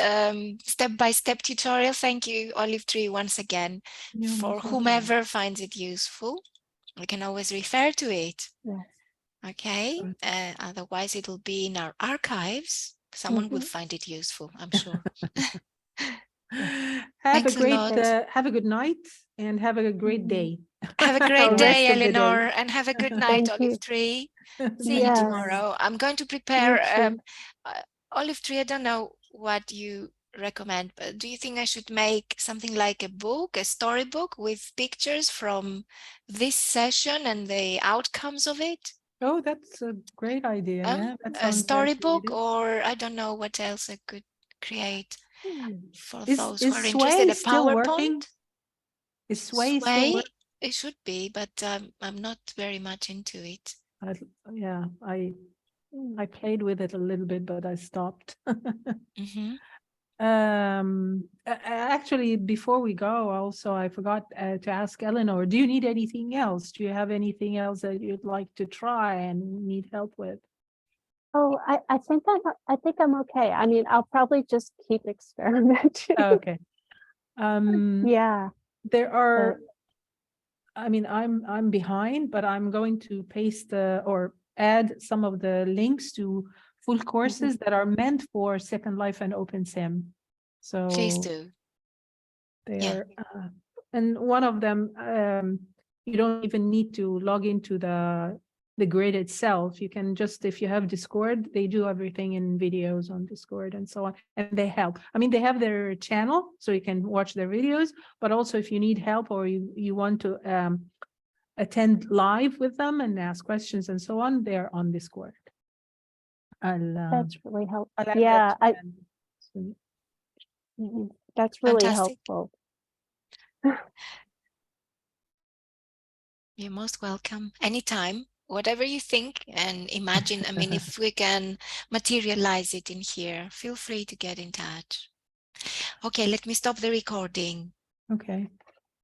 step-by-step tutorial. Thank you, Olive Tree, once again, for whomever finds it useful. We can always refer to it. Yes. Okay. Otherwise, it'll be in our archives. Someone will find it useful, I'm sure. Have a Thanks a great, lot. have a good night and have a great day. Have a Or great day, rest of the day. Eleanor, and have a good night, Thank Olive you. Tree. See you Yes. tomorrow. I'm going to You prepare, too. Olive Tree, I don't know what you recommend, but do you think I should make something like a book, a storybook with pictures from this session and the outcomes of it? Oh, that's a great idea. Yeah, that A sounds very storybook, creative. or I don't know what else I could create for those who are Is interested. Sway A still working? PowerPoint? Is Sway still Sway, working? it should be, but I'm not very much into it. Yeah, I played with it a little bit, but I stopped. Mhm. Actually, before we go, also, I forgot to ask Eleanor, do you need anything else? Do you have anything else that you'd like to try and need help with? Oh, I think I'm okay. I mean, I'll probably just keep experimenting. Okay. Yeah. There are, I mean, I'm behind, but I'm going to paste or add some of the links to full courses that are meant for Second Life and OpenSim. Please So do. they Yeah. are, and one of them, you don't even need to log into the grid itself. You can just, if you have Discord, they do everything in videos on Discord and so on, and they help. I mean, they have their channel, so you can watch their videos, but also if you need help or you want to attend live with them and ask questions and so on, they're on Discord. That's really helpful. I'll add Yeah, that to them. that's really Fantastic. helpful. You're most welcome anytime, whatever you think and imagine. I mean, if we can materialize it in here, feel free to get in touch. Okay, let me stop the recording. Okay.